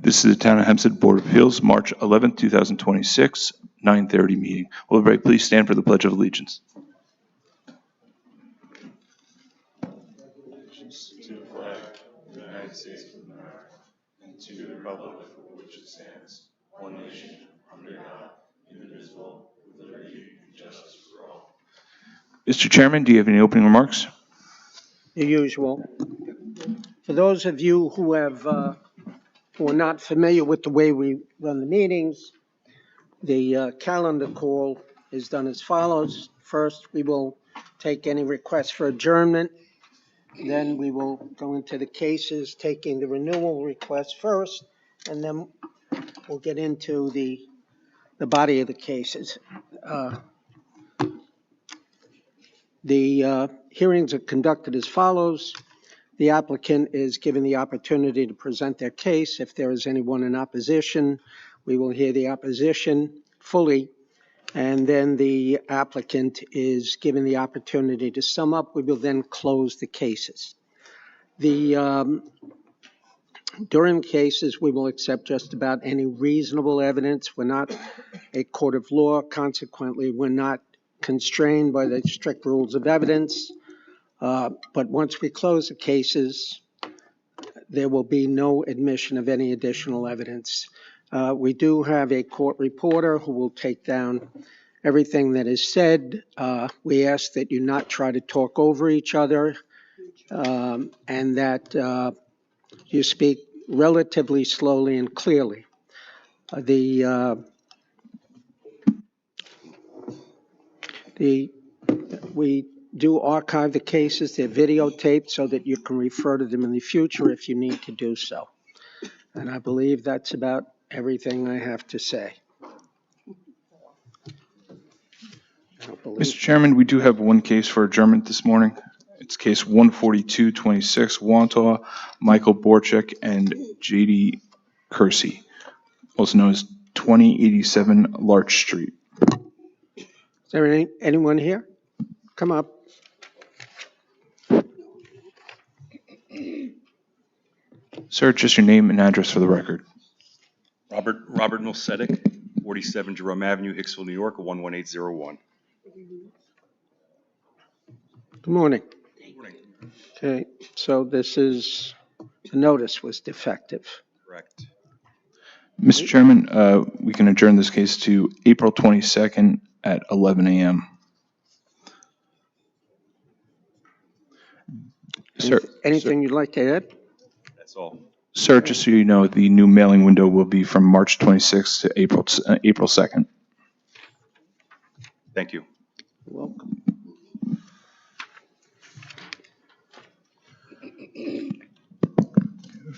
This is the Town of Hempstead Board of Appeals, March 11, 2026, 9:30 meeting. Will everybody please stand for the Pledge of Allegiance? Allegiance to the flag of the United States of America and to the republic for which it stands, one nation, under God, indivisible, with liberty and justice for all. Mr. Chairman, do you have any opening remarks? The usual. For those of you who are not familiar with the way we run the meetings, the calendar call is done as follows. First, we will take any requests for adjournment. Then we will go into the cases, taking the renewal request first, and then we'll get into the body of the cases. The hearings are conducted as follows. The applicant is given the opportunity to present their case. If there is anyone in opposition, we will hear the opposition fully, and then the applicant is given the opportunity to sum up. We will then close the cases. During cases, we will accept just about any reasonable evidence. We're not a court of law. Consequently, we're not constrained by the strict rules of evidence. But once we close the cases, there will be no admission of any additional evidence. We do have a court reporter who will take down everything that is said. We ask that you not try to talk over each other, and that you speak relatively slowly and clearly. We do archive the cases. They're videotaped so that you can refer to them in the future if you need to do so. And I believe that's about everything I have to say. Mr. Chairman, we do have one case for adjournment this morning. It's case 14226, Wantaw, Michael Borchek, and J.D. Kersey, also known as 2087 Larch Street. Is there anyone here? Come up. Sir, just your name and address for the record. Robert Milsedic, 47 Jerome Avenue, Hicksville, New York, 11801. Good morning. Good morning. Okay, so the notice was defective. Correct. Mr. Chairman, we can adjourn this case to April 22nd at 11 a.m. Sir, anything you'd like to add? That's all. Sir, just so you know, the new mailing window will be from March 26th to April 2nd. Thank you. You're welcome.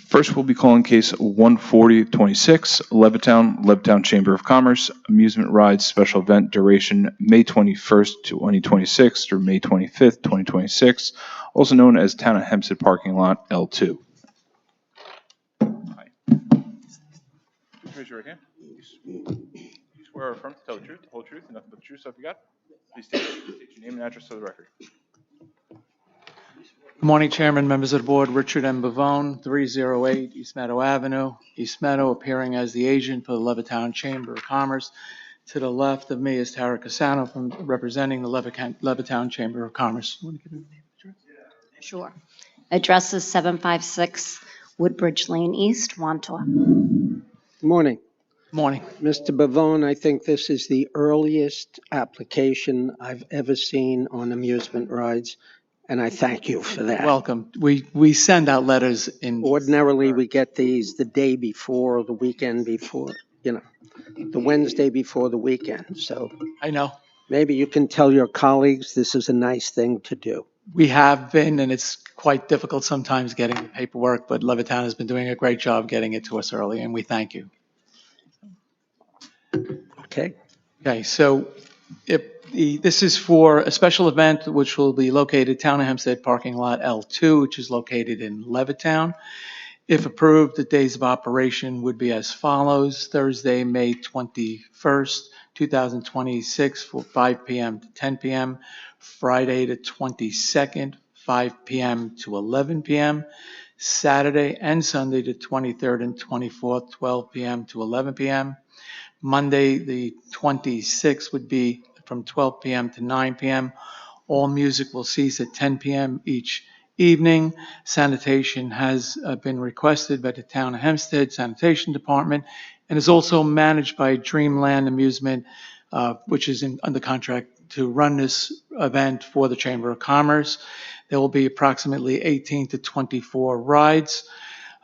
First, we'll be calling case 14026, Levittown Chamber of Commerce, amusement rides special event duration May 21st, 2026 through May 25th, 2026, also known as Town of Hempstead Parking Lot L2. Hi. Raise your right hand. You swear or affirm to tell the truth, the whole truth, and nothing but the truth, so if you got. Please state your name and address for the record. Good morning, Chairman, members of the board. Richard M. Bavone, 308 East Meadow Avenue. East Meadow, appearing as the agent for the Levittown Chamber of Commerce. To the left of me is Tara Casano, representing the Levittown Chamber of Commerce. Want to give me the name and address? Sure. Address is 756 Woodbridge Lane East, Wantaw. Good morning. Morning. Mr. Bavone, I think this is the earliest application I've ever seen on amusement rides, and I thank you for that. Welcome. We send out letters in. Ordinarily, we get these the day before or the weekend before, the Wednesday before the weekend. So I know. Maybe you can tell your colleagues this is a nice thing to do. We have been, and it's quite difficult sometimes getting the paperwork, but Levittown has been doing a great job getting it to us early, and we thank you. Okay, so this is for a special event which will be located Town of Hempstead Parking Lot L2, which is located in Levittown. If approved, the days of operation would be as follows: Thursday, May 21st, 2026, from 5 p.m. to 10 p.m. Friday the 22nd, 5 p.m. to 11 p.m. Saturday and Sunday, the 23rd and 24th, 12 p.m. to 11 p.m. Monday, the 26th, would be from 12 p.m. to 9 p.m. All music will cease at 10 p.m. each evening. Sanitation has been requested by the Town of Hempstead Sanitation Department and is also managed by Dreamland Amusement, which is under contract to run this event for the Chamber of Commerce. There will be approximately 18 to 24 rides.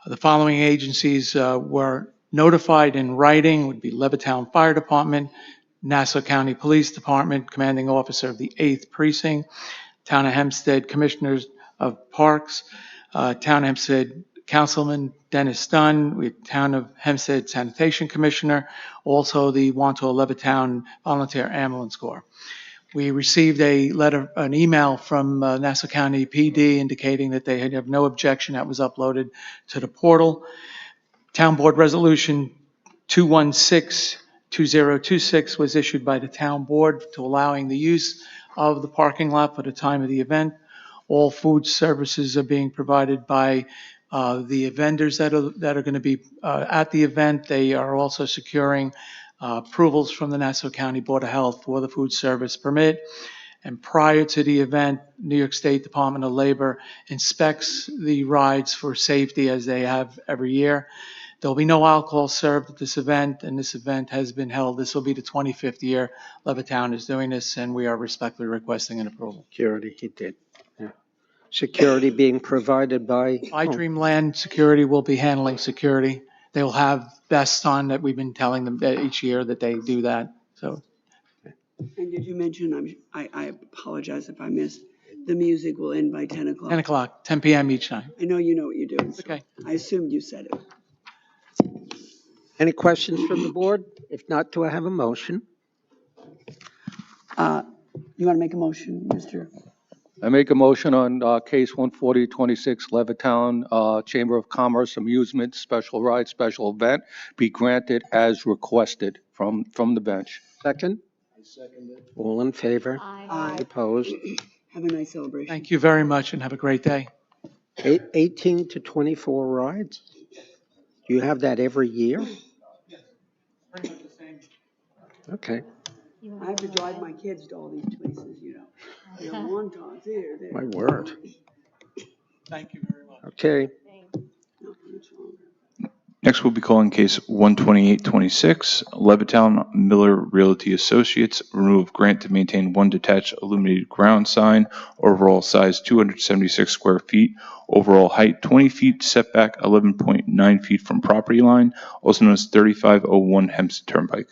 The following agencies were notified in writing would be Levittown Fire Department, Nassau County Police Department, Commanding Officer of the 8th Precinct, Town of Hempstead Commissioners of Parks, Town of Hempstead Councilman Dennis Dunn, we have Town of Hempstead Sanitation Commissioner, also the Wanto Levittown Volunteer Ambulance Corps. We received an email from Nassau County PD indicating that they have no objection. That was uploaded to the portal. Town Board Resolution 216-2026 was issued by the Town Board to allowing the use of the parking lot for the time of the event. All food services are being provided by the vendors that are going to be at the event. They are also securing approvals from the Nassau County Board of Health for the food service permit. And prior to the event, New York State Department of Labor inspects the rides for safety as they have every year. There will be no alcohol served at this event, and this event has been held. This will be the 25th year Levittown is doing this, and we are respectfully requesting an approval. Security, he did. Yeah. Security being provided by? Dreamland Security will be handling security. They will have vests on that we've been telling them that each year that they do that. So. And did you mention, I apologize if I missed, the music will end by 10 o'clock? 10 o'clock, 10 p.m. each night. I know you know what you're doing. So Okay. I assumed you said it. Any questions from the board? If not, do I have a motion? You want to make a motion, Mr.? I make a motion on case 14026 Levittown Chamber of Commerce Amusement Special Ride Special Event be granted as requested from the bench. Second? I second it. All in favor? Aye. Opposed? Have a nice celebration. Thank you very much and have a great day. 18 to 24 rides? Do you have that every year? Pretty much the same. Okay. I have to drive my kids to all these places, you know. They're wontons here, there. My word. Thank you very much. Okay. Not much longer. Next, we'll be calling case 12826, Levittown Miller Realty Associates, renewal of grant to maintain one detached illuminated ground sign, overall size 276 square feet, overall height 20 feet, setback 11.9 feet from property line, also known as 3501 Hempstead Turnpike.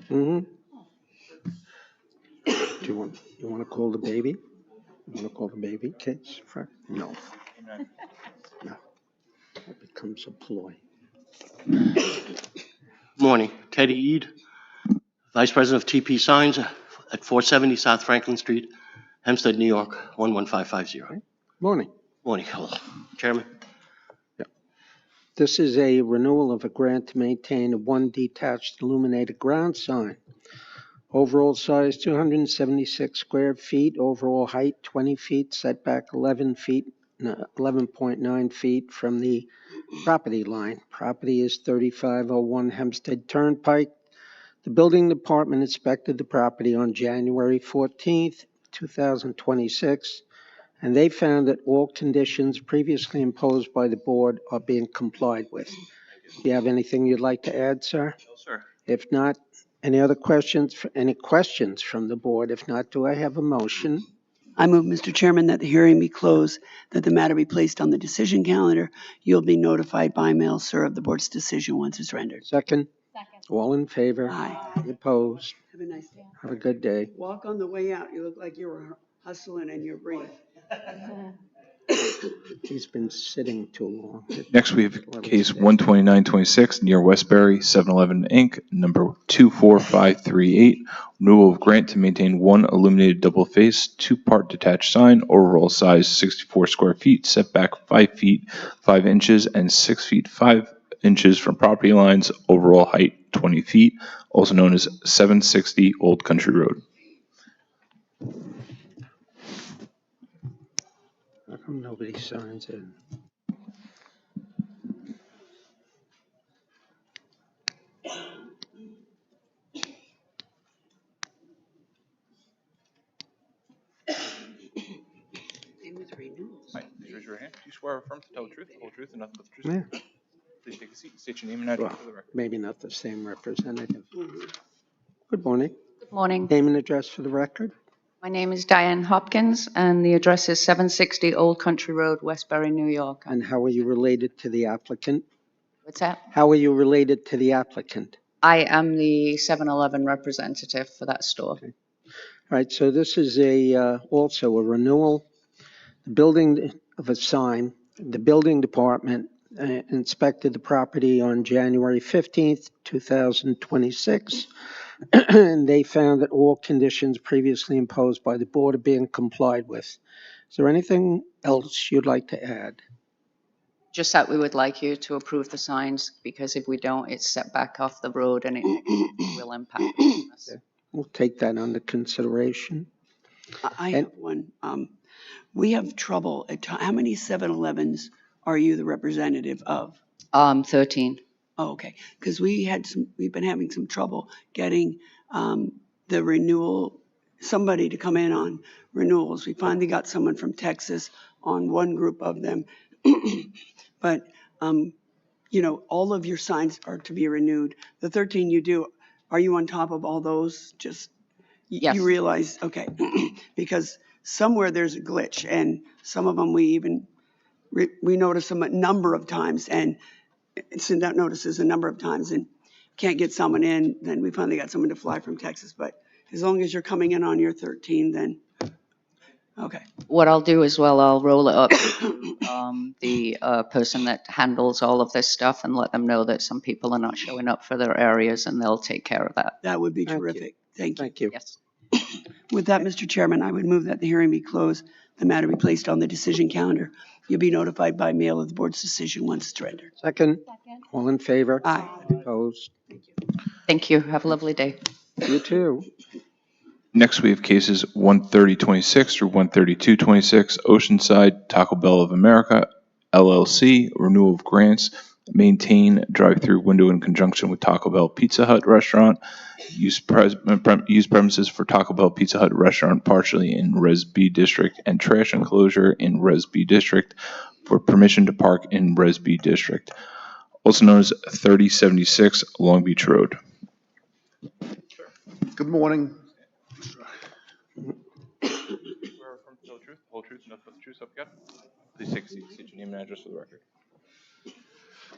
Mm-hmm. Do you want to call the baby? You want to call the baby case? No. No. That becomes a ploy. Morning, Teddy Eade, Vice President of TP Signs at 470 South Franklin Street, Hempstead, New York, 11550. Morning. Morning, hello, Chairman. This is a renewal of a grant to maintain one detached illuminated ground sign. Overall size 276 square feet, overall height 20 feet, setback 11.9 feet from the property line. Property is 3501 Hempstead Turnpike. The building department inspected the property on January 14th, 2026, and they found that all conditions previously imposed by the board are being complied with. Do you have anything you'd like to add, sir? No, sir. If not, any other questions? Any questions from the board? If not, do I have a motion? I move, Mr. Chairman, that the hearing be closed, that the matter be placed on the decision calendar. You'll be notified by mail, sir, of the board's decision once it's rendered. Second? All in favor? Aye. Opposed? Have a nice day. Have a good day. Walk on the way out. You look like you were hustling and you're brief. He's been sitting too long. Next, we have case 12926 near Westbury, 7-Eleven Inc., number 24538. Renewal of grant to maintain one illuminated double-face, two-part detached sign, overall size 64 square feet, setback 5 feet 5 inches, and 6 feet 5 inches from property lines, overall height 20 feet, also known as 760 Old Country Road. How come nobody signs in? Hi, please raise your hand. Do you swear or affirm to tell the truth, the whole truth, and nothing but the truth? Yeah. Please take a seat and state your name and address Well, for the record. maybe not the same representative. Good morning. Good morning. Name and address for the record. My name is Diane Hopkins, and the address is 760 Old Country Road, Westbury, New York. And how are you related to the applicant? What's that? How are you related to the applicant? I am the 7-Eleven representative for that store. Okay. All right, so this is also a renewal. The building of a sign. The building department inspected the property on January 15th, 2026, and they found that all conditions previously imposed by the board are being complied with. Is there anything else you'd like to add? Just that we would like you to approve the signs, because if we don't, it's set back off the road and it will impact the business. We'll take that under consideration. I have one. We have trouble at how many 7-Elevens are you the representative of? 13. Oh, okay, because we've been having some trouble getting the renewal, somebody to come in on renewals. We finally got someone from Texas on one group of them. But, you know, all of your signs are to be renewed. The 13 you do, are you on top of all those? Just, Yes. You realize, okay, because somewhere there's a glitch, and some of them we notice them a number of times and send out notices a number of times and can't get someone in. Then we finally got someone to fly from Texas. But as long as you're coming in on your 13, then okay. What I'll do as well, I'll roll it up the person that handles all of this stuff and let them know that some people are not showing up for their areas, and they'll take care of that. That would be Thank you. terrific. Thank you. Thank you. Yes. With that, Mr. Chairman, I would move that the hearing be closed, the matter be placed on the decision calendar. You'll be notified by mail of the board's decision once it's rendered. Second, all in favor? Aye. Opposed? Thank you. Have a lovely day. You too. Next, we have cases 13026 through 13226, Oceanside Taco Bell of America, LLC, renewal of grants, maintain drive-through window in conjunction with Taco Bell Pizza Hut restaurant, use premises for Taco Bell Pizza Hut restaurant partially in Res B district, and trash enclosure in Res B district for permission to park in Res B district, also known as 3076 Long Beach Road. Good morning. Whole truth, nothing but the truth, so help you God. Please take a seat, state your name and address for the record.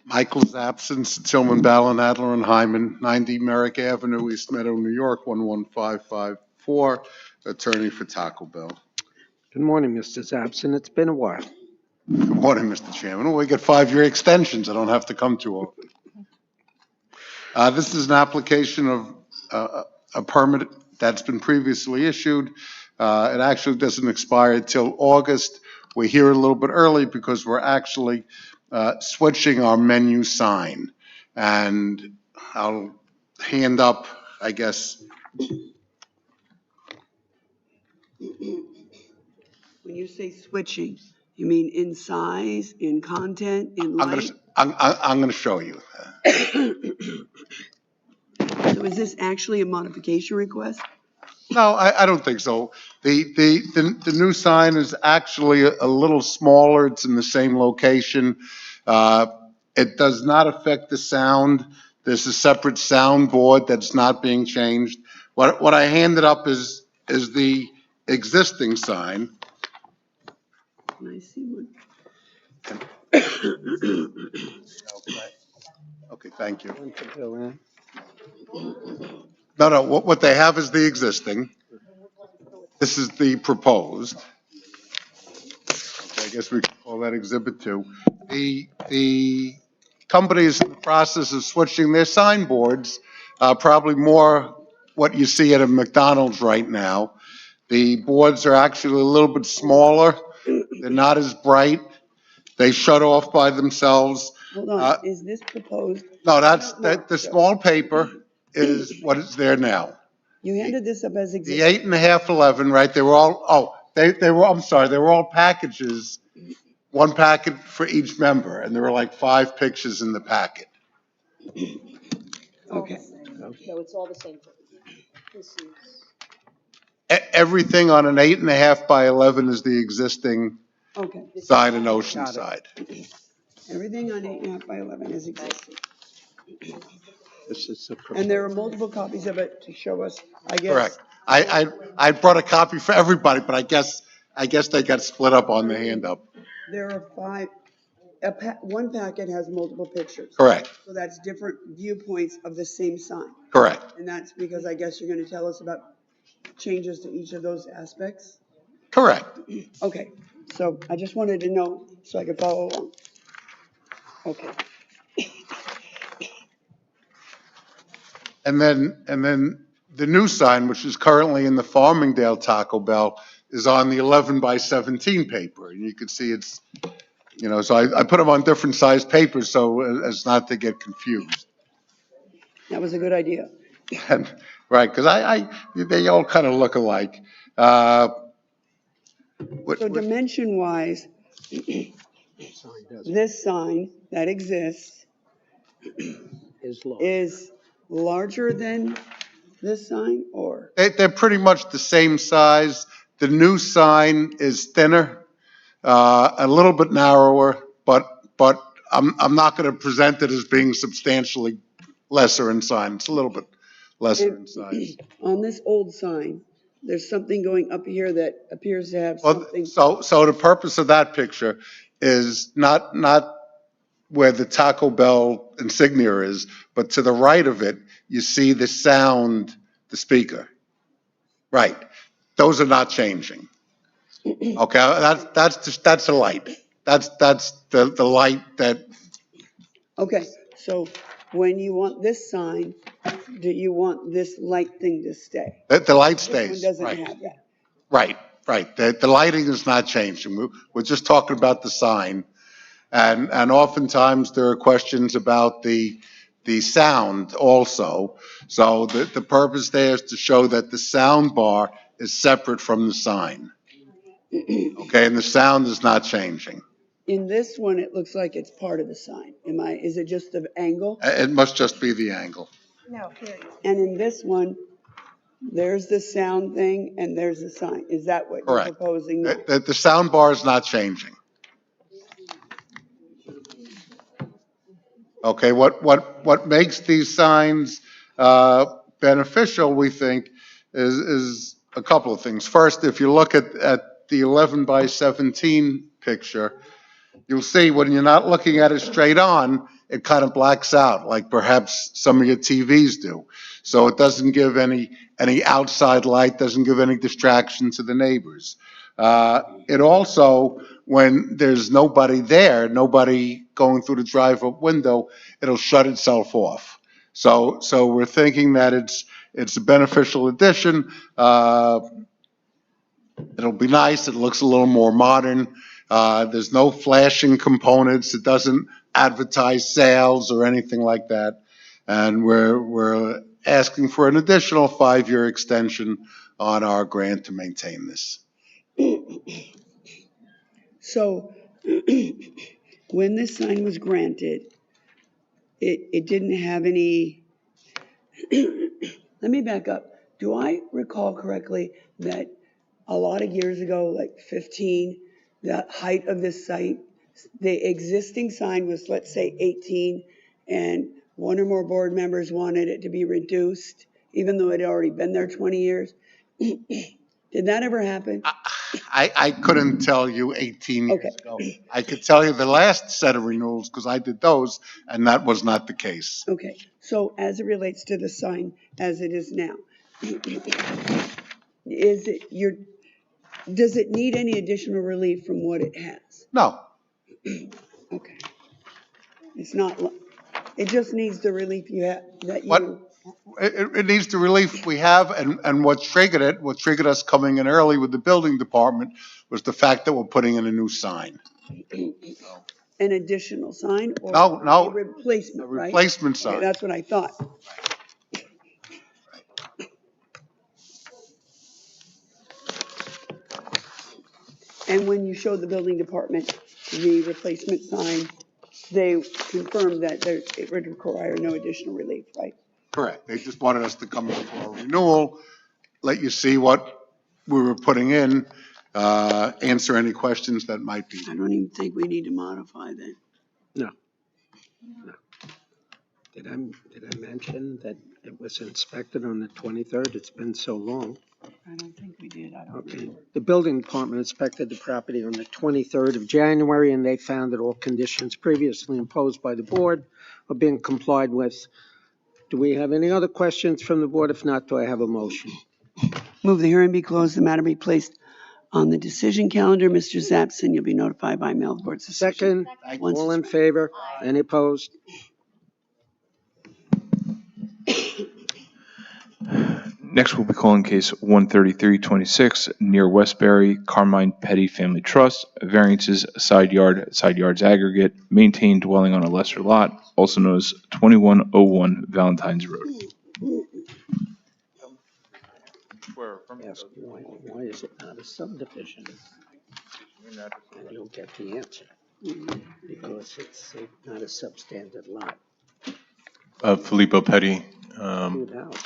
Michael's absence, Tillman, Ballin, Adler, and Hyman, 90 Merrick Avenue, East Meadow, New York, 11554, attorney for Taco Bell. Good morning, Mr. Zabson. It's been a while. Good morning, Mr. Chairman. Well, we get 5-year extensions. I don't have to come too often. This is an application of a permit that's been previously issued. It actually doesn't expire until August. We're here a little bit early because we're actually switching our menu sign. And I'll hand up, I guess. When you say switching, you mean in size, in content, in light? I'm going to show you. So is this actually a modification request? No, I don't think so. The new sign is actually a little smaller. It's in the same location. It does not affect the sound. There's a separate soundboard that's not being changed. What I handed up is the existing sign. Can I see one? Okay, thank you. One for Joanne. No, what they have is the existing. This is the proposed. Okay. guess we could call that Exhibit 2. The company is in the process of switching their signboards, probably more what you see at a McDonald's right now. The boards are actually a little bit smaller. They're not as bright. They shut off by themselves. Hold on, is this proposed? No, the small paper is what is there now. You handed this up as The exhibit. 8.5, 11, right, they were all, I'm sorry, they were all packages, one packet for each member, and there were like 5 pictures in the packet. Okay. So it's all the same. This is. Everything on an 8.5 by 11 is the existing Okay. sign in Oceanside. Everything on 8.5 by 11 is existing. This is the And there are multiple copies of it to show us, I guess. Correct. I brought a copy for everybody, but I guess they got split up on the hand up. There are 5, one packet has multiple pictures. Correct, So that's different viewpoints of the same sign. correct, And that's because I guess you're going to tell us about changes to each of those aspects? correct. Okay, so I just wanted to know so I could follow along. Okay. And then the new sign, which is currently in the Farmingdale Taco Bell, is on the 11 by 17 paper. And you can see it's, so I put them on different sized papers so as not to get confused. That was a good idea. And, right, because they all kind of look alike. So dimension-wise, this sign that exists is larger than this sign, or? They're pretty much the same size. The new sign is thinner, a little bit narrower, but I'm not going to present it as being substantially lesser in size. It's a little bit lesser in size. On this old sign, there's something going up here that appears to have Well, something. so the purpose of that picture is not where the Taco Bell insignia is, but to the right of it, you see the sound, the speaker. Right. Those are not changing. Okay, that's a light. That's the light that. Okay, so when you want this sign, do you want this light thing to stay? The light This stays. one doesn't Right. have that. Right. The lighting is not changing. We're just talking about the sign. And oftentimes there are questions about the sound also. So the purpose there is to show that the sound bar is separate from the sign. Okay, and the sound is not changing. In this one, it looks like it's part of the sign. Is it just the angle? It must just be the angle. No, here you And in this one, there's the sound thing and there's the sign. Is that what you're Correct. proposing now? The sound bar is not changing. Okay, what makes these signs beneficial, we think, is a couple of things. First, if you look at the 11 by 17 picture, you'll see when you're not looking at it straight on, it kind of blacks out, like perhaps some of your TVs do. So it doesn't give any outside light, doesn't give any distraction to the neighbors. It also, when there's nobody there, nobody going through the drive-up window, it'll shut itself off. So we're thinking that it's a beneficial addition. It'll be nice. It looks a little more modern. There's no flashing components. It doesn't advertise sales or anything like that. And we're asking for an additional 5-year extension on our grant to maintain this. So when this sign was granted, it didn't have any, let me back up. Do I recall correctly that a lot of years ago, like 15, the height of this site, the existing sign was, let's say, 18, and one or more board members wanted it to be reduced, even though it had already been there 20 years? Did that ever happen? I couldn't tell you 18 years Okay. ago. I could tell you the last set of renewals because I did those, and that was not the case. Okay, so as it relates to the sign as it is now, is it Does it need any additional relief from what it has? No, Okay. It's not, it just needs the relief you have, that What? you, it needs the relief we have, and what triggered us coming in early with the building department was the fact that we're putting in a new sign. an additional sign or No, a replacement, a right? replacement Okay, sign. that's what I thought. And when you showed the building department the replacement sign, they confirmed that it would require no additional relief, right? Correct. They just wanted us to come in for a renewal, let you see what we were putting in, answer any questions that might be. I don't even think we need to modify that. Did I mention that it was inspected on the 23rd? It's been so long. I don't think we did, I don't Okay. remember. The building department inspected the property on the 23rd of January, and they found that all conditions previously imposed by the board are being complied with. Do we have any other questions from the board? If not, do I have a motion? Move the hearing be closed, the matter be placed on the decision calendar. Mr. Zapson, you'll be notified by mail of the board's decision. Second, Once all it's in ready. favor? Any opposed? Next, we'll be calling case 13326 near Westbury, Carmine Petty Family Trust. Variances, side yards aggregate, maintained dwelling on a lesser lot, also known as 2101 Valentine's Road. Ask why is it not a subdivision? And you'll get the answer. Because it's not a substandard lot. Filippo Petty, Who'd out?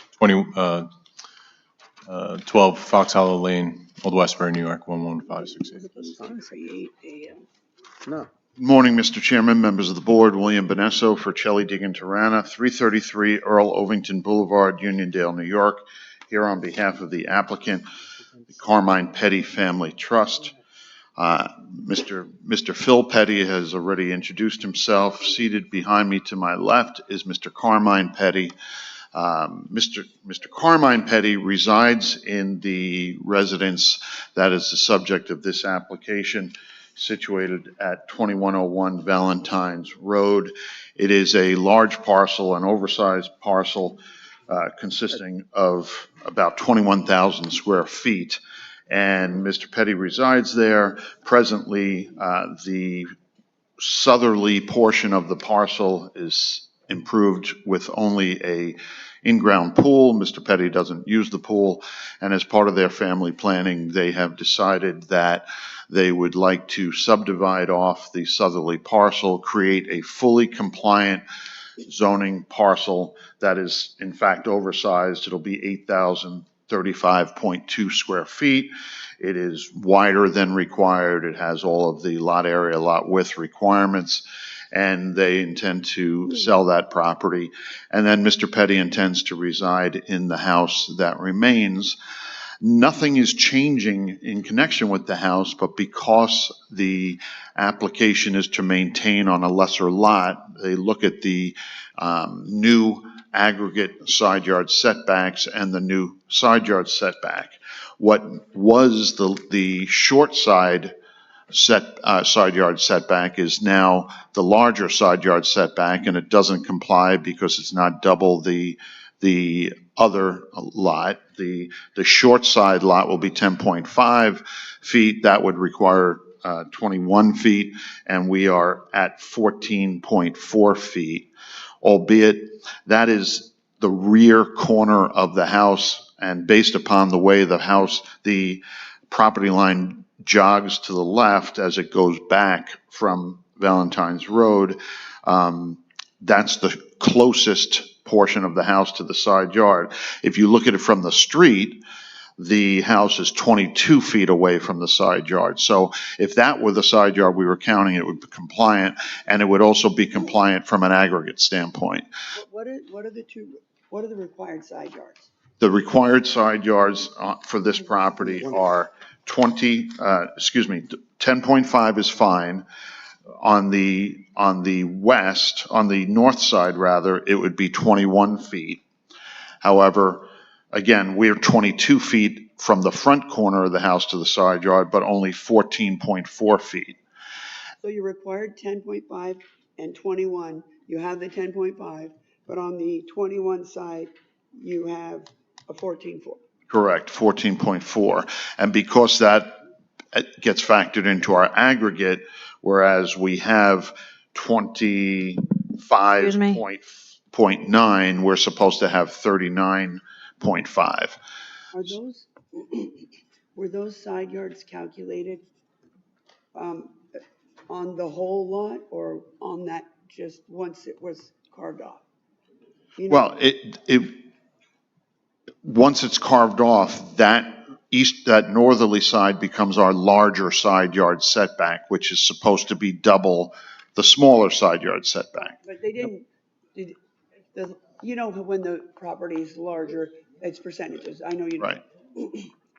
12 Fox Hollow Lane, Old Westbury, New York, 11568. No. Good morning, Mr. Chairman, members of the board. William Benesso for Chelly Digan-Tarana, 333 Earl Ovington Boulevard, Uniondale, New York. Here on behalf of the applicant, the Carmine Petty Family Trust. Mr. Phil Petty has already introduced himself. Seated behind me to my left is Mr. Carmine Petty. Mr. Carmine Petty resides in the residence that is the subject of this application, situated at 2101 Valentine's Road. It is a large parcel, an oversized parcel, consisting of about 21,000 square feet. And Mr. Petty resides there. Presently, the southerly portion of the parcel is improved with only a in-ground pool. Mr. Petty doesn't use the pool, and as part of their family planning, they have decided that they would like to subdivide off the southerly parcel, create a fully compliant zoning parcel that is in fact oversized. It'll be 8,035.2 square feet. It is wider than required. It has all of the lot area, lot width requirements, and they intend to sell that property. And then Mr. Petty intends to reside in the house that remains. Nothing is changing in connection with the house, but because the application is to maintain on a lesser lot, they look at the new aggregate side yard setbacks and the new side yard setback. What was the short side side yard setback is now the larger side yard setback, and it doesn't comply because it's not double the other lot. The short side lot will be 10.5 feet. That would require 21 feet, and we are at 14.4 feet, albeit that is the rear corner of the house, and based upon the way the property line jogs to the left as it goes back from Valentine's Road, that's the closest portion of the house to the side yard. If you look at it from the street, the house is 22 feet away from the side yard. So if that were the side yard we were counting, it would be compliant, and it would also be compliant from an aggregate standpoint. What are the required side yards? The required side yards for this property are 10.5 is fine. On the north side rather, it would be 21 feet. However, again, we're 22 feet from the front corner of the house to the side yard, but only 14.4 feet. So you required 10.5 and 21. You have the 10.5, but on the 21 side, you have a 14.4. Correct, 14.4. And because that gets factored into our aggregate, whereas we have 25.9, we're supposed to have 39.5. Are those, were those side yards calculated on the whole lot or on that just once it was carved off? You know, Well, once it's carved off, that northerly side becomes our larger side yard setback, which is supposed to be double the smaller side yard setback. But they didn't, you know, when the property is larger, it's percentages. I know you know. Right.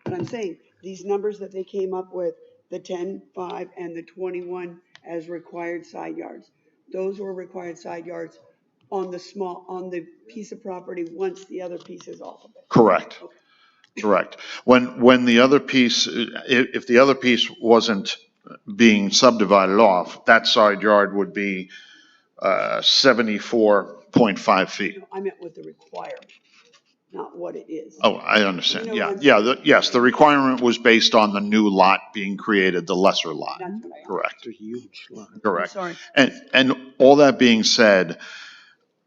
But I'm saying, these numbers that they came up with, the 10.5 and the 21 as required side yards, those were required side yards on the piece of property once the other piece is off of it. Correct. Okay. Correct. When the other piece, if the other piece wasn't being subdivided off, that side yard would be 74.5 feet. No, I meant with the requirement, not what it is. Oh, I understand. You know what Yeah, I'm saying? yes, the requirement was based on the new lot being created, the lesser lot. That's what I asked. Correct. It's a huge lot. Correct. Sorry. And all that being said,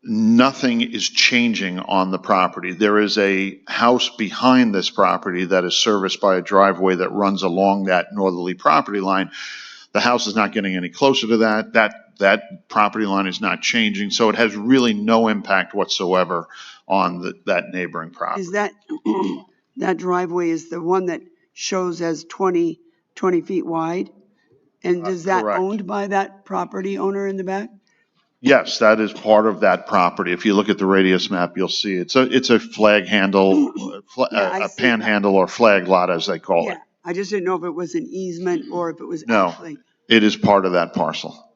nothing is changing on the property. There is a house behind this property that is serviced by a driveway that runs along that northerly property line. The house is not getting any closer to that. That property line is not changing, so it has really no impact whatsoever on that neighboring property. Is that, that driveway is the one that shows as 20 feet wide? And is that correct. owned by that property owner in the back? Yes, that is part of that property. If you look at the radius map, you'll see it's a flag handle, I a see panhandle or flag lot, as they call it. Yeah, I just didn't know if it was an easement or if it was No. actually, It is part of that parcel.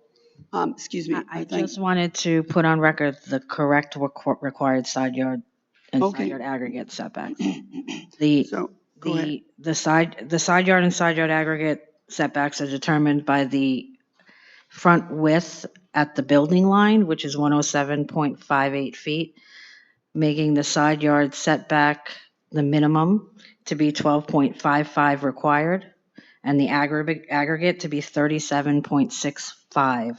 excuse me. I think- just wanted to put on record the correct required side yard and Okay. side yard aggregate setbacks. The, So, go ahead. the side yard and side yard aggregate setbacks are determined by the front width at the building line, which is 107.58 feet, making the side yard setback the minimum to be 12.55 required, and the aggregate to be 37.65.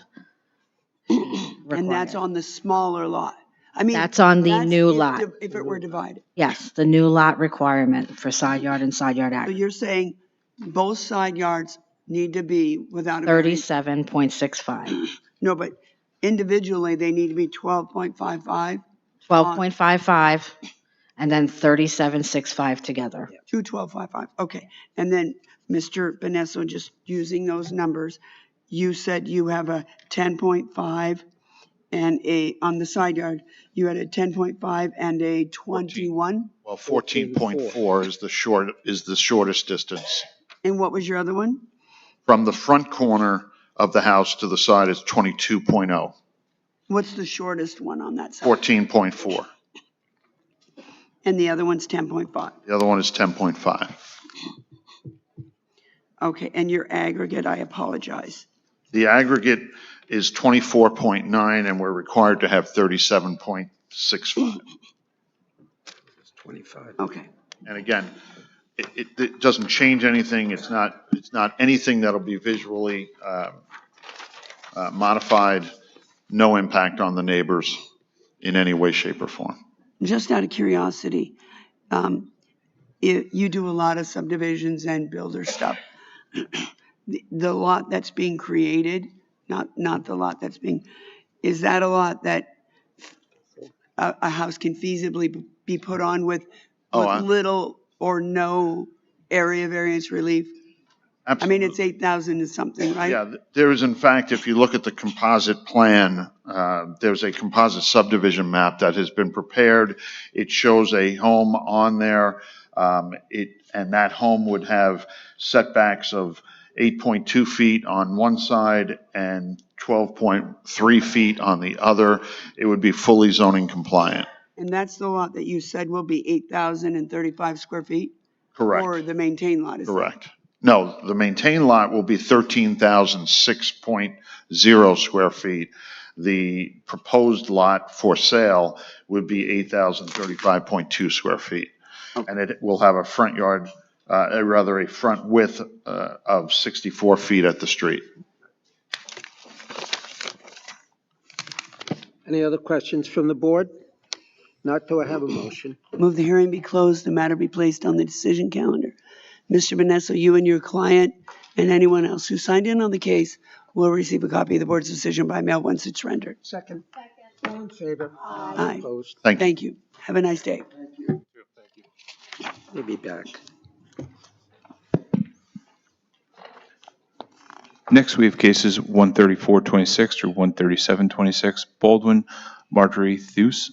And that's on the smaller lot. I mean. That's on the that's new if lot. If it were divided. Yes, the new lot requirement for side yard and side yard So aggregate, you're saying both side yards need to be without a variance? 37.65. No, but individually, they need to be 12.55? 12.55, and then 37.65 together. 212.55, okay. And then, Mr. Benesso, just using those numbers, you said you have a 10.5 and on the side yard, you had a 10.5 and a 21? Well, 14.4 is the shortest distance. And what was your other one? From the front corner of the house to the side is 22.0, What's the shortest one on that side? 14.4. And the other one's 10.5? The other one is 10.5. Okay, and your aggregate, I apologize. The aggregate is 24.9, and we're required to have 37.65. 25. Okay. And again, it doesn't change anything. It's not anything that'll be visually modified. No impact on the neighbors in any way, shape, or form. Just out of curiosity, you do a lot of subdivisions and builder stuff. The lot that's being created, not the lot that's being, is that a lot that a house can feasibly be put on with little or no area variance relief? Absolutely. I mean, it's 8,000 and something, right? Yeah, there is, in fact, if you look at the composite plan, there's a composite subdivision map that has been prepared. It shows a home on there, and that home would have setbacks of 8.2 feet on one side and 12.3 feet on the other. It would be fully zoning compliant. And that's the lot that you said will be 8,035 square feet? Correct. Or the maintained lot is that? Correct. No, the maintained lot will be 13,006.0 square feet. The proposed lot for sale would be 8,035.2 square feet. And it will have a front yard, a front width of 64 feet at the street. Any other questions from the board? Not, do I have a motion? Move the hearing be closed, the matter be placed on the decision calendar. Mr. Vanessa, you and your client and anyone else who signed in on the case will receive a copy of the board's decision by mail once it's rendered. Second. All in favor? Aye. Opposed? Thank you. Have a nice day. We'll be back. Next, we have cases 13426 through 13726. Baldwin, Marjorie Theus.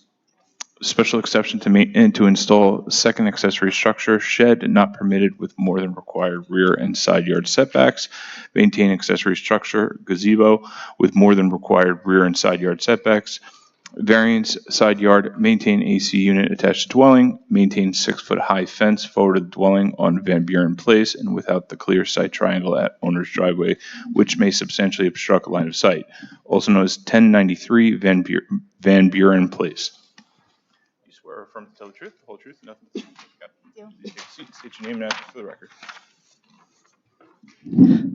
Special exception to install second accessory structure, shed not permitted with more than required rear and side yard setbacks. Maintain accessory structure, gazebo with more than required rear and side yard setbacks. Variance side yard, maintain AC unit attached to dwelling, maintain 6-foot high fence forward of the dwelling on Van Buren Place and without the clear sight triangle at owner's driveway, which may substantially obstruct line of sight, also known as 1093 Van Buren Place. You swear or affirm to tell the truth, the whole truth, nothing but the truth. Please take a seat and state your name and address for the record.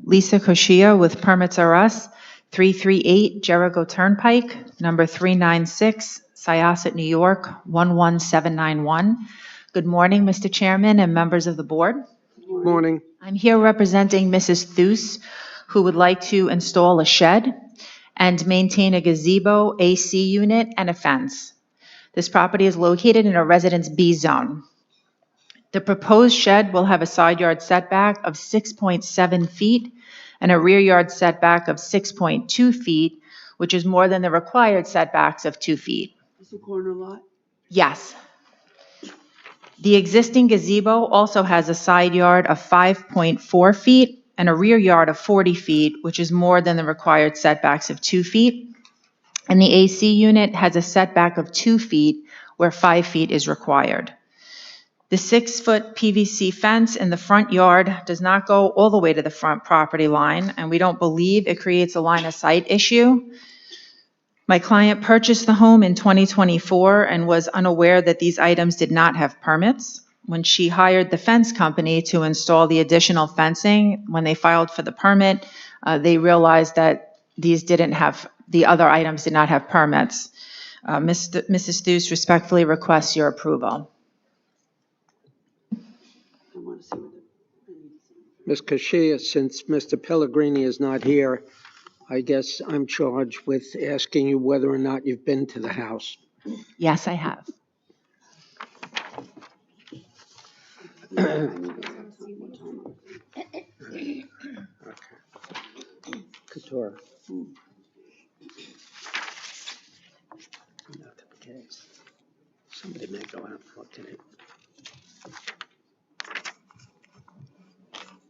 Lisa Koshia with Permits R Us, 338 Jericho Turnpike, number 396, Syosset, New York, 11791. Good morning, Mr. Chairman and members of the board. Morning. I'm here representing Mrs. Theus, who would like to install a shed and maintain a gazebo, AC unit, and a fence. This property is located in a Residence B zone. The proposed shed will have a side yard setback of 6.7 feet and a rear yard setback of 6.2 feet, which is more than the required setbacks of 2 feet. Is the corner lot? Yes. The existing gazebo also has a side yard of 5.4 feet and a rear yard of 40 feet, which is more than the required setbacks of 2 feet. And the AC unit has a setback of 2 feet where 5 feet is required. The 6-foot PVC fence in the front yard does not go all the way to the front property line, and we don't believe it creates a line of sight issue. My client purchased the home in 2024 and was unaware that these items did not have permits. When she hired the fence company to install the additional fencing, when they filed for the permit, they realized that the other items did not have permits. Mrs. Theus respectfully requests your approval. Ms. Koshia, since Mr. Pellegrini is not here, I guess I'm charged with asking you whether or not you've been to the house. Yes, I have. Couture. Not the case. Somebody may go out and look at it.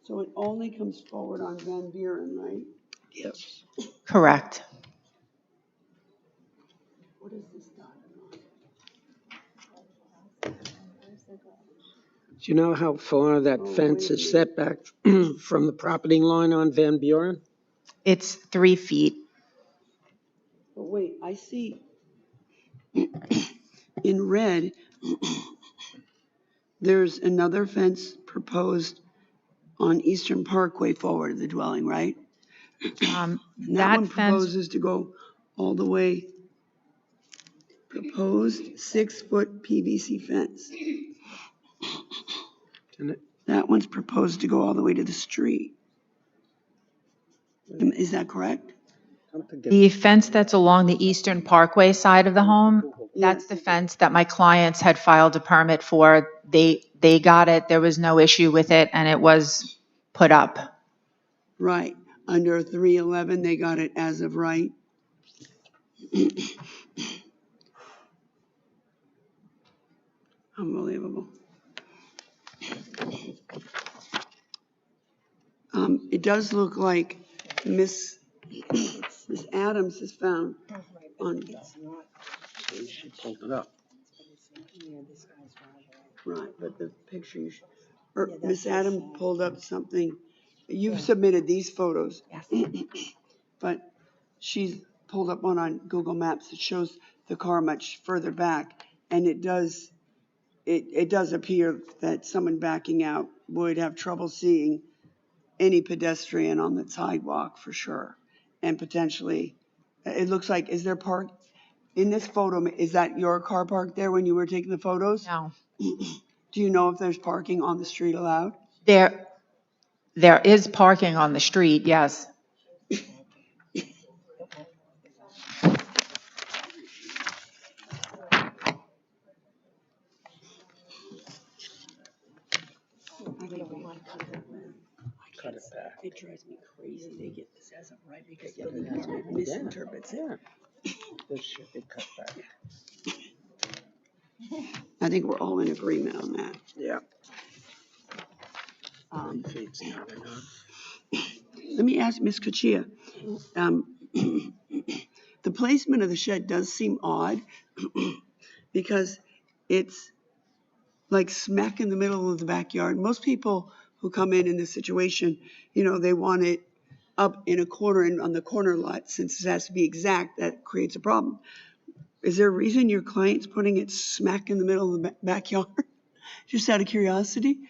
So it only comes forward on Van Buren, right? Yes. Correct. What is this dotted on? Do you know how far that fence is set back from the property line on Van Buren? It's 3 feet. But wait, I see in red, there's another fence proposed on Eastern Parkway forward of the dwelling, right? And that one proposes to go all the way, proposed 6-foot PVC fence. That one's proposed to go all the way to the street. Is that correct? The fence that's along the Eastern Parkway side of the home, that's the fence that my clients had filed a permit for. They got it, there was no issue with it, and it was put up. Right. Under 311, they got it as of right. Unbelievable. It does look like Miss Adams has found on. She pulled it up. Right, but the picture you Miss Adam pulled up something. You've submitted these photos. Yes. But she's pulled up one on Google Maps that shows the car much further back. And it does appear that someone backing out would have trouble seeing any pedestrian on the sidewalk for sure. And potentially, it looks like, is there park in this photo? Is that your car parked there when you were taking the photos? No. Do you know if there's parking on the street allowed? There is parking on the street, yes. Cut it back. It drives me crazy. They get this as a right because the department misinterprets it. This should be cut back. I think we're all in agreement on that. Yeah. 3 feet's not enough. Let me ask Ms. Kachia, the placement of the shed does seem odd because it's like smack in the middle of the backyard. Most people who come in this situation, they want it up in a corner and on the corner lot. Since it has to be exact, that creates a problem. Is there a reason your client's putting it smack in the middle of the backyard? Just out of curiosity?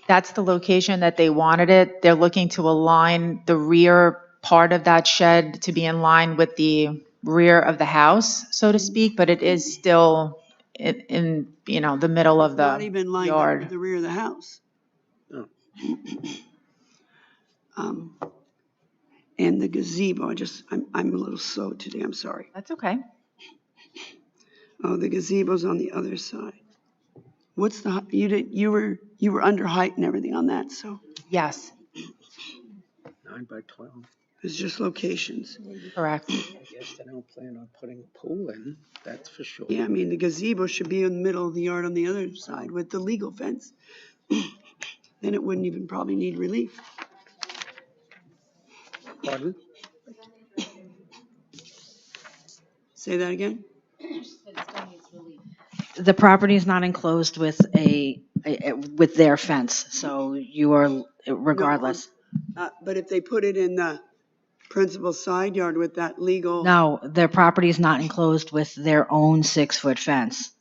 That's the location that they wanted it. They're looking to align the rear part of that shed to be in line with the rear of the house, so to speak, but it is still in the middle of the Not even lined up yard. with the rear of the house. No. And the gazebo, I'm a little slow today, I'm sorry. That's okay. Oh, the gazebo's on the other side. What's the, you were under height and everything on that, so. Yes, 9 by 12. It's just locations. correct. I guess they don't plan on putting a pool in, that's for sure. Yeah, I mean, the gazebo should be in the middle of the yard on the other side with the legal fence. Then it wouldn't even probably need relief. Pardon? Say that again? The property is not enclosed with with their fence, so you are, regardless. But if they put it in the principal side yard with that legal. No, their property is not enclosed with their own 6-foot fence.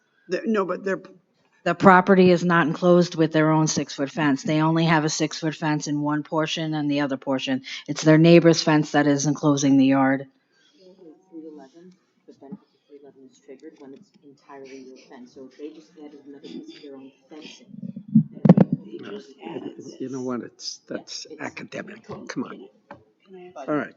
No, but they're. The property is not enclosed with their own 6-foot fence. They only have a 6-foot fence in one portion and the other portion. It's their neighbor's fence that is enclosing the yard. 311, but then 311 is triggered when it's entirely your fence. So if they just added another piece of their own fencing. You know what, that's academic, come on. All right.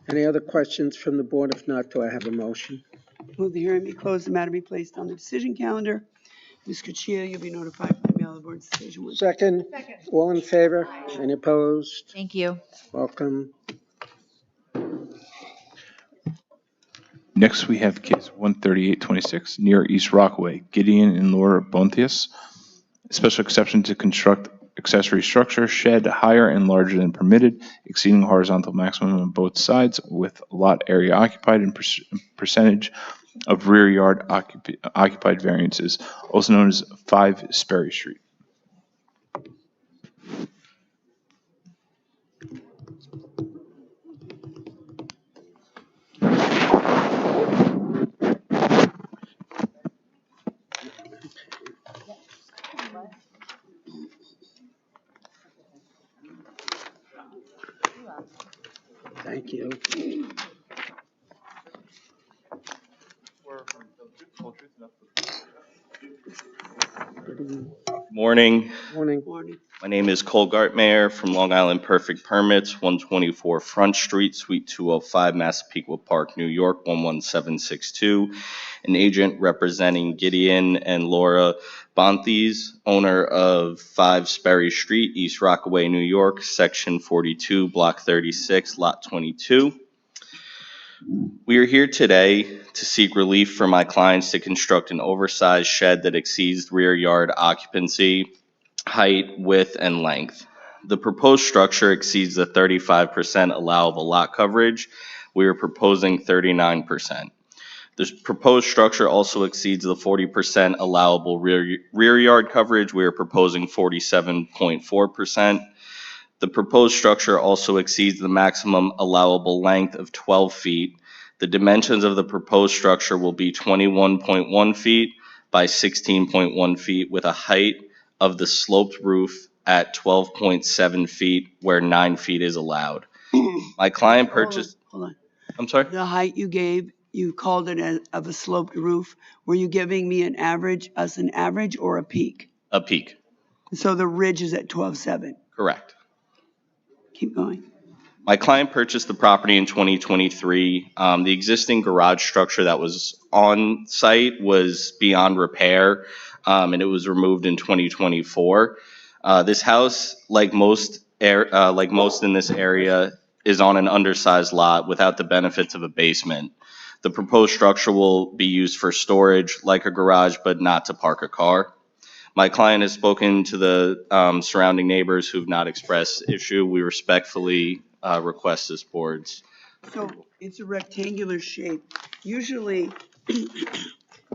Any other questions from the board? If not, do I have a motion? Move the hearing be closed, the matter be placed on the decision calendar. Ms. Kachia, you'll be notified by mail of the board's decision. Second, all in favor? Any opposed? Thank you. Welcome. Next, we have case 13826, near East Rockaway, Gideon and Laura Bonthius. Special exception to construct accessory structure, shed higher and larger than permitted, exceeding horizontal maximum on both sides, with lot area occupied and percentage of rear yard occupied variances, also known as 5 Sperry Street. Thank you. Morning. Morning. My name is Cole Gartmayer from Long Island Perfect Permits, 124 Front Street, Suite 205, Massapequa Park, New York, 11762. An agent representing Gideon and Laura Bonthies, owner of 5 Sperry Street, East Rockaway, New York, Section 42, Block 36, Lot 22. We are here today to seek relief for my clients to construct an oversized shed that exceeds rear yard occupancy, height, width, and length. The proposed structure exceeds the 35% allowable lot coverage We are proposing 39%. The proposed structure also exceeds the 40% allowable rear yard coverage. We are proposing 47.4%. The proposed structure also exceeds the maximum allowable length of 12 feet. The dimensions of the proposed structure will be 21.1 feet by 16.1 feet with a height of the sloped roof at 12.7 feet where 9 feet is allowed. My client purchased. Hold on. I'm sorry? The height you gave, you called it of a sloped roof. Were you giving me an average or a peak? A peak. So the ridge is at 12.7. Correct. Keep going. My client purchased the property in 2023. The existing garage structure that was on site was beyond repair, and it was removed in 2024. This house, like most in this area, is on an undersized lot without the benefits of a basement. The proposed structure will be used for storage, like a garage, but not to park a car. My client has spoken to the surrounding neighbors who've not expressed issue. We respectfully request this board's. So it's a rectangular shape. Usually,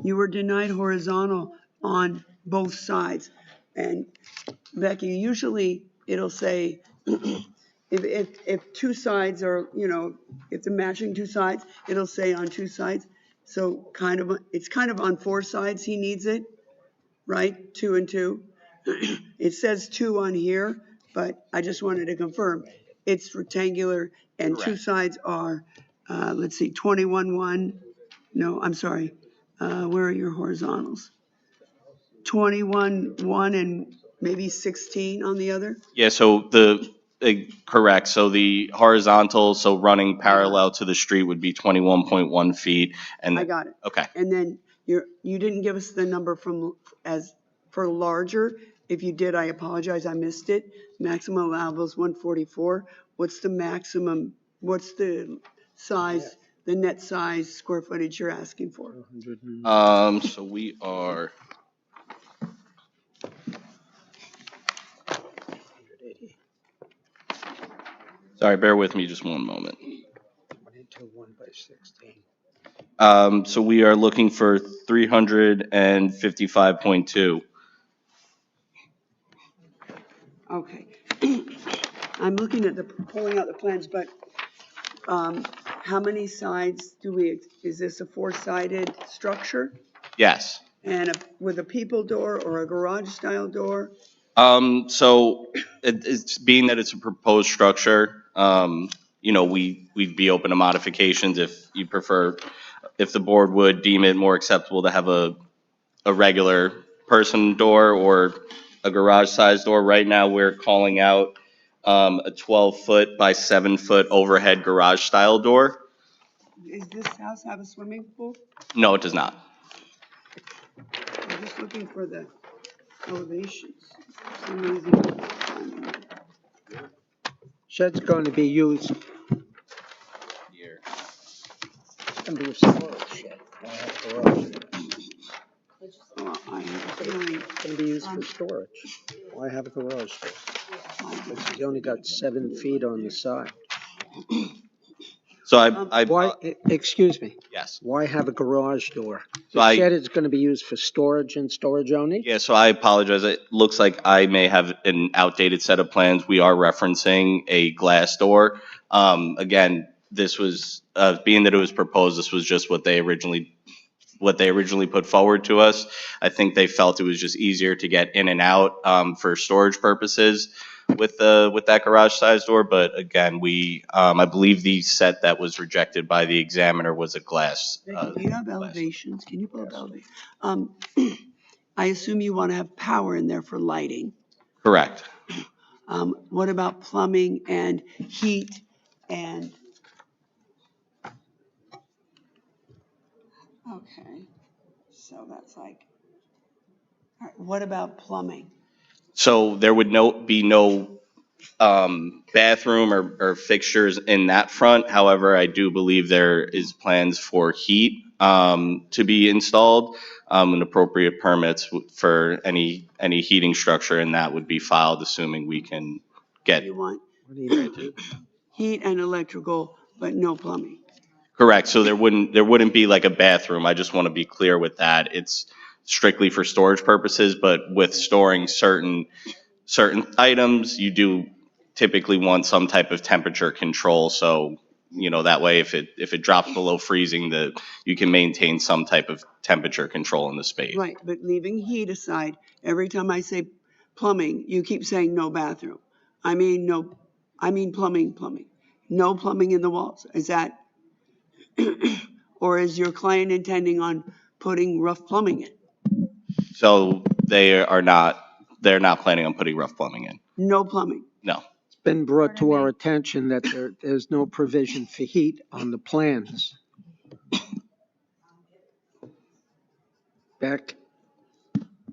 you were denied horizontal on both sides. And Becky, usually it'll say, if two sides are, if they're matching two sides, it'll say on two sides. So it's kind of on four sides he needs it, right? 2 and 2. It says 2 on here, but I just wanted to confirm. It's rectangular and two sides are, let's see, 21-1. No, I'm sorry. Where are your horizontals? 21-1 and maybe 16 on the other? Yeah, so correct. So the horizontal, so running parallel to the street would be 21.1 feet. And I got it. Okay. And then you didn't give us the number for larger. If you did, I apologize, I missed it. Maximum allowable is 144. What's the maximum, what's the size, the net size, square footage you're asking for? So we are. Sorry, bear with me just one moment. 1 by 16. So we are looking for 355.2. Okay. I'm looking at pulling out the plans, but how many sides is this a 4-sided structure? Yes. And with a people door or a garage style door? So it's being that it's a proposed structure, we'd be open to modifications if you prefer, if the board would deem it more acceptable to have a regular person door or a garage size door. Right now, we're calling out a 12-foot by 7-foot overhead garage style door. Does this house have a swimming pool? No, it does not. I'm just looking for the elevations. For some reason, Shed's going to be used. Here. It's going to be a storage shed. I have a feeling. It's going to be used for storage. Why have a garage? Because he's only got 7 feet on the side. So excuse me. Yes. Why have a garage door? So The shed is going to be used for storage and storage only? Yeah, so I apologize. It looks like I may have an outdated set of plans. We are referencing a glass door. Again, this was, being that it was proposed, this was just what they originally put forward to us. I think they felt it was just easier to get in and out for storage purposes with that garage size door. But again, I believe the set that was rejected by the examiner was a glass. Do you have elevations? Can you pull up elevations? I assume you want to have power in there for lighting. Correct. What about plumbing and heat and? Okay, so that's like, all right, what about plumbing? So there would be no bathroom or fixtures in that front. However, I do believe there is plans for heat to be installed, and appropriate permits for any heating structure, and that would be filed, assuming we can get. You want heat and electrical, but no plumbing. Correct. So there wouldn't be like a bathroom. I just want to be clear with that. It's strictly for storage purposes, but with storing certain items, you do typically want some type of temperature control. So, that way if it drops below freezing, you can maintain some type of temperature control in the space. Right, but leaving heat aside, every time I say plumbing, you keep saying no bathroom. I mean plumbing. No plumbing in the walls. Is that, or is your client intending on putting rough plumbing in? So they're not planning on putting rough plumbing in. No plumbing. No. It's been brought to our attention that there's no provision for heat on the plans. Beck?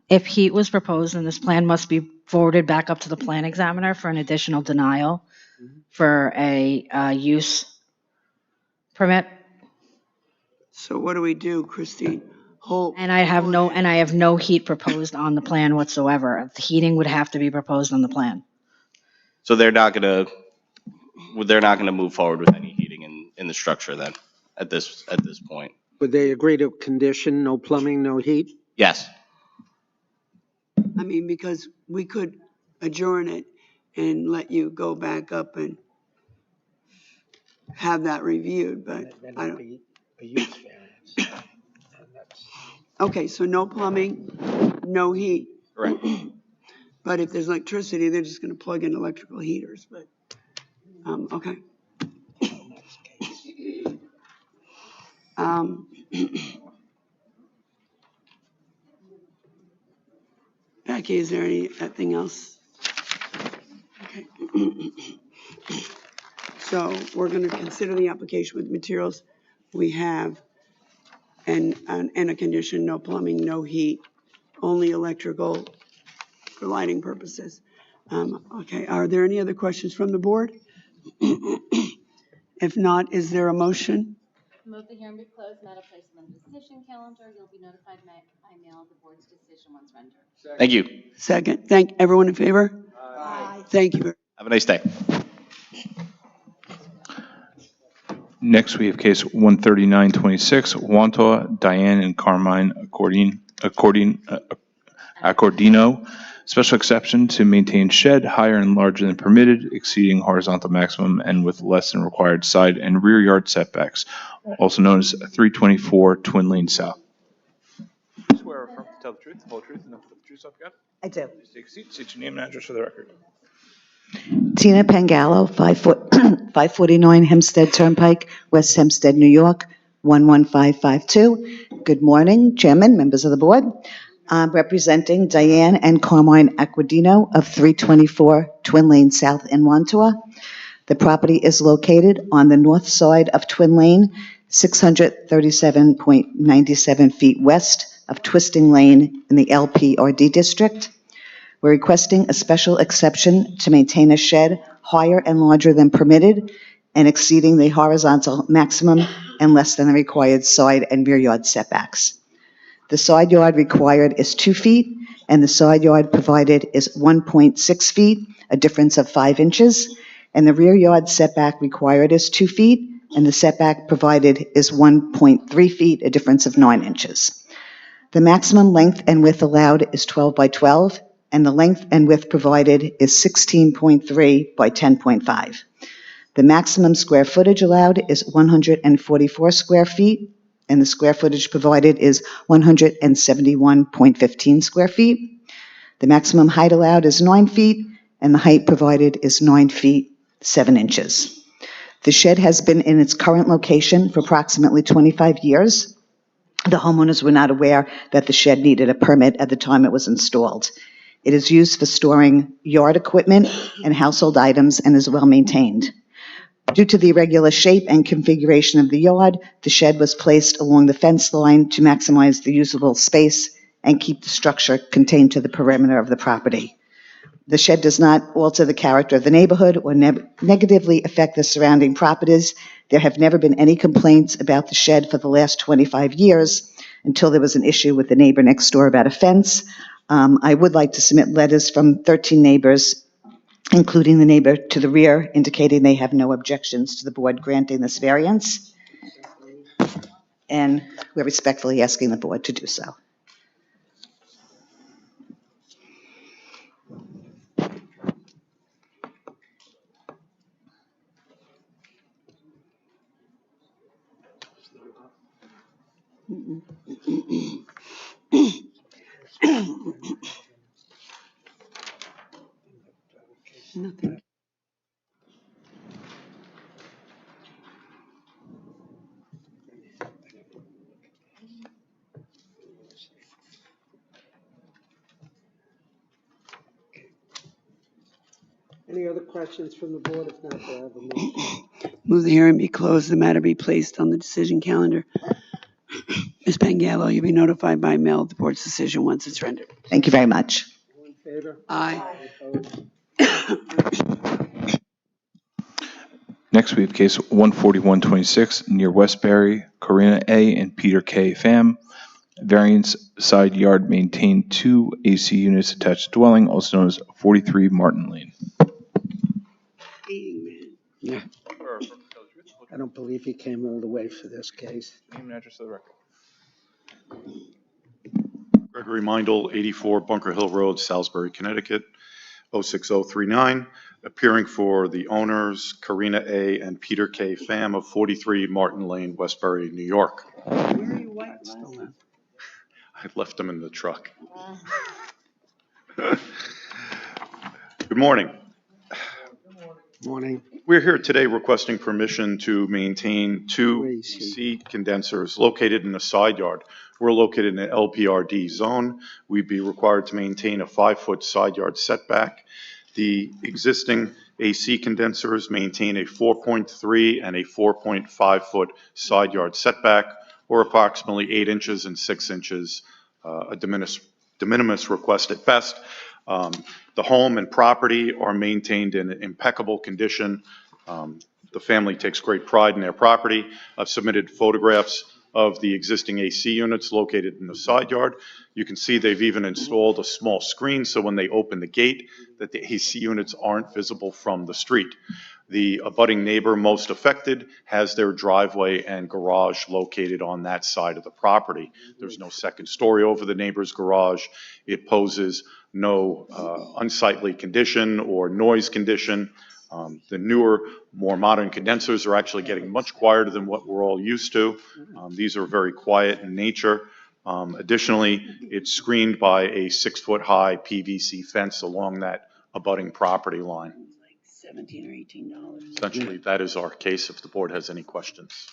If heat was proposed, then this plan must be forwarded back up to the plan examiner for an additional denial for a use permit. So what do we do, Christine? And I have no heat proposed on the plan whatsoever. The heating would have to be proposed on the plan. So they're not gonna move forward with any heating in the structure then at this point. Would they agree to condition, no plumbing, no heat? Yes. I mean, because we could adjourn it and let you go back up and have that reviewed, but I don't. A use variance. Okay, so no plumbing, no heat. Correct. But if there's electricity, they're just gonna plug in electrical heaters, but, okay. Becky, is there anything else? Okay. So we're going to consider the application with materials we have and a condition, no plumbing, no heat, only electrical for lighting purposes. Okay, are there any other questions from the board? If not, is there a motion? Move the hearing be closed, matter placed on the decision calendar. You'll be notified by mail of the board's decision once rendered. Thank you. Second. Thank everyone in favor? Aye. Thank you. Have a nice day. Next, we have case 13926, Wantaw, Diane and Carmine Accordino. Special exception to maintain shed higher and larger than permitted, exceeding horizontal maximum and with less than required side and rear yard setbacks, also known as 324 Twin Lane South. I swear affirm to tell the truth, the whole truth, and nothing but the truth, so help you God. I do. Please take a seat. State your name and address for the record. Tina Pangallo, 549 Hempstead Turnpike, West Hempstead, New York, 11552. Good morning, Chairman, members of the board. I'm representing Diane and Carmine Accordino of 324 Twin Lane South in Wantaw. The property is located on the north side of Twin Lane, 637.97 feet west of Twisting Lane in the LPRD district. We're requesting a special exception to maintain a shed higher and larger than permitted and exceeding the horizontal maximum and less than the required side and rear yard setbacks. The side yard required is 2 feet, and the side yard provided is 1.6 feet, a difference of 5 inches, and the rear yard setback required is 2 feet, and the setback provided is 1.3 feet, a difference of 9 inches. The maximum length and width allowed is 12 by 12, and the length and width provided is 16.3 by 10.5. The maximum square footage allowed is 144 square feet, and the square footage provided is 171.15 square feet. The maximum height allowed is 9 feet, and the height provided is 9 feet, 7 inches. The shed has been in its current location for approximately 25 years. The homeowners were not aware that the shed needed a permit at the time it was installed. It is used for storing yard equipment and household items and is well maintained. Due to the irregular shape and configuration of the yard, the shed was placed along the fence line to maximize the usable space and keep the structure contained to the perimeter of the property. The shed does not alter the character of the neighborhood or negatively affect the surrounding properties. There have never been any complaints about the shed for the last 25 years until there was an issue with the neighbor next door about a fence. I would like to submit letters from 13 neighbors, including the neighbor to the rear, indicating they have no objections to the board granting this variance. and we're respectfully asking the board to do so. Nothing. Any other questions from the board? If not, do I have a motion? Move the hearing be closed, the matter be placed on the decision calendar. Ms. Pangallo, you'll be notified by mail of the board's decision once it's rendered. Thank you very much. All in favor? Aye. Opposed? Next, we have case 14126 near Westbury, Karina A. and Peter K. Pham. Variance side yard maintained 2 AC units attached dwelling, also known as 43 Martin Lane. Yeah. I don't believe he came all the way for this case. Name and address of the record. Gregory Mindel, 84 Bunker Hill Road, Salisbury, Connecticut, 06039. Appearing for the owners, Karina A. and Peter K. Pham of 43 Martin Lane, Westbury, New York. Where are you last? I left them in the truck. Good morning. Morning. We're here today requesting permission to maintain 2 AC condensers located in a side yard. We're located in an LPRD zone. We'd be required to maintain a 5-foot side yard setback. The existing AC condensers maintain a 4.3 and a 4.5 foot side yard setback, or approximately 8 inches and 6 inches, a de minimis request at best. The home and property are maintained in impeccable condition. The family takes great pride in their property. I've submitted photographs of the existing AC units located in the side yard. You can see they've even installed a small screen so when they open the gate that the AC units aren't visible from the street. The abutting neighbor most affected has their driveway and garage located on that side of the property. There's no second story over the neighbor's garage. It poses no unsightly condition or noise condition. The newer, more modern condensers are actually getting much quieter than what we're all used to. These are very quiet in nature. Additionally, it's screened by a 6-foot-high PVC fence along that abutting property line. $17 or $18. Essentially, that is our case if the board has any questions.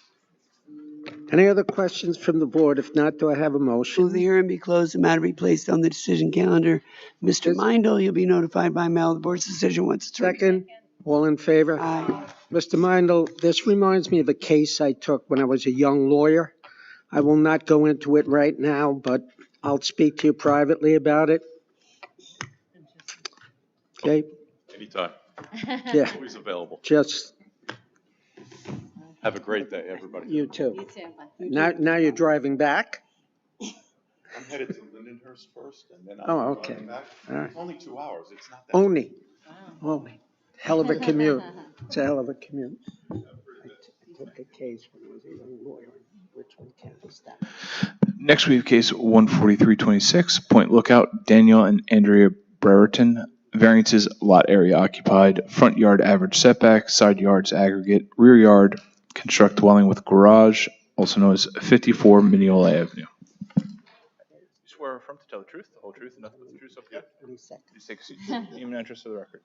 Any other questions from the board? If not, do I have a motion? Move the hearing be closed, the matter be placed on the decision calendar. Mr. Mindel, you'll be notified by mail of the board's decision once it's rendered. Second. All in favor? Aye. Mr. Mindel, this reminds me of a case I took when I was a young lawyer. I will not go into it right now, but I'll speak to you privately about it. Okay? Anytime. Yeah. Always available. Just, Have a great day, everybody. you too. Now you're driving back? I'm headed to Lindenhurst first, and then Oh, I'm okay. driving back. All right. It's only 2 hours. It's not that. Only. Only. Hell of a commute. It's a hell of a commute. I took a case when I was a young lawyer in Richmond County, Staten. Next, we have case 14326, Point Lookout, Daniel and Andrea Brereton. Variances, lot area occupied, front yard average setback, side yards aggregate, rear yard, construct dwelling with garage, also known as 54 Mineola Avenue. You swear or affirm to tell the truth, the whole truth, and nothing but the truth, so help you God? Please take a seat. Name and address for the record.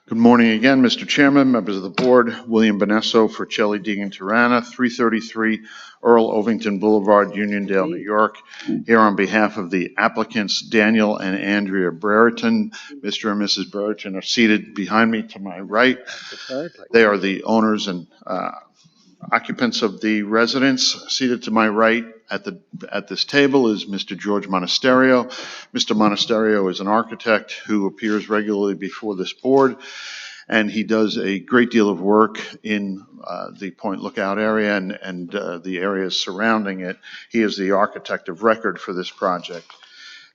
Good morning again, Mr. Chairman, members of the board. William Benesso for Celli Deegan Tirana, 333 Earl Ovington Boulevard, Uniondale, New York. Here on behalf of the applicants, Daniel and Andrea Brereton. Mr. and Mrs. Brereton are seated behind me to my right. They are the owners and occupants of the residence. Seated to my right at this table is Mr. George Monasterio. Mr. Monasterio is an architect who appears regularly before this board, and he does a great deal of work in the Point Lookout area and the areas surrounding it. He is the architect of record for this project.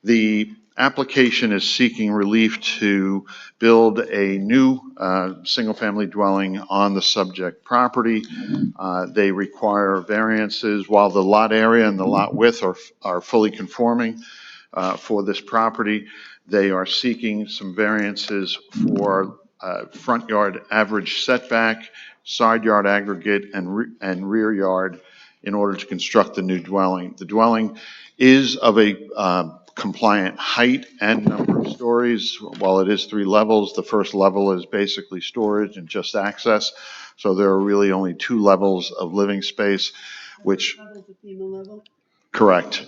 The application is seeking relief to build a new single-family dwelling on the subject property. They require variances while the lot area and the lot width are fully conforming for this property. They are seeking some variances for front yard average setback, side yard aggregate, and rear yard in order to construct the new dwelling. The dwelling is of a compliant height and number of stories. While it is 3 levels, the first level is basically storage and just access. So there are really only 2 levels of living space, which. Correct.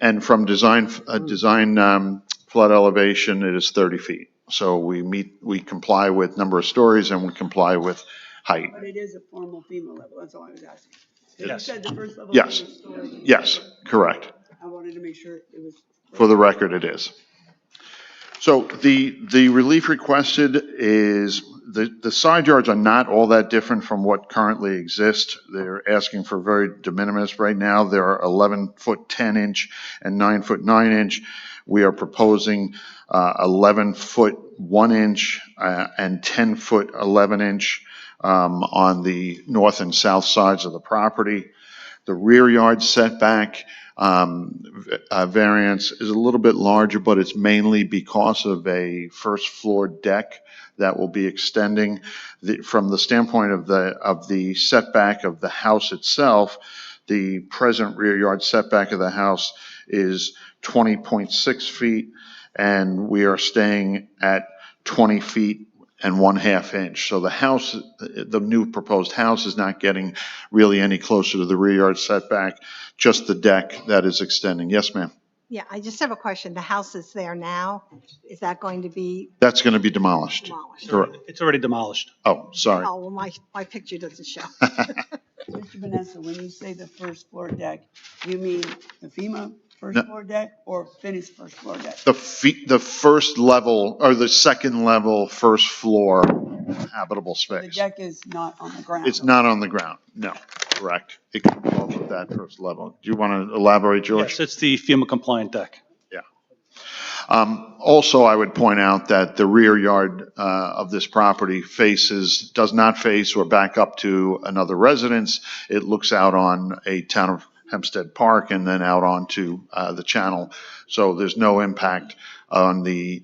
And from design flood elevation, it is 30 feet. So we comply with number of stories and we comply with height. But it is a formal FEMA level, that's all I was asking. You said the first level. Yes. Was storage. Yes, correct. I wanted to make sure it was. For the record, it is. So the relief requested is the side yards are not all that different from what currently exists. They're asking for very de minimis right now. There are 11 foot 10 inch and 9 foot 9 inch. We are proposing 11 foot 1 inch and 10 foot 11 inch on the north and south sides of the property. The rear yard setback variance is a little bit larger, but it's mainly because of a first floor deck that will be extending. From the standpoint of the setback of the house itself, the present rear yard setback of the house is 20.6 feet, and we are staying at 20 feet and 1/2 inch. So the house, the new proposed house is not getting really any closer to the rear yard setback, just the deck that is extending. Yes, ma'am. Yeah, I just have a question. The house that's there now, is that going to be That's going to be demolished. Correct. It's already demolished. Oh, sorry. Oh, well, my picture doesn't show. Mr. Vanessa, when you say the first floor deck, you mean the FEMA first floor deck or finished first floor deck? The first level or the second level first floor habitable space. The deck is not on the ground. It's not on the ground. No, correct. It can go off of that first level. Do you want to elaborate, George? Yes, it's the FEMA compliant deck. Yeah. Also, I would point out that the rear yard of this property does not face or back up to another residence. It looks out on a town of Hempstead Park and then out onto the channel. So there's no impact on the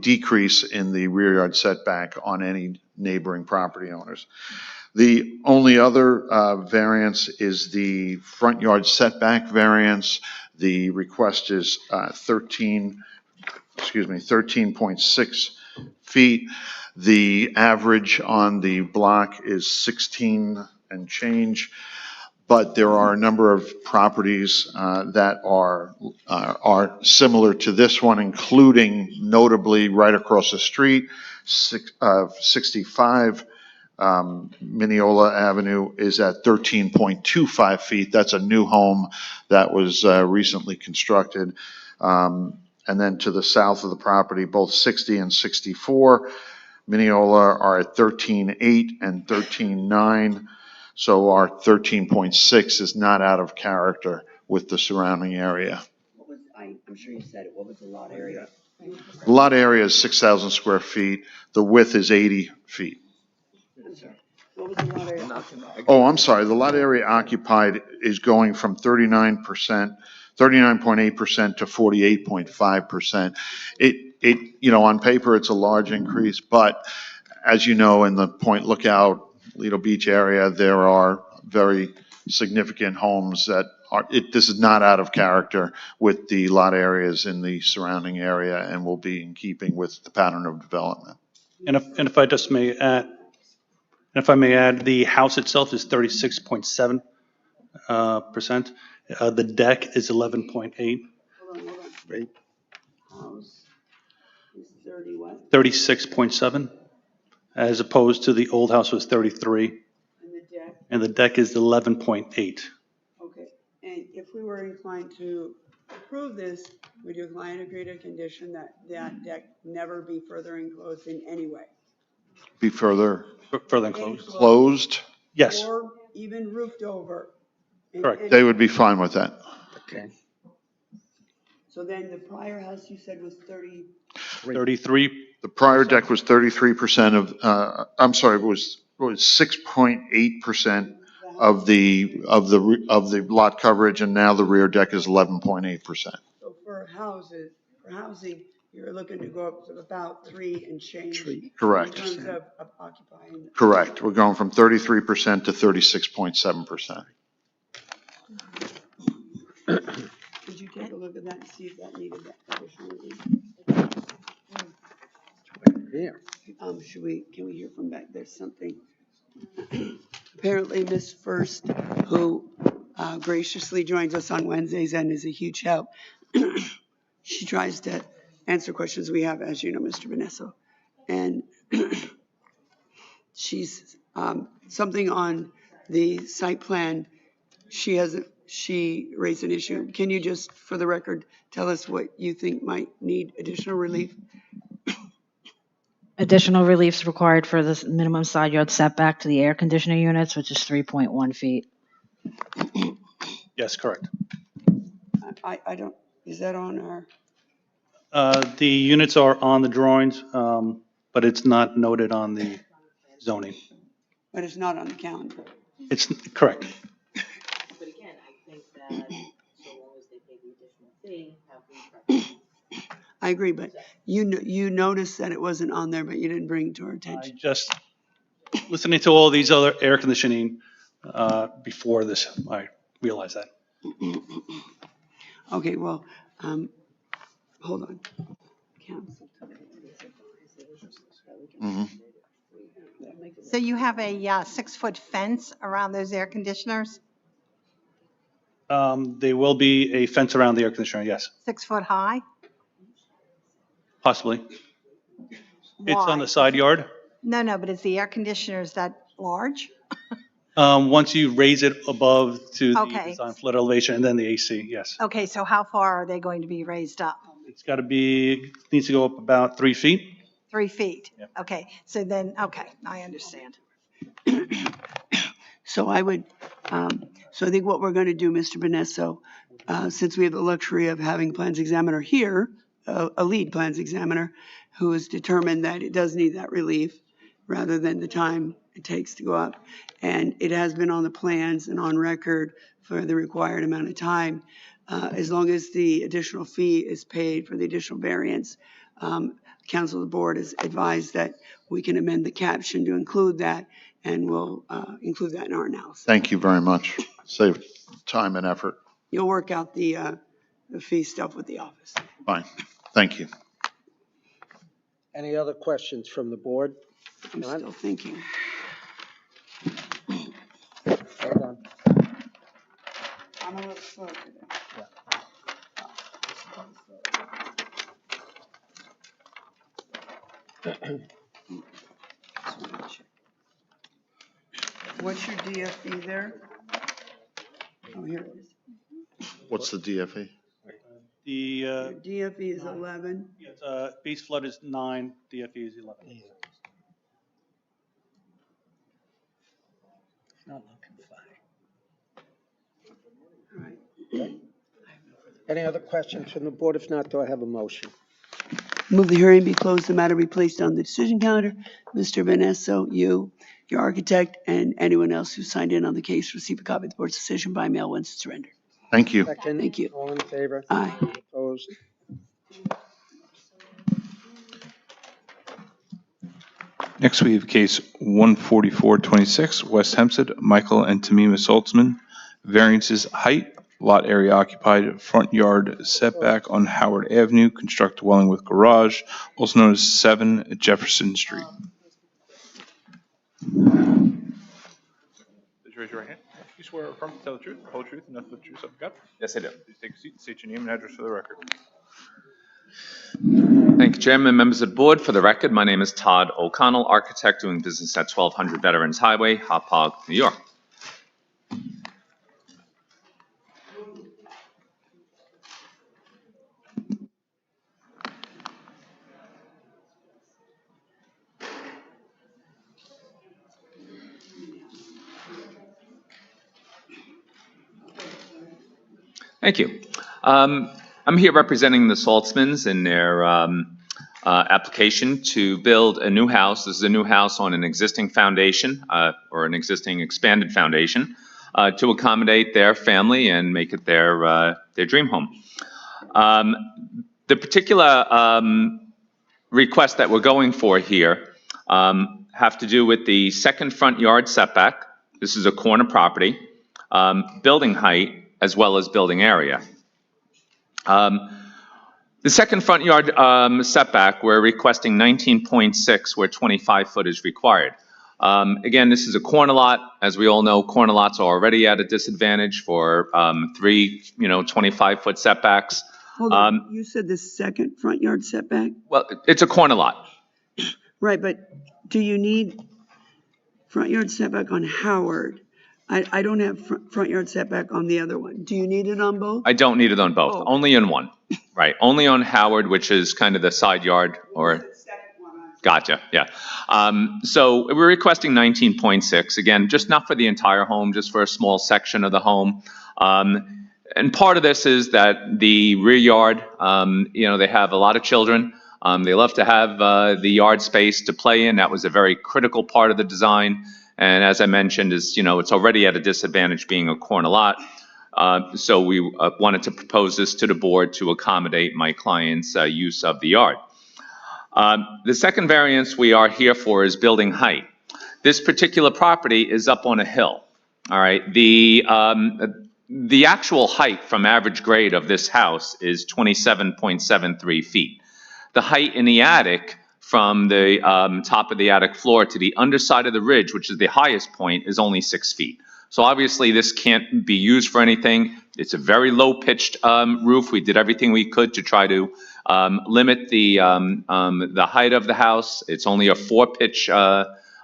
decrease in the rear yard setback on any neighboring property owners. The only other variance is the front yard setback variance. The request is 13.6 feet. The average on the block is 16 and change. But there are a number of properties that are similar to this one, including notably right across the street, 65 Mineola Avenue is at 13.25 feet. That's a new home that was recently constructed. And then to the south of the property, both 60 and 64 Mineola are at 13.8 and 13.9. So our 13.6 is not out of character with the surrounding area. I'm sure you said it. What was the lot area? The lot area is 6,000 square feet. The width is 80 feet. I'm sorry. What was the lot area? Oh, I'm sorry. The lot area occupied is going from 39.8% to 48.5%. On paper, it's a large increase, but as you know, in the Point Lookout, Lido Beach area, there are very significant homes that this is not out of character with the lot areas in the surrounding area and will be in keeping with the pattern of development. And if I just may add, the house itself is 36.7%. The deck is 11.8. Hold on. House is 30 what? 36.7, as opposed to the old house was 33. And the deck is 11.8. Okay, and if we were inclined to approve this, would your client agree to a condition that that deck never be further enclosed in any way? Be further enclosed? Closed? Yes. Or even roofed over? Correct. They would be fine with that. Okay. So then the prior house you said was 30, 33, The prior deck was 33% of, I'm sorry, was 6.8% of the lot coverage, and now the rear deck is 11.8%. so for housing, you're looking to go up to about 3 and change. Correct. In terms of occupying. Correct. We're going from 33% to 36.7%. Could you take a look at that and see if that needed that additional relief? Here. Can we hear from back? There's something. Apparently, Ms. First, who graciously joins us on Wednesdays and is a huge help, she tries to answer questions we have, as you know, Mr. Vanessa. And she's something on the site plan. She raised an issue. Can you just, for the record, tell us what you think might need additional relief? Additional reliefs required for this minimum side yard setback to the air conditioner units, which is 3.1 feet. yes, correct. I don't, is that on our? The units are on the drawings, but it's not noted on the zoning. But it's not on the calendar. It's correct. But again, I think that so long as they pay the additional fee, have we I agree, but you noticed that it wasn't on there, but you didn't bring it to our attention. Just listening to all these other air conditioning before this, I realized that. Okay, well, hold on. Council. So you have a 6-foot fence around those air conditioners, There will be a fence around the air conditioner, yes, 6 foot high? possibly. It's on Why? the side yard. No, but is the air conditioners that large? Once you raise it above to the Okay. design flood elevation and then the AC, yes. Okay, so how far are they going to be raised up? It's got to be, needs to go up about 3 feet. 3 feet? Yep. Okay, so then, okay, I understand. So I would, so I think what we're going to do, Mr. Benesso, since we have the luxury of having plans examiner here, a lead plans examiner who has determined that it does need that relief rather than the time it takes to go up. And it has been on the plans and on record for the required amount of time. As long as the additional fee is paid for the additional variance, council of the board has advised that we can amend the caption to include that, and we'll include that in our analysis. Thank you very much. Save time and effort. You'll work out the fee stuff with the office. Fine. Thank you. Any other questions from the board? I'm still thinking. Hold on. I'm a little slow today. What's your DFE there? Oh, here it is. What's the DFE? The Your DFE is 11. base flood is 9, DFE is 11. Not looking fine. All right. Any other questions from the board? If not, do I have a motion? Move the hearing be closed, the matter be placed on the decision calendar. Mr. Vanessa, you, your architect, and anyone else who signed in on the case receive a copy of the board's decision by mail once it's rendered. Thank you. Second. Thank you. All in favor? Aye. Opposed? Next, we have case 14426, West Hempstead, Michael and Tamima Saltzman. Variances, height, lot area occupied, front yard setback on Howard Avenue, construct dwelling with garage, also known as 7 Jefferson Street. Did you raise your right hand? You swear or affirm to tell the truth, the whole truth, and nothing but the truth, so help you God? Yes, I do. Please take a seat and state your name and address for the record. Thank you, Chairman and members of the board. For the record, my name is Todd O'Connell, architect doing business at 1200 Veterans Highway, Hauppauge, New York. Thank you. I'm here representing the Saltzmans in their application to build a new house. This is a new house on an existing foundation or an existing expanded foundation to accommodate their family and make it their dream home. The particular request that we're going for here have to do with the second front yard setback. This is a corner property, building height, as well as building area. The second front yard setback, we're requesting 19.6 where 25 foot is required. Again, this is a corner lot. As we all know, corner lots are already at a disadvantage for 25-foot setbacks. Hold on, you said the second front yard setback? Well, it's a corner lot. Right, but do you need front yard setback on Howard? I don't have front yard setback on the other one. Do you need it on both? I don't need it on both, only in one. Right, only on Howard, which is kind of the side yard or... Gotcha, yeah. So we're requesting 19.6, again, just not for the entire home, just for a small section of the home. And part of this is that the rear yard, they have a lot of children. They love to have the yard space to play in. That was a very critical part of the design. And as I mentioned, it's already at a disadvantage being a corner lot. So we wanted to propose this to the board to accommodate my client's use of the yard. The second variance we are here for is building height. This particular property is up on a hill. All right, the actual height from average grade of this house is 27.73 feet. The height in the attic from the top of the attic floor to the underside of the ridge, which is the highest point, is only 6 feet. So obviously this can't be used for anything. It's a very low-pitched roof. We did everything we could to try to limit the height of the house. It's only a 4-pitch,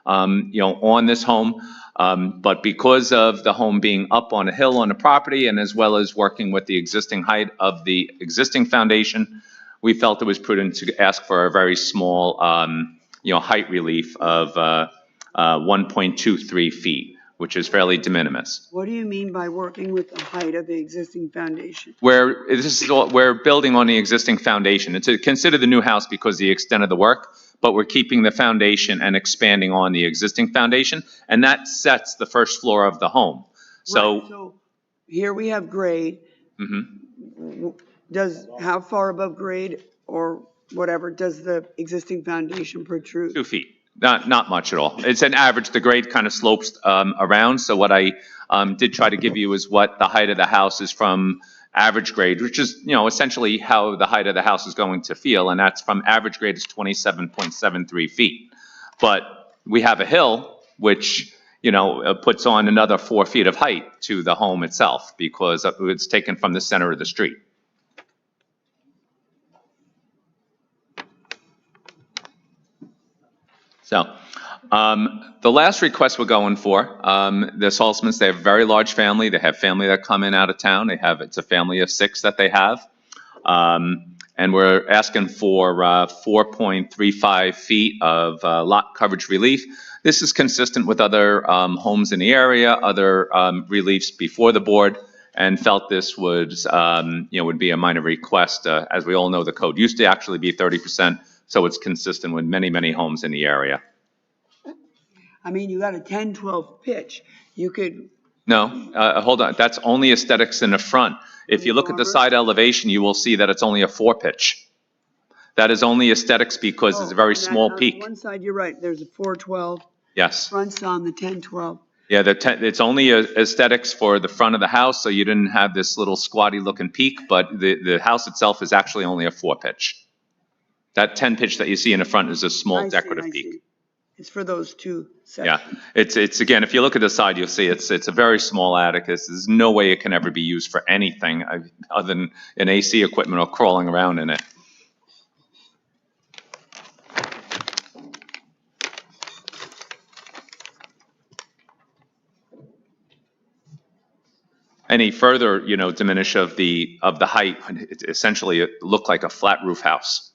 on this home. But because of the home being up on a hill on the property, and as well as working with the existing height of the existing foundation, we felt it was prudent to ask for a very small, height relief of 1.23 feet, which is fairly de minimis. What do you mean by working with the height of the existing foundation? We're building on the existing foundation. It's consider the new house because of the extent of the work, but we're keeping the foundation and expanding on the existing foundation, and that sets the first floor of the home. So, right, so here we have grade. Mm-hmm. How far above grade or whatever does the existing foundation protrude? 2 feet. Not much at all. It's an average. The grade kind of slopes around. So what I did try to give you is what the height of the house is from average grade, which is, essentially how the height of the house is going to feel. And that's from average grade is 27.73 feet. But we have a hill, which, puts on another 4 feet of height to the home itself because it's taken from the center of the street. So the last request we're going for, the Saltzmans, they have a very large family. They have family that come in out of town. It's a family of 6 that they have. And we're asking for 4.35 feet of lot coverage relief. This is consistent with other homes in the area, other reliefs before the board, and felt this would be a minor request. As we all know, the code used to actually be 30%. So it's consistent with many, many homes in the area. I mean, you got a 10-12 pitch. You could... No, hold on. That's only aesthetics in the front. If you look at the side elevation, you will see that it's only a 4-pitch. That is only aesthetics because it's a very small peak. On one side, you're right. There's a 4-12. Yes. Front's on the 10-12. Yeah, it's only aesthetics for the front of the house, so you didn't have this little squatty looking peak, but the house itself is actually only a 4-pitch. That 10 pitch that you see in the front is a small decorative peak. It's for those 2 sections. Yeah, it's again, if you look at the side, you'll see it's a very small attic. There's no way it can ever be used for anything other than an AC equipment or crawling around in it. Any further, diminish of the height, it essentially looked like a flat roof house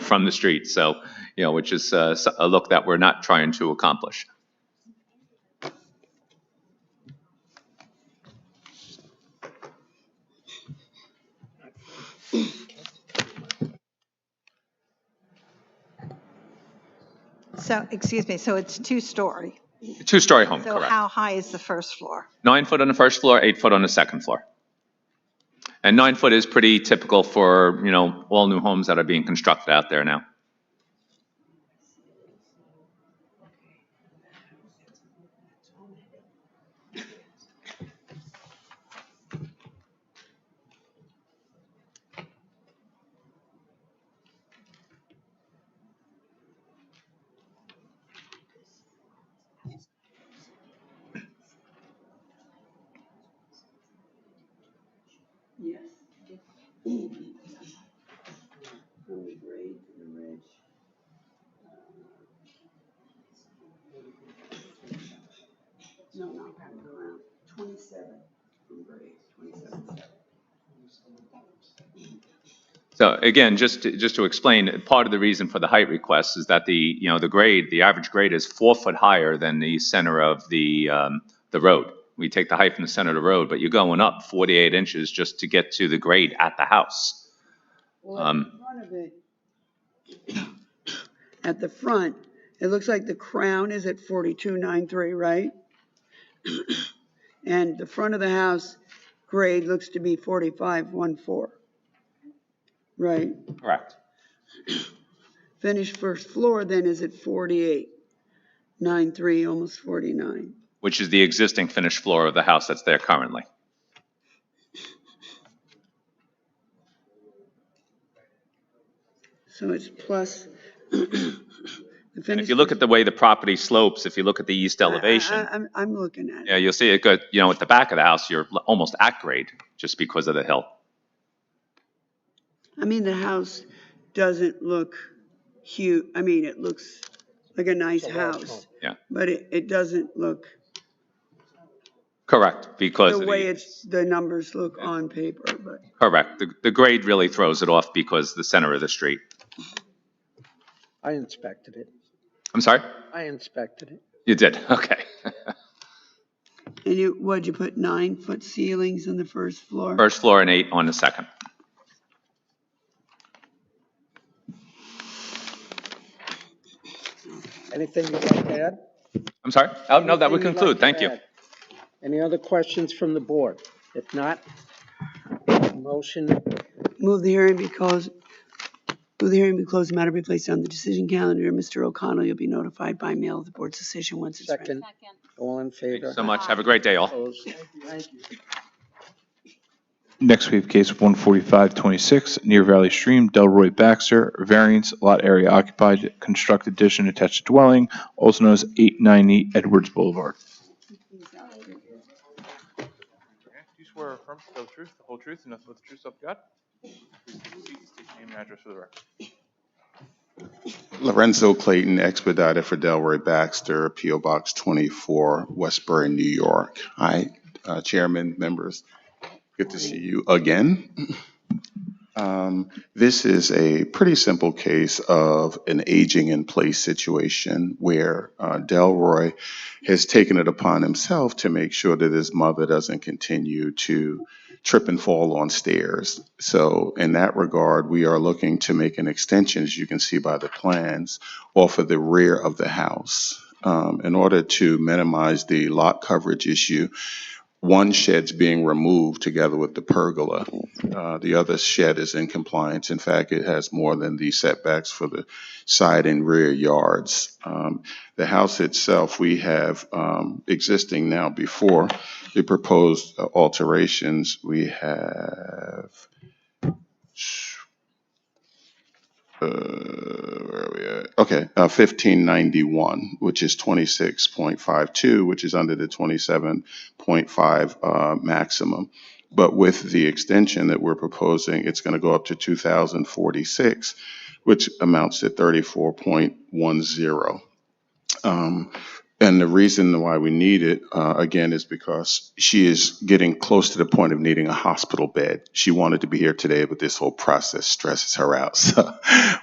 from the street. So, which is a look that we're not trying to accomplish. So, excuse me, so it's two-story. Two-story home, So correct. how high is the first floor? 9 foot on the first floor, 8 foot on the second floor. And 9 foot is pretty typical for, all new homes that are being constructed out there now. Yes. From the grade to the ridge. No, not from the ground. 27 from grade, 27.7. So again, just to explain, part of the reason for the height request is that the average grade is 4 foot higher than the center of the road. We take the height from the center of the road, but you're going up 48 inches just to get to the grade at the house. Well, at the front of it, at the front, it looks like the crown is at 42.93, right? And the front of the house grade looks to be 45.14, right? Correct. Finished first floor then is at 48.93, almost 49. Which is the existing finished floor of the house that's there currently. So it's plus. And if you look at the way the property slopes, if you look at the east elevation, I'm looking at it. yeah, you'll see it good. At the back of the house, you're almost at grade just because of the hill. I mean, the house doesn't look huge. I mean, it looks like a nice house. Yeah. But it doesn't look Correct, because the way the numbers look on paper, but. correct. The grade really throws it off because the center of the street. I inspected it. I'm sorry? I inspected it. You did, okay. And what'd you put, 9-foot ceilings on the first floor? First floor and 8 on the second. Anything you'd like to add? I'm sorry? Oh, no, that would Anything you'd conclude. like to Thank you. add? Any other questions from the board? If not, motion. Move the hearing be closed. Move the hearing be closed, the matter be placed on the decision calendar. Mr. O'Connell, you'll be notified by mail of the board's decision once it's ready. Second. All in favor? Thank you so much. Have a great day, all. Opposed? Thank you. Next, we have case 14526, near Valley Stream, Delroy Baxter, variance, lot area occupied, construct addition attached dwelling, also known as 890 Edwards Boulevard. Do you swear or affirm to tell the truth, the whole truth, and nothing but the truth, so help you God? Please take a seat, state your name and address for the record. Lorenzo Clayton, expedited for Delroy Baxter, P.O. Box 24, Westbury, New York. Hi, Chairman, members. Good to see you again. This is a pretty simple case of an aging in place situation where Delroy has taken it upon himself to make sure that his mother doesn't continue to trip and fall on stairs. So in that regard, we are looking to make an extension, as you can see by the plans, off of the rear of the house. In order to minimize the lot coverage issue, one shed's being removed together with the pergola. The other shed is in compliance. In fact, it has more than the setbacks for the side and rear yards. The house itself, we have existing now before the proposed alterations. We have, where are we at? Okay, 1591, which is 26.52, which is under the 27.5 maximum. But with the extension that we're proposing, it's going to go up to 2046, which amounts to 34.10. And the reason why we need it, again, is because she is getting close to the point of needing a hospital bed. She wanted to be here today, but this whole process stresses her out. So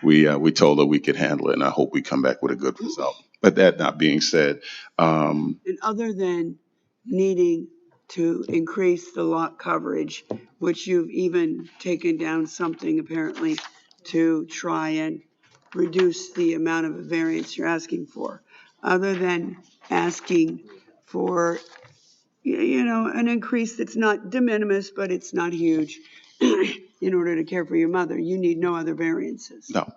we told her we could handle it, and I hope we come back with a good result. But that not being said, And other than needing to increase the lot coverage, which you've even taken down something apparently to try and reduce the amount of variance you're asking for, other than asking for, an increase that's not de minimis, but it's not huge in order to care for your mother. You need no other variances. No.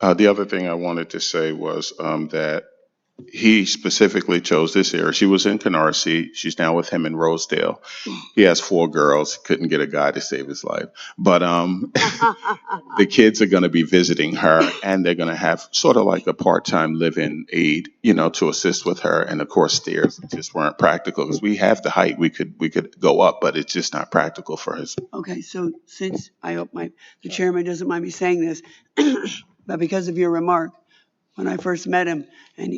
The other thing I wanted to say was that he specifically chose this area. She was in Canarsie. She's now with him in Rosedale. He has 4 girls. Couldn't get a guy to save his life. But the kids are going to be visiting her, and they're going to have sort of like a part-time live-in aide, to assist with her. And of course, stairs just weren't practical because we have the height. We could go up, but it's just not practical for his. Okay, so since I hope the chairman doesn't mind me saying this, but because of your remark, when I first met him, and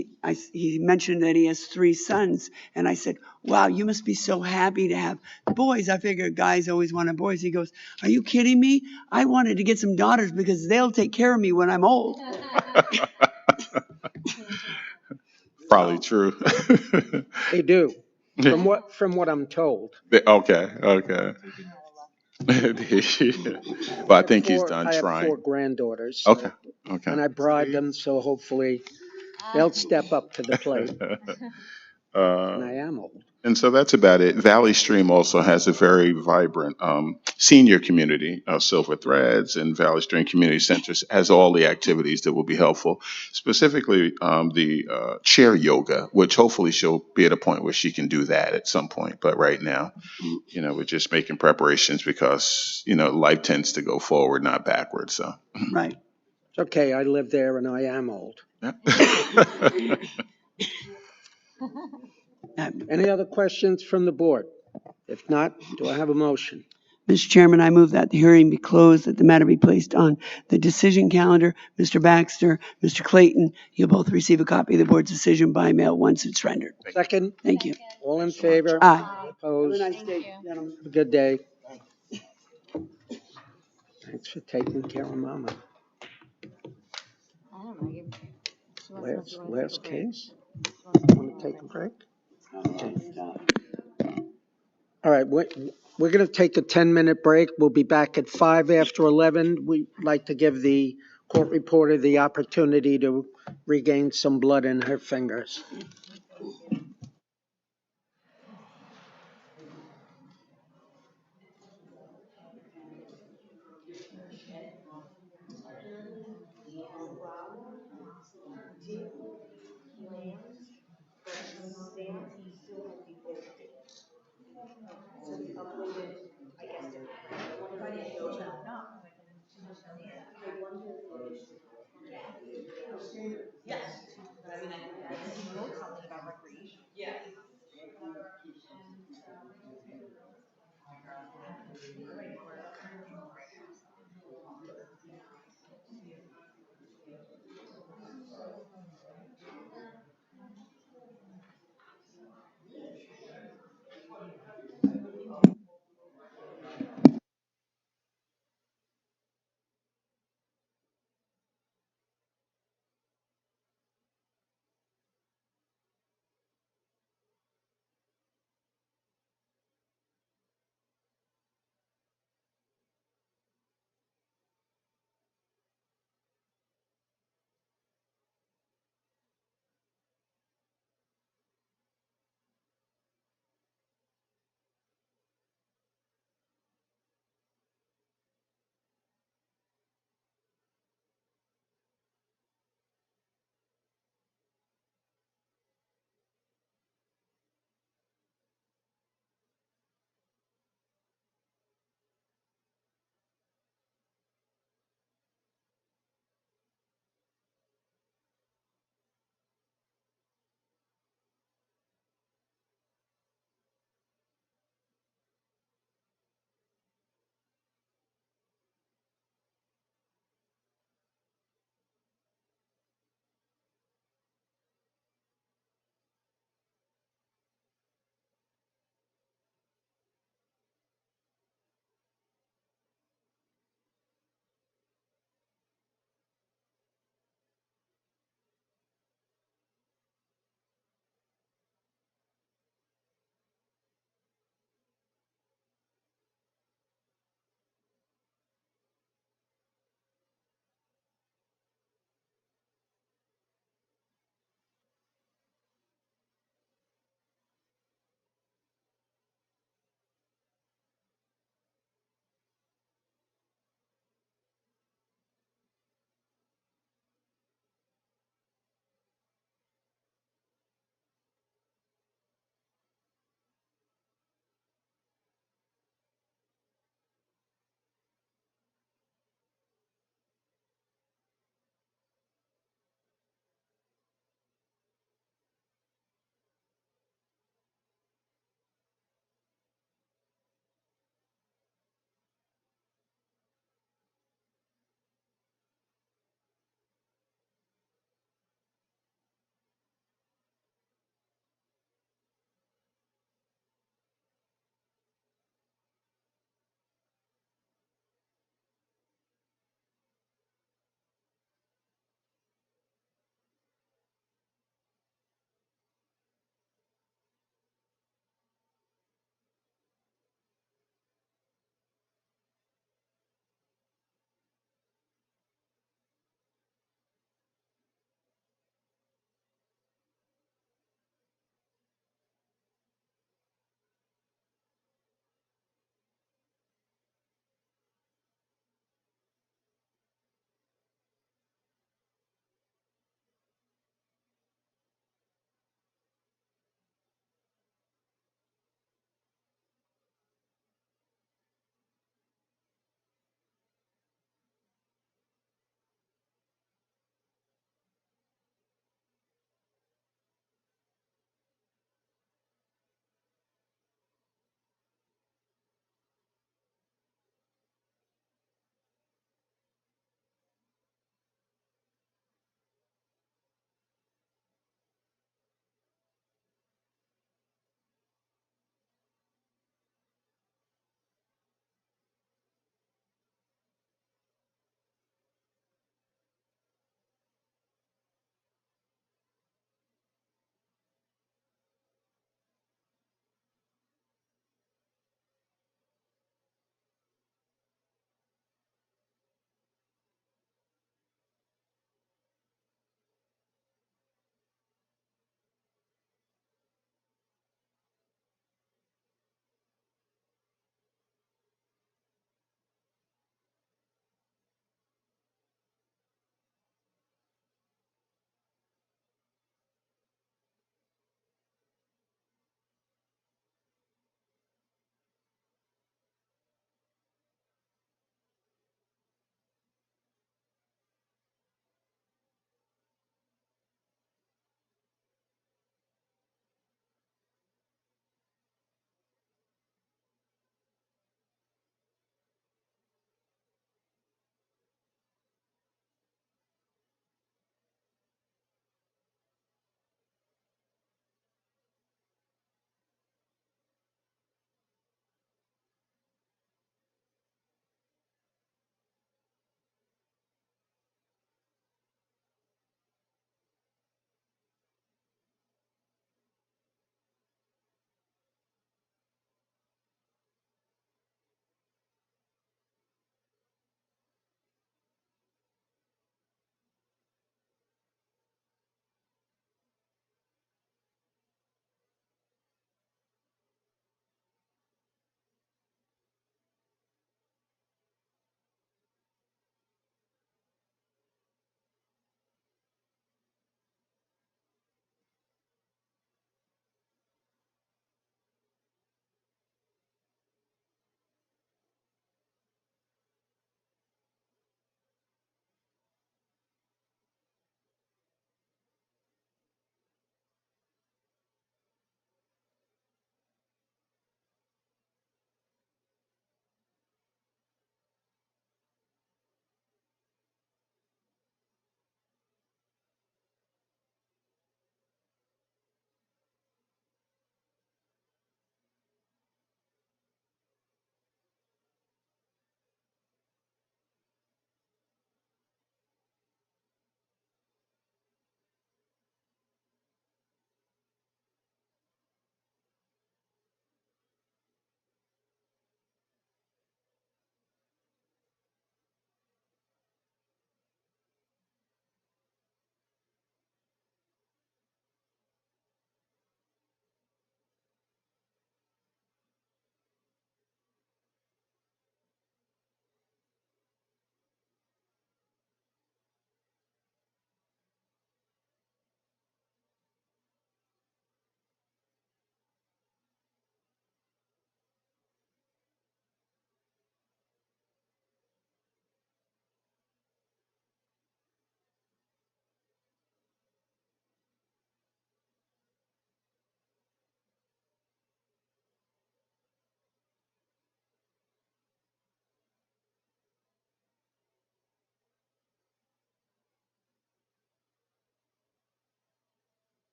he mentioned that he has 3 sons, and I said, wow, you must be so happy to have boys. I figured guys always wanted boys. He goes, are you kidding me? I wanted to get some daughters because they'll take care of me when I'm old. Probably true. They do, from what I'm told. Okay. But I think he's done I have trying. 4 granddaughters. So, Okay. and I bribed them, so hopefully they'll step up to the plate. And I am old. And so that's about it. Valley Stream also has a very vibrant senior community. Silver Threads and Valley Stream Community Centers has all the activities that will be helpful, specifically the chair yoga, which hopefully she'll be at a point where she can do that at some point. But right now, we're just making preparations because, life tends to go forward, not backwards. So. Right. It's okay. I live there and I am old. Any other questions from the board? If not, do I have a motion? Mr. Chairman, I move that the hearing be closed, that the matter be placed on the decision calendar. Mr. Baxter, Mr. Clayton, you'll both receive a copy of the board's decision by mail once it's rendered. Second? Thank you. All in favor? Aye. Opposed? Have a nice day, gentlemen. Have a good day. Thanks for taking care of Mama. Last case? Want to take a break? All right, we're going to take a 10-minute break. We'll be back at 5 after 11. We'd like to give the court reporter the opportunity to regain some blood in her fingers. Yes.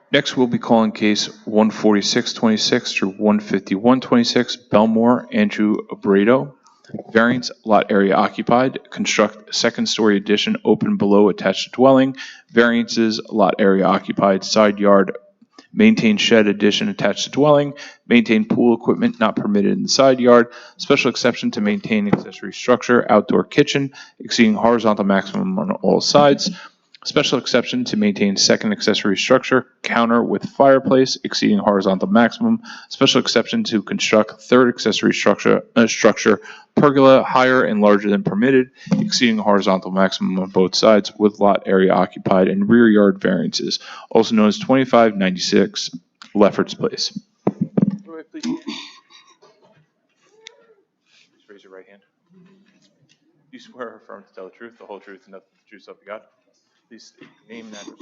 Next, we'll be calling case 14626 through 15126, Belmore, Andrew Abrado. Variance, lot area occupied, construct second-story addition open below attached dwelling. Variances, lot area occupied, side yard, maintain shed addition attached to dwelling, maintain pool equipment not permitted in the side yard, special exception to maintain accessory structure, outdoor kitchen, exceeding horizontal maximum on all sides. Special exception to maintain second accessory structure, counter with fireplace, exceeding horizontal maximum. Special exception to construct third accessory structure, pergola higher and larger than permitted, exceeding horizontal maximum on both sides with lot area occupied and rear yard variances, also known as 2596 Lefferts Place. Please raise your right hand. Do you swear or affirm to tell the truth, the whole truth, and nothing but the truth, so help you God? Please state your name and address.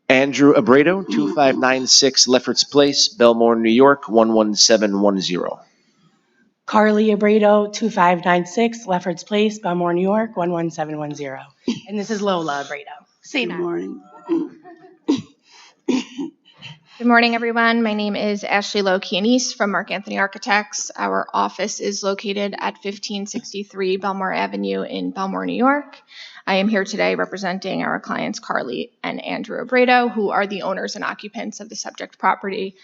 Andrew Abrado, 2596 Lefferts Place, Belmore, New York, 11710. Carly Abrado, 2596 Lefferts Place, Belmore, New York, 11710. And this is Lola Abrado. Say that. Good morning. Good morning, everyone. My name is Ashley Lowe-Kianese from Mark Anthony Architects. Our office is located at 1563 Belmore Avenue in Belmore, New York. I am here today representing our clients Carly and Andrew Abrado, who are the owners and occupants of the subject property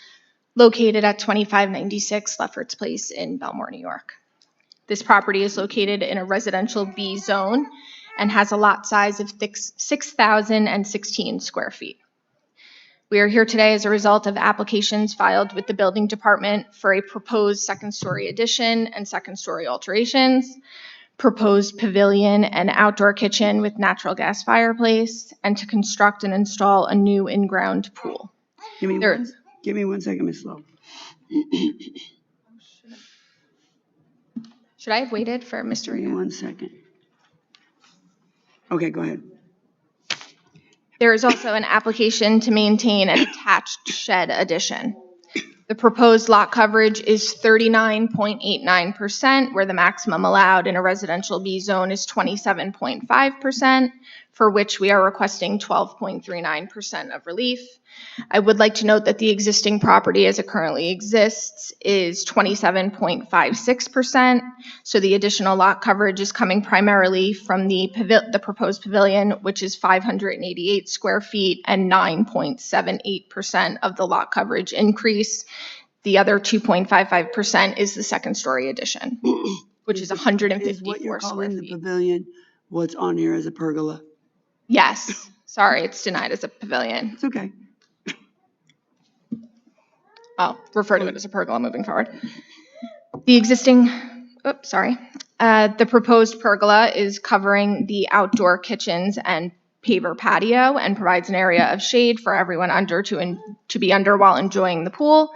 located at 2596 Lefferts Place in Belmore, New York. This property is located in a residential B zone and has a lot size of 6,016 square feet. We are here today as a result of applications filed with the building department for a proposed second-story addition and second-story alterations, proposed pavilion and outdoor kitchen with natural gas fireplace, and to construct and install a new in-ground pool. Give me one second, Ms. Lowe. Should I have waited for Mr. Give me 1 second. Okay, go ahead. There is also an application to maintain an attached shed addition. The proposed lot coverage is 39.89%, where the maximum allowed in a residential B zone is 27.5%, for which we are requesting 12.39% of relief. I would like to note that the existing property as it currently exists is 27.56%, so the additional lot coverage is coming primarily from the proposed pavilion, which is 588 square feet and 9.78% of the lot coverage increase. The other 2.55% is the second story addition, which is 154 Is what you're square calling feet. the pavilion what's on here as a pergola? Yes, sorry, it's denied as a pavilion. It's okay. I'll refer to it as a pergola moving forward. The proposed pergola is covering the outdoor kitchens and paver patio and provides an area of shade for everyone to be under while enjoying the pool.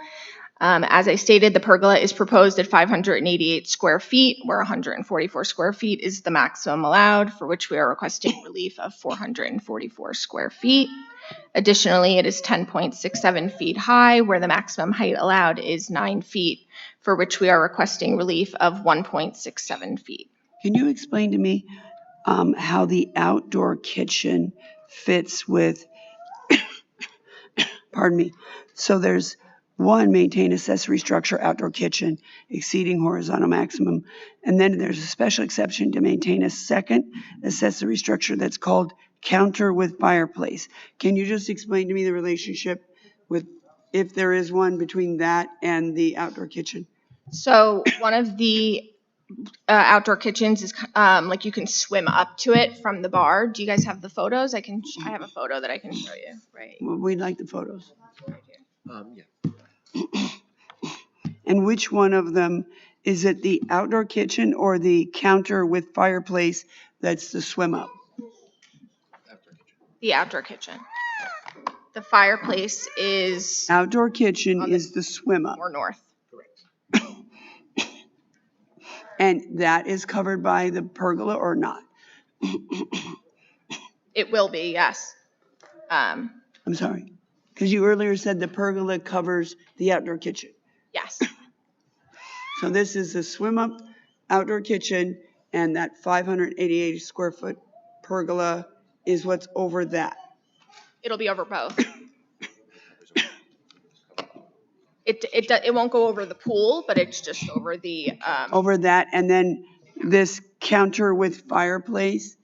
As I stated, the pergola is proposed at 588 square feet, where 144 square feet is the maximum allowed, for which we are requesting relief of 444 square feet. Additionally, it is 10.67 feet high, where the maximum height allowed is 9 feet, for which we are requesting relief of 1.67 feet. Can you explain to me how the outdoor kitchen fits with, pardon me, so there's one, maintain accessory structure, outdoor kitchen, exceeding horizontal maximum. And then there's a special exception to maintain a second accessory structure that's called counter with fireplace. Can you just explain to me the relationship with, if there is one, between that and the outdoor kitchen? So one of the outdoor kitchens is like you can swim up to it from the bar. Do you guys have the photos? I have a photo that I can show you. Right. Well, we'd like the photos. Yeah. And which one of them, is it the outdoor kitchen or the counter with fireplace that's the swim up? The outdoor kitchen. The fireplace is Outdoor kitchen is the swim up. more north. And that is covered by the pergola or not? It will be, yes. I'm sorry, because you earlier said the pergola covers the outdoor kitchen. Yes, So this is a swim-up outdoor kitchen, and that 588 square foot pergola is what's over that. it'll be over both. It won't go over the pool, but it's just over the, Over that, and then this counter with fireplace,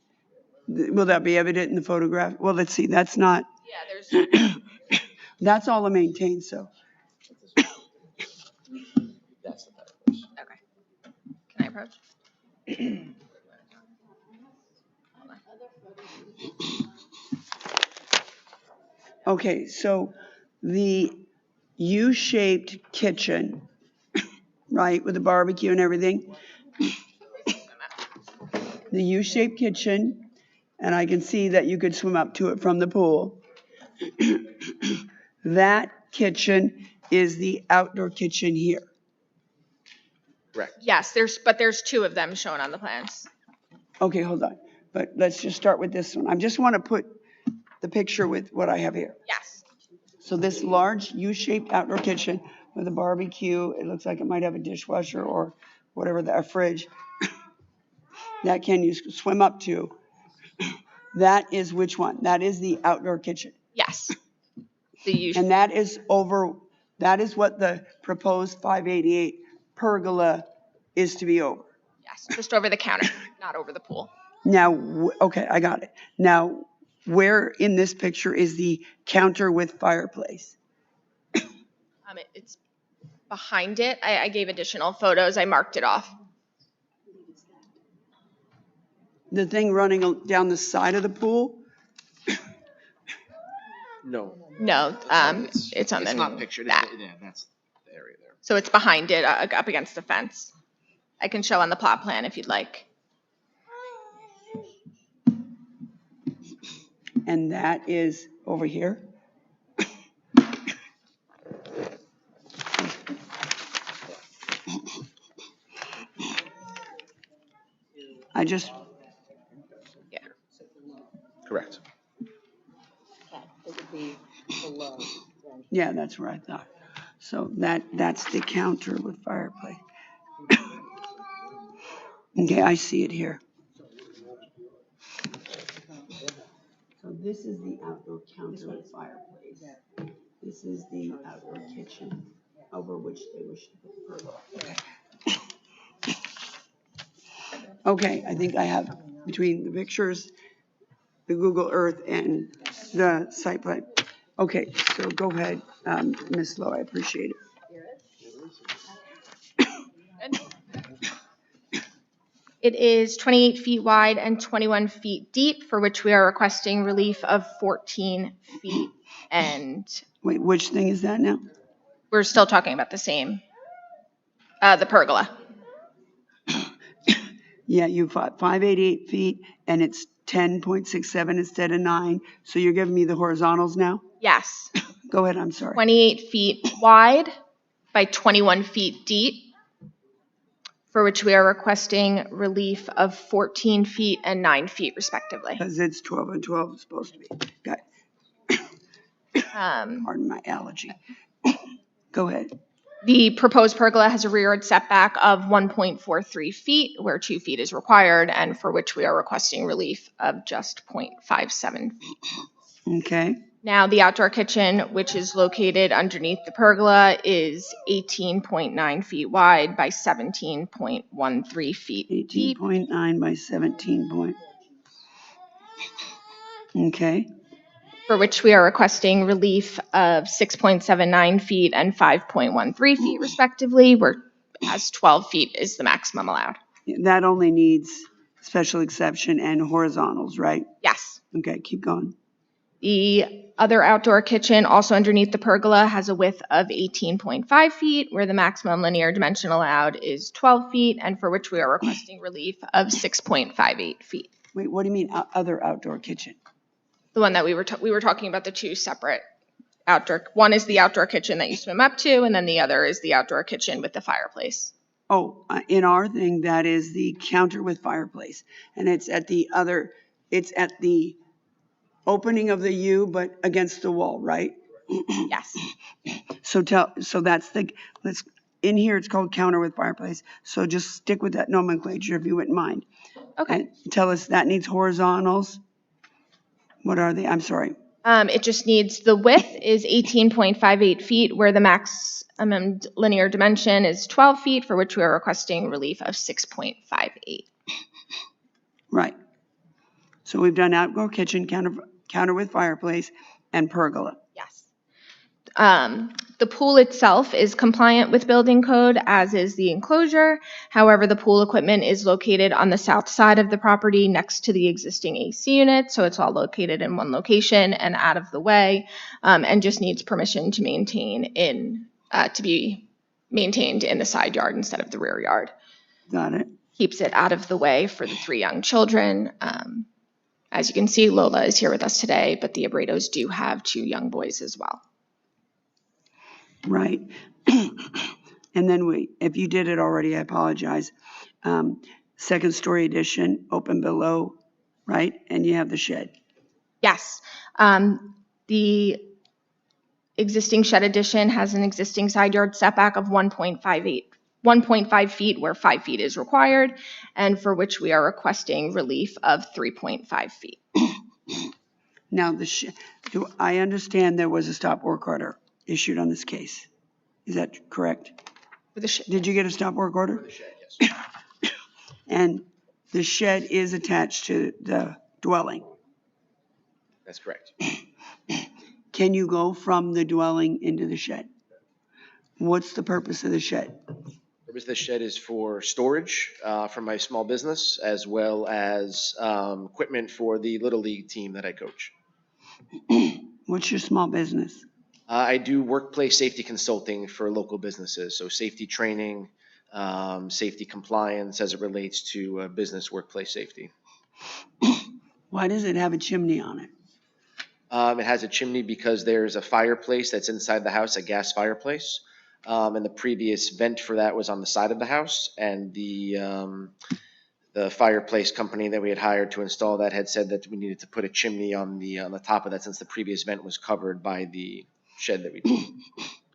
will that be evident in the photograph? Well, let's see, that's not, yeah, there's, that's all maintained, so. That's the fireplace. okay. Can I approach? Okay, so the U-shaped kitchen, right, with the barbecue and everything. The U-shaped kitchen, and I can see that you could swim up to it from the pool. That kitchen is the outdoor kitchen here. Correct. Yes, but there's two of them shown on the plans. Okay, hold on, but let's just start with this one. I just want to put the picture with what I have here. Yes. So this large U-shaped outdoor kitchen with a barbecue, it looks like it might have a dishwasher or whatever, a fridge. That can you swim up to. That is which one? That is the outdoor kitchen. Yes. The usual. And that is what the proposed 588 pergola is to be over. Yes, just over the counter, not over the pool. Now, okay, I got it. Now, where in this picture is the counter with fireplace? It's behind it. I gave additional photos. I marked it off. The thing running down the side of the pool? No. No, it's on It's the not pictured. that. Yeah, that's the area there. So it's behind it, up against the fence. I can show on the plot plan if you'd like. And that is over here? Yeah. Correct. Yeah, that's where I thought. So that's the counter with fireplace. Okay, I see it here. So this is the outdoor counter with fireplace. This is the outdoor kitchen over which they wish to put the pergola. Okay, I think I have between the pictures, the Google Earth, and the site plan. Okay, so go ahead, Ms. Lowe, I appreciate it. It is 28 feet wide and 21 feet deep, for which we are requesting relief of 14 feet. And Wait, which thing is that now? we're still talking about the same, the pergola. Yeah, you've got 588 feet and it's 10.67 instead of 9. So you're giving me the horizontals now? Yes. Go ahead, I'm sorry. 28 feet wide by 21 feet deep, for which we are requesting relief of 14 feet and 9 feet respectively. Because it's 12 and 12 is supposed to be. Got it. Pardon my allergy. Go ahead. The proposed pergola has a rear yard setback of 1.43 feet, where 2 feet is required, and for which we are requesting relief of just 0.57 feet. Okay. Now, the outdoor kitchen, which is located underneath the pergola, is 18.9 feet wide by 17.13 feet deep. 18.9 by 17 point. Okay. For which we are requesting relief of 6.79 feet and 5.13 feet respectively, whereas 12 feet is the maximum allowed. That only needs special exception and horizontals, right? Yes. Okay, keep going. The other outdoor kitchen, also underneath the pergola, has a width of 18.5 feet, where the maximum linear dimension allowed is 12 feet, and for which we are requesting relief of 6.58 feet. Wait, what do you mean other outdoor kitchen? The one that we were talking about, the two separate outdoor. One is the outdoor kitchen that you swim up to, and then the other is the outdoor kitchen with the fireplace. Oh, in our thing, that is the counter with fireplace. And it's at the opening of the U, but against the wall, right? Yes. So in here, it's called counter with fireplace. So just stick with that nomenclature if you wouldn't mind. Okay. And tell us that needs horizontals. What are they? I'm sorry. It just needs, the width is 18.58 feet, where the maximum linear dimension is 12 feet, for which we are requesting relief of 6.58. Right. So we've done outdoor kitchen, counter with fireplace, and pergola. Yes. The pool itself is compliant with building code, as is the enclosure. However, the pool equipment is located on the south side of the property next to the existing AC unit, so it's all located in one location and out of the way, and just needs permission to be maintained in the side yard instead of the rear yard. Got it. Keeps it out of the way for the 3 young children. As you can see, Lola is here with us today, but the Abredos do have 2 young boys as well. Right. And then if you did it already, I apologize. Second story addition, open below, right? And you have the shed. Yes. The existing shed addition has an existing side yard setback of 1.5 feet, where 5 feet is required, and for which we are requesting relief of 3.5 feet. Now, do I understand there was a stop work order issued on this case? Is that correct? For the shed. Did you get a stop work order? For the shed, yes. And the shed is attached to the dwelling. That's correct. Can you go from the dwelling into the shed? What's the purpose of the shed? The purpose of the shed is for storage for my small business, as well as equipment for the Little League team that I coach. What's your small business? I do workplace safety consulting for local businesses, so safety training, safety compliance as it relates to business workplace safety. Why does it have a chimney on it? It has a chimney because there's a fireplace that's inside the house, a gas fireplace. And the previous vent for that was on the side of the house, and the fireplace company that we had hired to install that had said that we needed to put a chimney on the top of that, since the previous vent was covered by the shed that we built.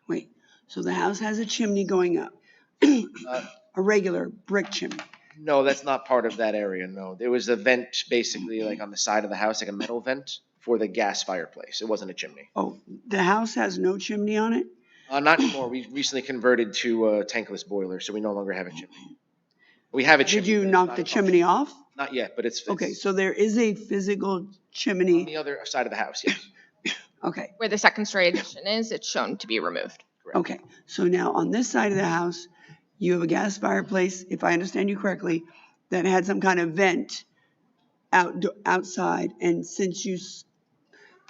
Wait, so the house has a chimney going up, a regular brick chimney? No, that's not part of that area, no. There was a vent basically like on the side of the house, like a metal vent for the gas fireplace. It wasn't a chimney. Oh, the house has no chimney on it? Not anymore. We recently converted to a tankless boiler, so we no longer have a chimney. We have a chimney. Did you knock the chimney off? Not yet, but it's Okay, so there is a physical chimney. on the other side of the house, yes. Okay, Where the second story addition is, it's shown to be removed. okay. So now on this side of the house, you have a gas fireplace, if I understand you correctly, that had some kind of vent outside. And since you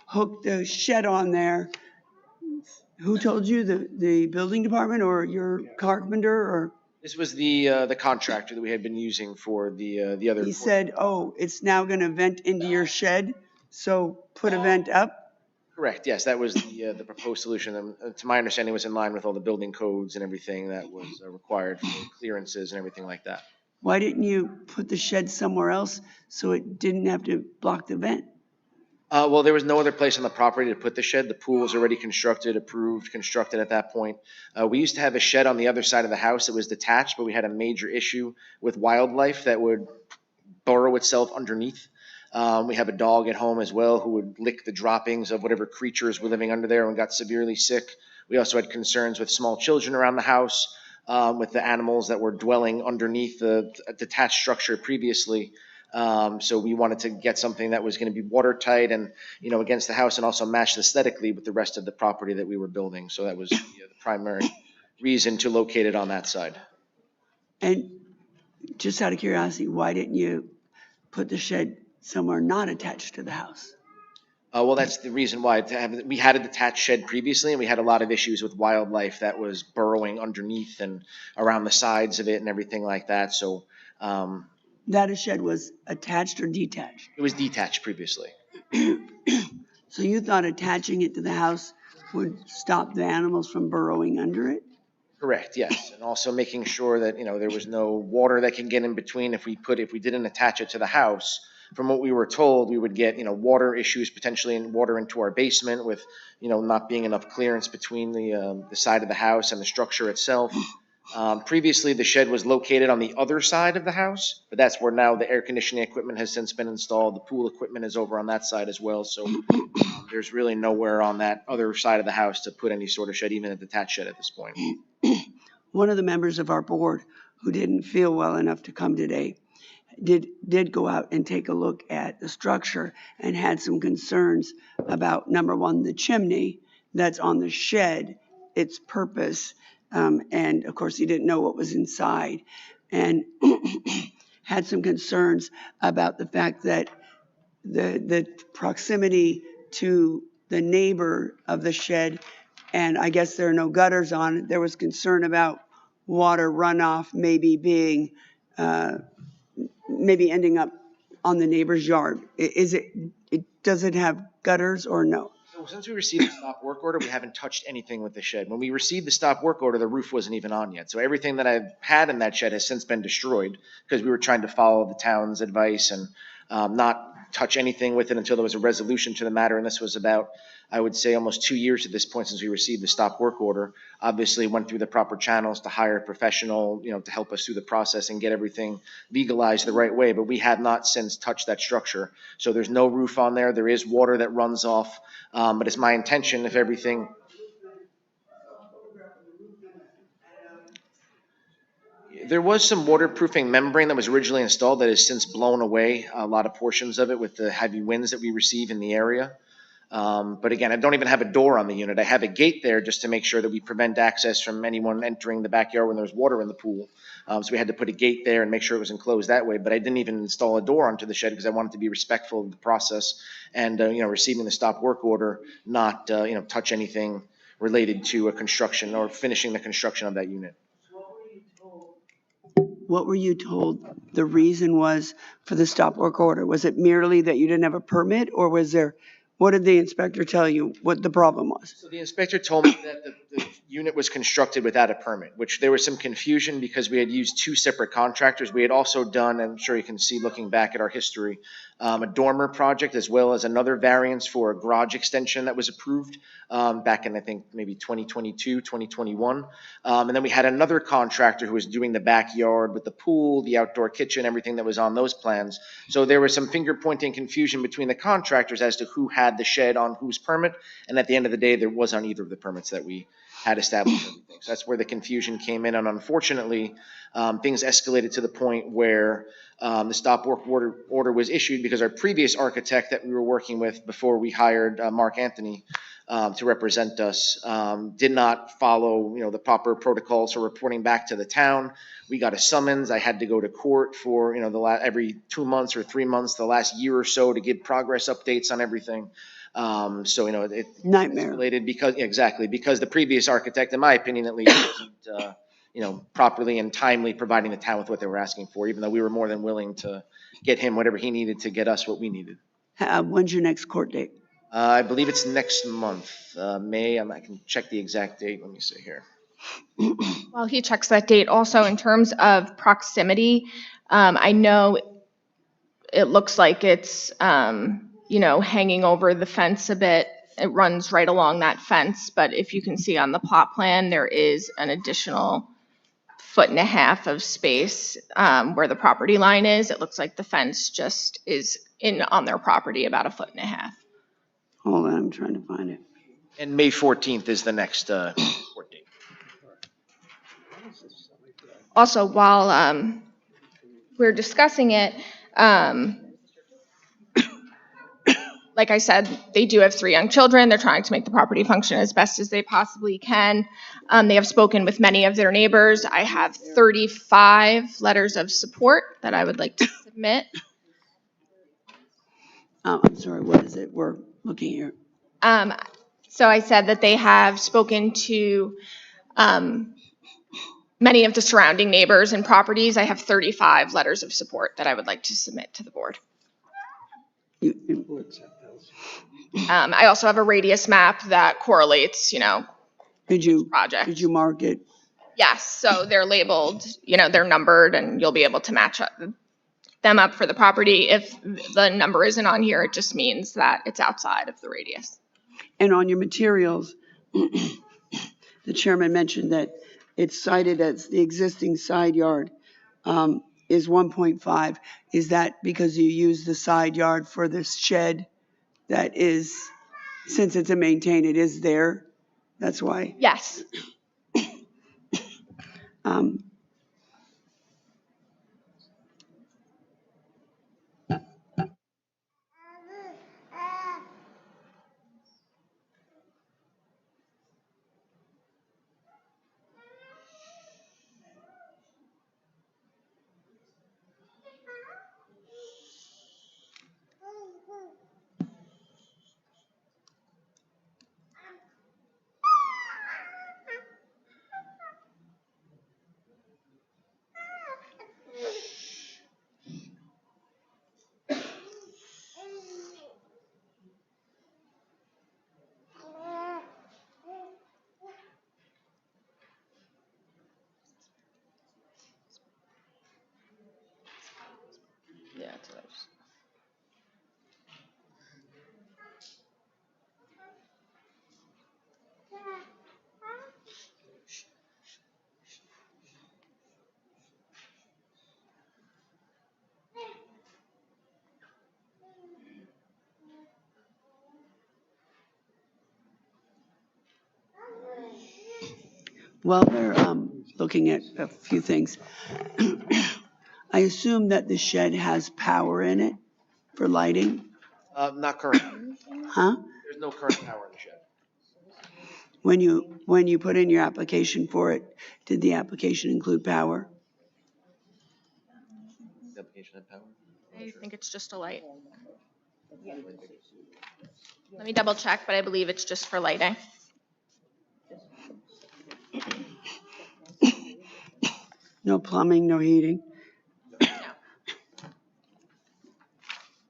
hooked the shed on there, who told you, the building department or your carpenter, or? This was the contractor that we had been using for the other. He said, oh, it's now going to vent into your shed, so put a vent up? Correct, yes, that was the proposed solution. And to my understanding, it was in line with all the building codes and everything that was required for clearances and everything like that. Why didn't you put the shed somewhere else so it didn't have to block the vent? Well, there was no other place on the property to put the shed. The pool was already constructed at that point. We used to have a shed on the other side of the house. It was detached, but we had a major issue with wildlife that would burrow itself underneath. We have a dog at home as well who would lick the droppings of whatever creatures were living under there and got severely sick. We also had concerns with small children around the house, with the animals that were dwelling underneath the detached structure previously. So we wanted to get something that was going to be watertight and, against the house, and also match aesthetically with the rest of the property that we were building. So that was the primary reason to locate it on that side. And just out of curiosity, why didn't you put the shed somewhere not attached to the house? Well, that's the reason why. We had a detached shed previously, and we had a lot of issues with wildlife that was burrowing underneath and around the sides of it and everything like that. So that shed was attached or detached? It was detached previously. So you thought attaching it to the house would stop the animals from burrowing under it? Correct, yes. And also making sure that, there was no water that can get in between if we didn't attach it to the house. From what we were told, we would get, water issues potentially and water into our basement with, not being enough clearance between the side of the house and the structure itself. Previously, the shed was located on the other side of the house, but that's where now the air conditioning equipment has since been installed. The pool equipment is over on that side as well. So there's really nowhere on that other side of the house to put any sort of shed, even a detached shed at this point. One of the members of our board who didn't feel well enough to come today did go out and take a look at the structure and had some concerns about, number one, the chimney that's on the shed, its purpose, and of course he didn't know what was inside, and had some concerns about the fact that the proximity to the neighbor of the shed, and I guess there are no gutters on it. There was concern about water runoff maybe being, maybe ending up on the neighbor's yard. Does it have gutters or no? So since we received the stop work order, we haven't touched anything with the shed. When we received the stop work order, the roof wasn't even on yet. So everything that I've had in that shed has since been destroyed because we were trying to follow the town's advice and not touch anything with it until there was a resolution to the matter. And this was about, I would say, almost 2 years at this point since we received the stop work order. Obviously went through the proper channels to hire a professional, to help us through the process and get everything legalized the right way. But we have not since touched that structure. So there's no roof on there. There is water that runs off. But it's my intention if everything. There was some waterproofing membrane that was originally installed that has since blown away a lot of portions of it with the heavy winds that we receive in the area. But again, I don't even have a door on the unit. I have a gate there just to make sure that we prevent access from anyone entering the backyard when there's water in the pool. So we had to put a gate there and make sure it was enclosed that way. But I didn't even install a door onto the shed because I wanted to be respectful of the process and, receiving the stop work order, not, touch anything related to a construction or finishing the construction of that unit. What were you told the reason was for the stop work order? Was it merely that you didn't have a permit, or what did the inspector tell you what the problem was? So the inspector told me that the unit was constructed without a permit, which there was some confusion because we had used 2 separate contractors. We had also done, I'm sure you can see looking back at our history, a dormer project as well as another variance for a garage extension that was approved back in, I think, maybe 2022, 2021. And then we had another contractor who was doing the backyard with the pool, the outdoor kitchen, everything that was on those plans. So there was some finger pointing confusion between the contractors as to who had the shed on whose permit. And at the end of the day, there was on either of the permits that we had established everything. So that's where the confusion came in. And unfortunately, things escalated to the point where the stop work order was issued because our previous architect that we were working with before we hired Mark Anthony to represent us did not follow, the proper protocols for reporting back to the town. We got a summons. I had to go to court for, every 2 months or 3 months, the last year or so to give progress updates on everything. So, it nightmare escalated because the previous architect, in my opinion at least, wasn't, properly and timely providing the town with what they were asking for, even though we were more than willing to get him whatever he needed to get us what we needed. When's your next court date? I believe it's next month, May. I can check the exact date. Let me see here. While he checks that date, also in terms of proximity, I know it looks like it's, hanging over the fence a bit. It runs right along that fence, but if you can see on the plot plan, there is an additional 1.5 feet of space where the property line is. It looks like the fence just is on their property about 1.5 feet. Hold on, I'm trying to find it. And May 14th is the next court date. Also, while we're discussing it, like I said, they do have 3 young children. They're trying to make the property function as best as they possibly can. They have spoken with many of their neighbors. I have 35 letters of support that I would like to submit. I'm sorry, what is it? We're looking here. So I said that they have spoken to many of the surrounding neighbors and properties. I have 35 letters of support that I would like to submit to the board. I also have a radius map that correlates, Did you project. Did you mark it Yes, so they're labeled, they're numbered, and you'll be able to match them up for the property. If the number isn't on here, it just means that it's outside of the radius. And on your materials, the chairman mentioned that it's cited as the existing side yard is 1.5. Is that because you use the side yard for this shed that is, since it's a maintained, it is there? That's why. Yes. Yeah, it's close. Well, they're looking at a few things. I assume that the shed has power in it for lighting, Not currently. huh? There's no current power in the shed. When you put in your application for it, did the application include power? The application had power? I think it's just a light. Let me double check, but I believe it's just for lighting. No plumbing, no heating?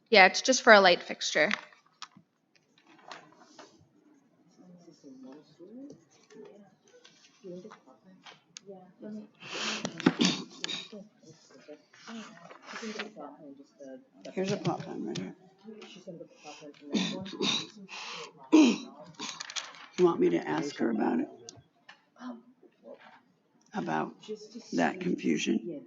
Yeah, it's just for a light fixture. Here's a plot plan right here. You want me to ask her about it? About that confusion?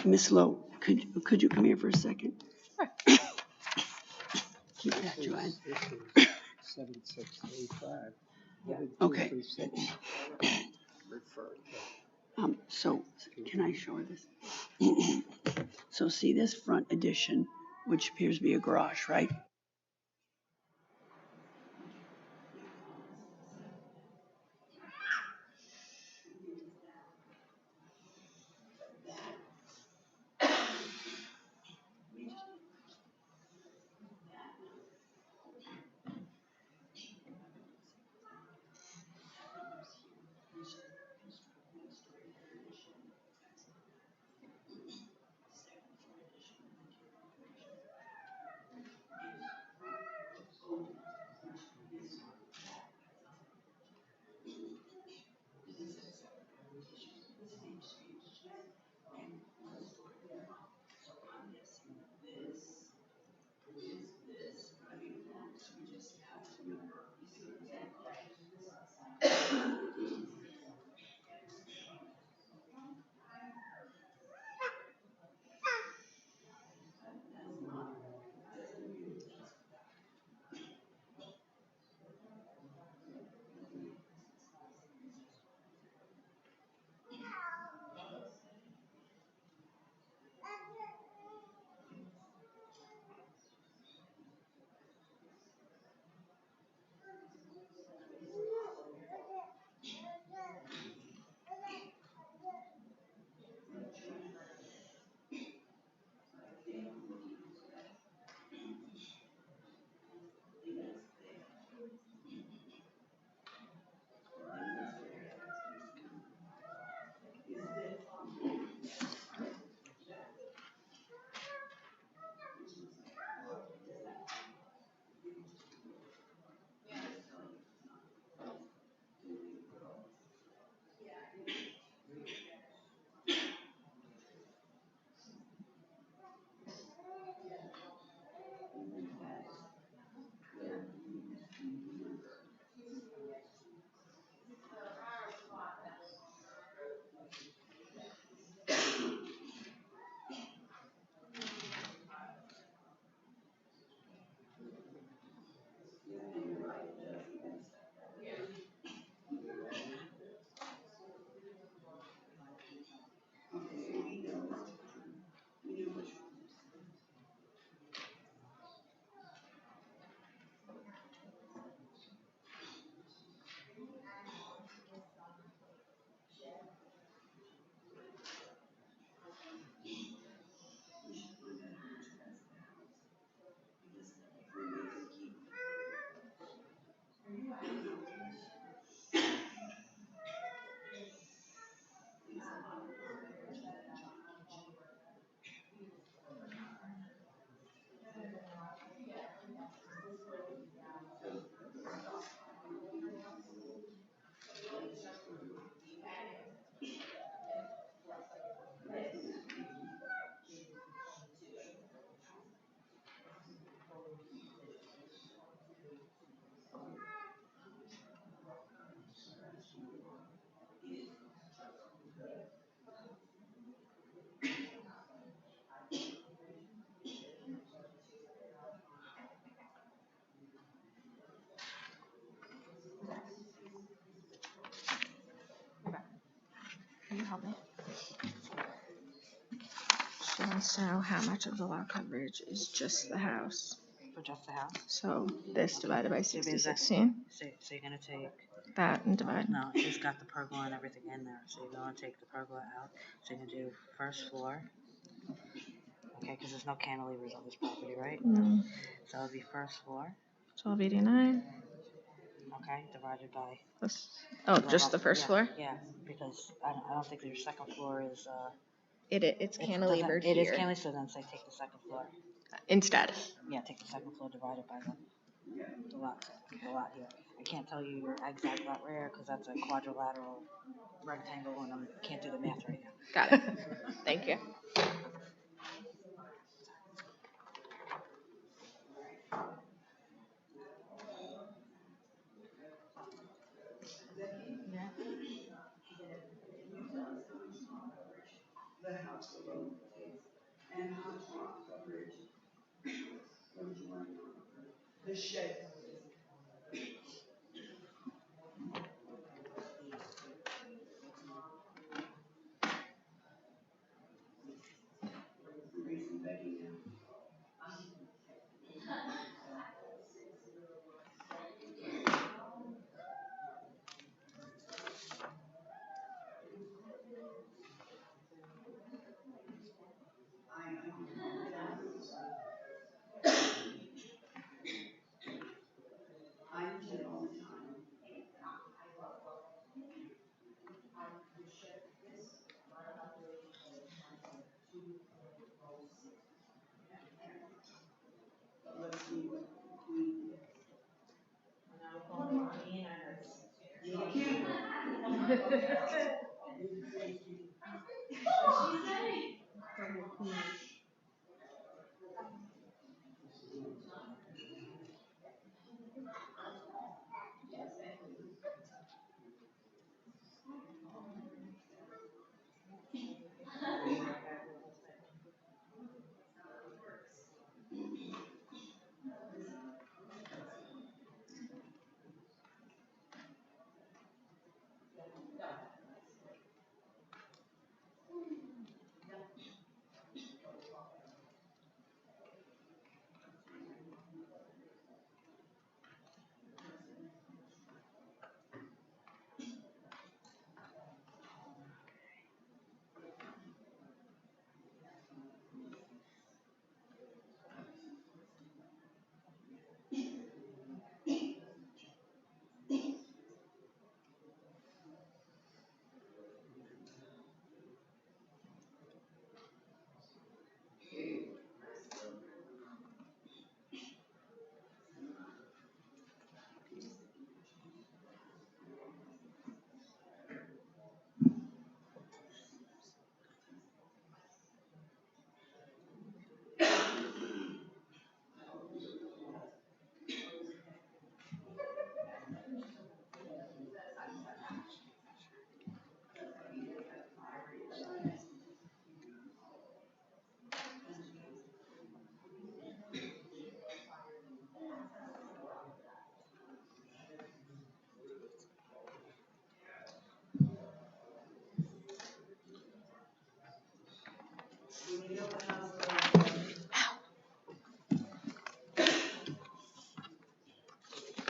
Miss Lowe, could you come here for a second? Sure. Keep that, Joanne. 7685. Okay. So can I show her this? So see this front addition, which appears to be a garage, right? Can you help me? She wants to know how much of the lot coverage is just the house. For just the house? So this divided by So 60/16, you're gonna take, that and divide. no, it's got the pergola and everything in there, so you're gonna take the pergola out. So you're gonna do first floor. Okay, because there's no cantilevers on this property, right? Mm. So it'll be first floor, 1289 okay, divided by. plus, oh, just the first Yeah, floor? Yeah, because I don't think your second floor is, It's cantilevered It is here cantilevered, so then say take the second floor. instead. Yeah, take the second floor divided by the lot here. I can't tell you your exact lot area because that's a quadrilateral rectangle and I can't do the math right now. Got it. Thank you.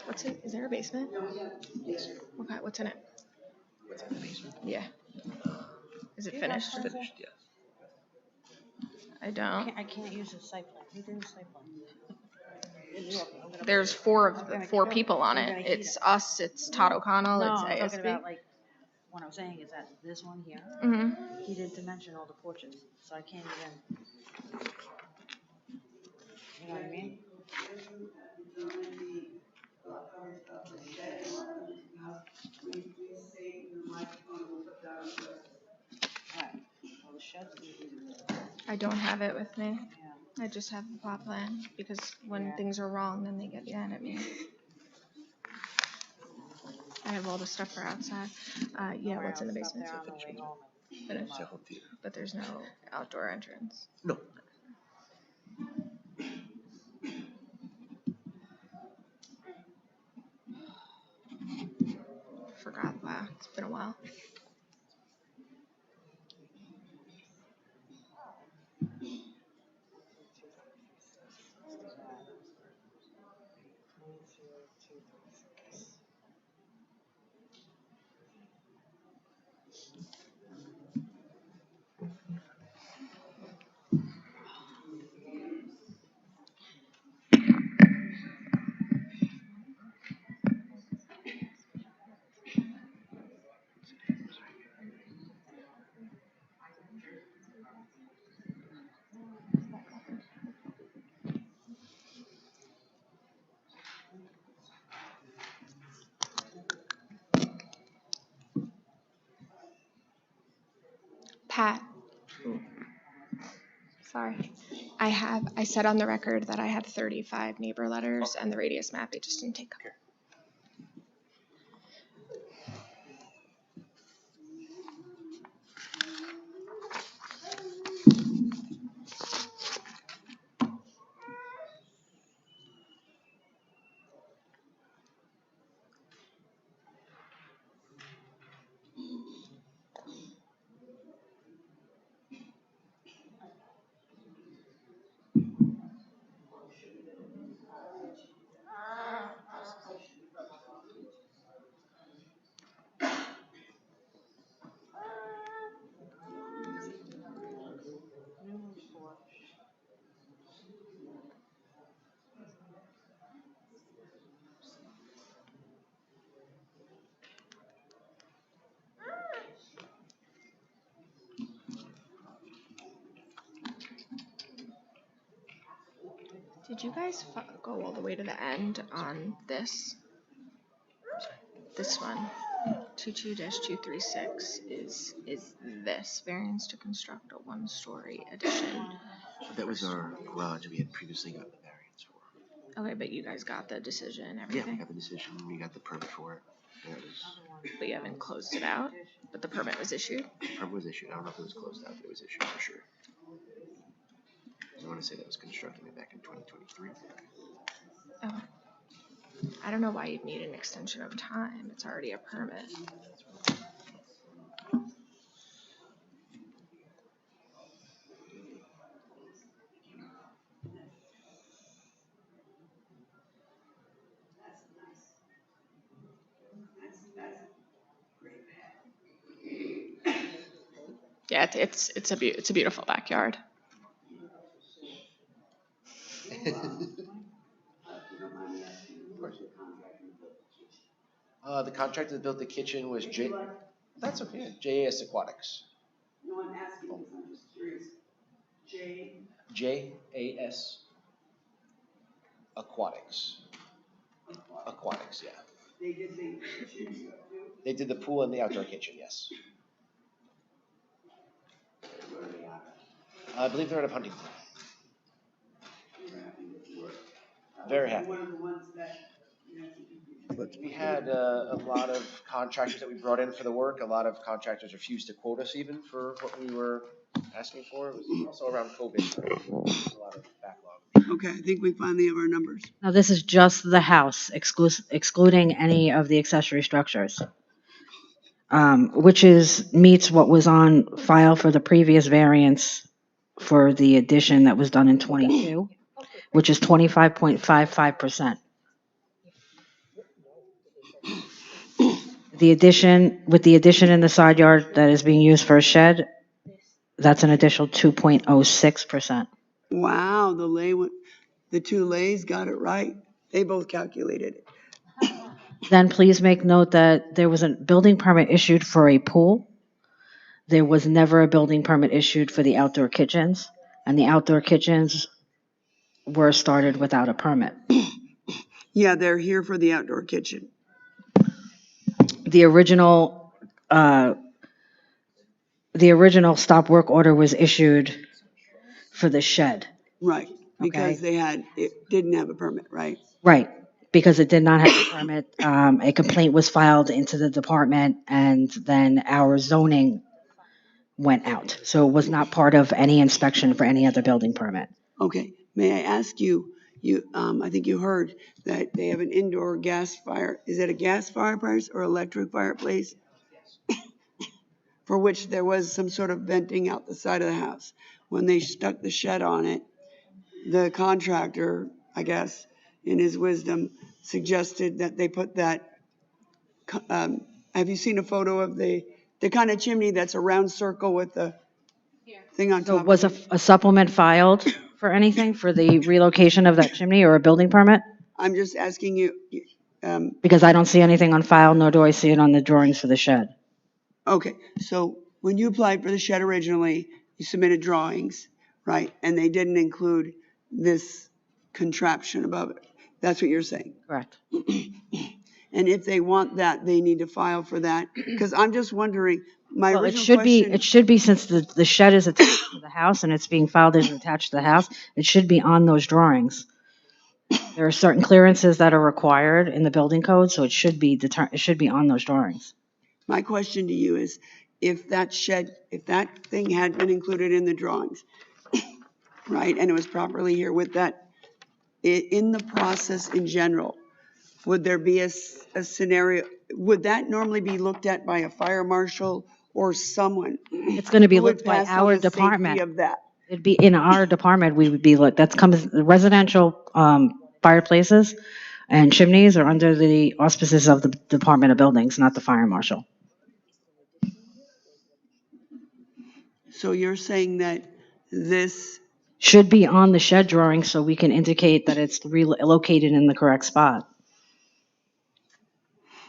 What's it? Is there a basement? Yes. Okay, what's in it? What's in the basement? Yeah. Is it finished? Finished, yes. I don't. I can't use the site plan. Who did the site plan? There's four people on it. It's us, it's Todd O'Connell, No, it's I'm talking ASB. about like, what I'm saying is that this one here, Mm-hmm. he didn't dimension all the porches, so I can't even. You know what I mean? I don't have it with me. I just have the plot plan because when things are wrong, then they get mad at me. I have all the stuff for outside. Yeah, what's in the basement? Finished. It's a home theater. But there's no outdoor entrance. No. Forgot. Wow, it's been a while. Pat. Sorry. I said on the record that I had 35 neighbor letters and the radius map, it just didn't take them. Did you guys go all the way to the end on this? This one? 22-236 is this variance to construct a one-story addition. That was our garage we had previously got the variance for. Okay, but you guys got the decision and Yeah, everything? we got the decision, we got the permit for it. There it is. But you haven't closed it out, but the permit was issued? Permit was issued, I don't know if it was closed out, but it was issued for sure. I want to say that was constructed back in 2023. Oh. I don't know why you'd need an extension of time. It's already a permit. Yeah, it's a beautiful backyard. The contractor that built the kitchen was That's okay. JAS Aquatics. No, I'm asking because I'm just curious. JAS Aquatics. Aquatics, yeah. They did the kitchen stuff too? They did the pool and the outdoor kitchen, yes. Where are they at? I believe they're out of Huntington. We're happy with the work. Very happy. One of the ones that, you know, We had a lot of contractors that we brought in for the work. A lot of contractors refused to quote us even for what we were asking for. It was also around COVID, so there was a lot of backlog. Okay, I think we finally have our numbers. Now, this is just the house, excluding any of the accessory structures, which meets what was on file for the previous variance for the addition that was done in '22, which is 25.55%. With the addition in the side yard that is being used for a shed, that's an additional 2.06%. Wow, the two lays got it right. They both calculated it. Then please make note that there was a building permit issued for a pool. There was never a building permit issued for the outdoor kitchens, and the outdoor kitchens were started without a permit. Yeah, they're here for the outdoor kitchen. The original stop work order was issued for the shed. Right, because it didn't have a permit, right? Right, because it did not have a permit. A complaint was filed into the department, and then our zoning went out. So it was not part of any inspection for any other building permit. Okay, may I ask you, I think you heard that they have an indoor gas fire. Is it a gas fireplace or electric fireplace? For which there was some sort of venting out the side of the house. When they stuck the shed on it, the contractor, I guess, in his wisdom, suggested that they put that, have you seen a photo of the kind of chimney that's a round circle with the thing on top of it? Was a supplement filed for anything, for the relocation of that chimney or a building permit? I'm just asking you. Because I don't see anything on file, nor do I see it on the drawings for the shed. Okay, so when you applied for the shed originally, you submitted drawings, right? And they didn't include this contraption above it. That's what you're saying? Correct. And if they want that, they need to file for that? Because I'm just wondering, my Well, original question. it should be, since the shed is attached to the house and it's being filed as attached to the house, it should be on those drawings. There are certain clearances that are required in the building code, so it should be on those drawings. My question to you is, if that thing had been included in the drawings, right, and it was properly here with that, in the process in general, would there be a scenario, would that normally be looked at by a fire marshal or someone? It's going to be who would looked by pass on our the safety department. of that? It'd be in our department, we would be looked, the residential fireplaces and chimneys are under the auspices of the Department of Buildings, not the fire marshal. So you're saying that this Should be on the shed drawing so we can indicate that it's located in the correct spot.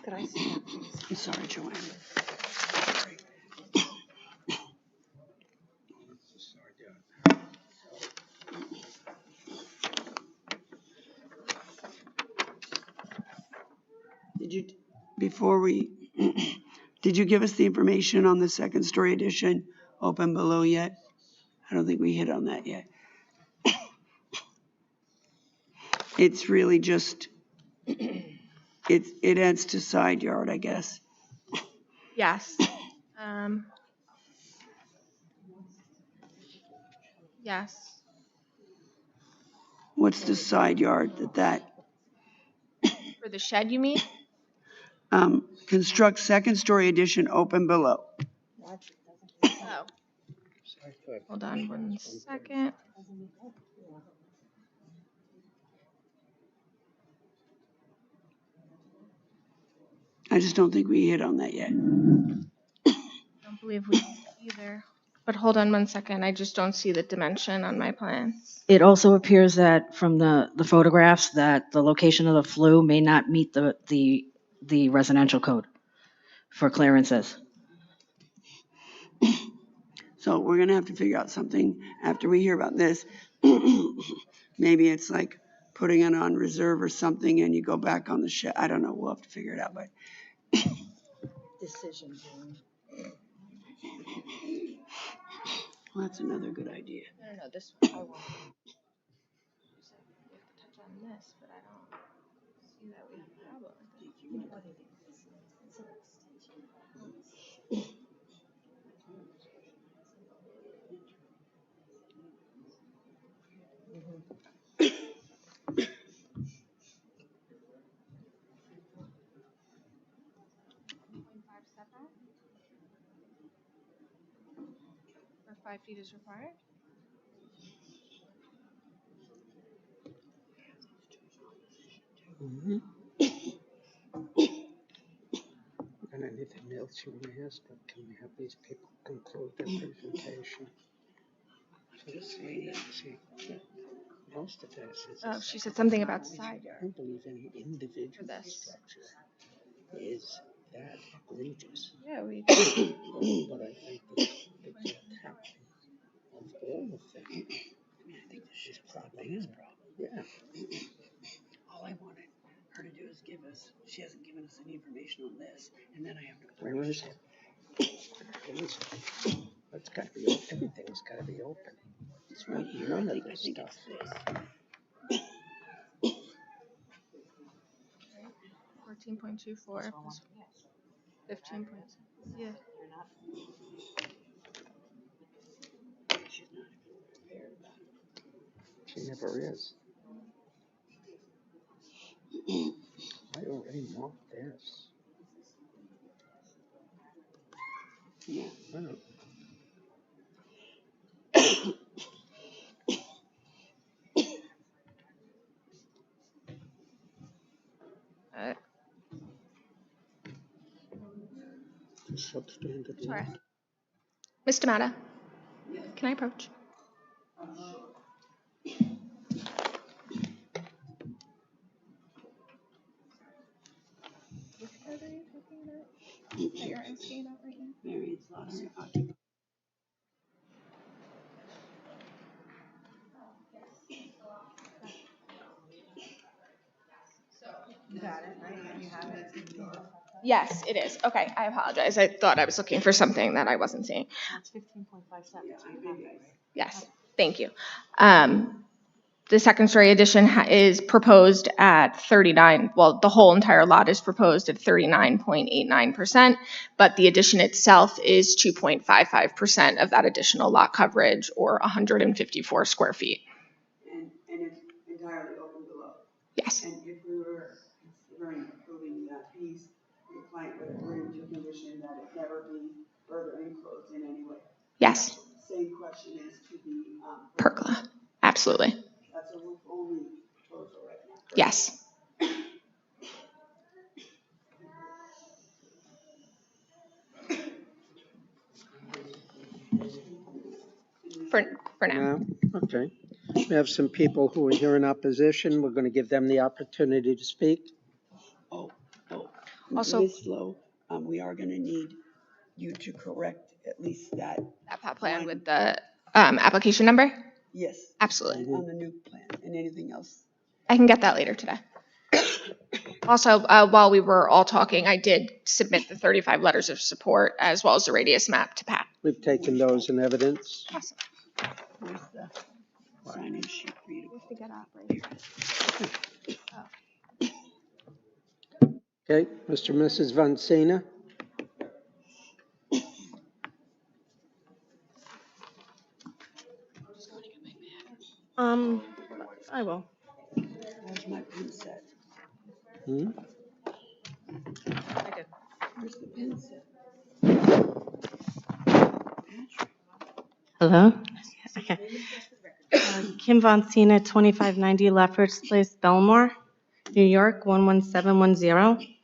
Could I see that, please? I'm sorry, Joanne. Did you, before we Did you give us the information on the second story addition open below yet? I don't think we hit on that yet. It's really just, it adds to side yard, I guess. Yes. Yes. What's the side yard that, For the shed, you mean? construct second story addition open below? Oh. Hold on 1 second. I just don't think we hit on that yet. Don't believe we did either. But hold on 1 second. I just don't see the dimension on my plan. It also appears that from the photographs that the location of the flue may not meet the residential code for clearances. So we're gonna have to figure out something after we hear about this. Maybe it's like putting it on reserve or something and you go back on the shed. I don't know. We'll have to figure it out, but. Decision. Well, that's another good idea. No, this one I want. You said we have to touch on this, but I don't see that we have a problem with it. Or 5 feet is required? And anything else you want to ask, or can we have these people conclude their presentation? See, most of this is. Oh, she said something about side I yard. don't believe any individual For this. structure is that egregious. Yeah, we. But I think the caption of all of them, I think this is probably his problem. Yeah. All I wanted her to do is give us, she hasn't given us any information on this, and then I have to. Where is it? It's gotta be, everything's gotta be open. It's right here. None I of think this it's stuff. this. 14.24 plus 15. Yeah. She never is. I already marked this. Yeah. I don't. Substandard. Sorry. Mr. Mata, can I approach? Which part are you talking about? That you're asking about right now? Variance lot area occupancy. You got it, right? You have it. Yes, it is. Okay, I apologize. I thought I was looking for something that I wasn't seeing. That's 15.57. Yes, thank you. The second story addition is proposed at 39, well, the whole entire lot is proposed at 39.89%, but the addition itself is 2.55% of that additional lot coverage, or 154 square feet. And it's entirely open below. Yes. And if we were considering approving that piece, the client would agree to condition that it never be further enclosed in any way. Yes. Same question as to the, Pergola, absolutely. That's a roof only proposal right now. Yes. For now. Okay. We have some people who are here in opposition. We're going to give them the opportunity to speak. Also- Ms. Lowe, we are gonna need you to correct at least that. That plot plan with the application number? Yes. Absolutely. On the new plan, and anything else. I can get that later today. Also, while we were all talking, I did submit the 35 letters of support as well as the radius map to Pat. We've taken those in evidence. Awesome. Where's the sign-in sheet for you to We got operator. Okay, Mr. and Mrs. Von Sina? I will. Where's my pin set? Hmm? Where's the pin set? Hello? Okay. Kim Von Sina, 2590 Lefferts Place, Belmar, New York, 11710.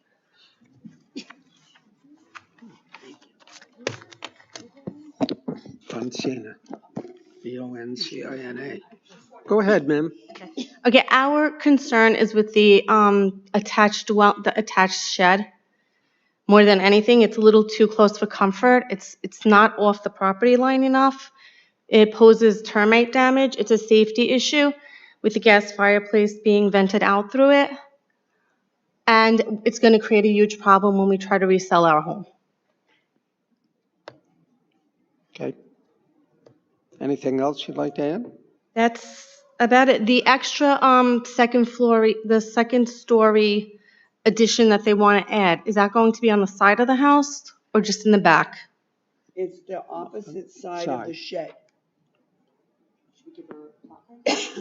Von Sina. Boncina. Go ahead, ma'am. Okay, our concern is with the attached shed. More than anything, it's a little too close for comfort. It's not off the property line enough. It poses termite damage. It's a safety issue with the gas fireplace being vented out through it. And it's going to create a huge problem when we try to resell our home. Okay. Anything else you'd like to add? That's about it. The extra second story addition that they want to add, is that going to be on the side of the house or just in the back? It's the opposite side of the shed.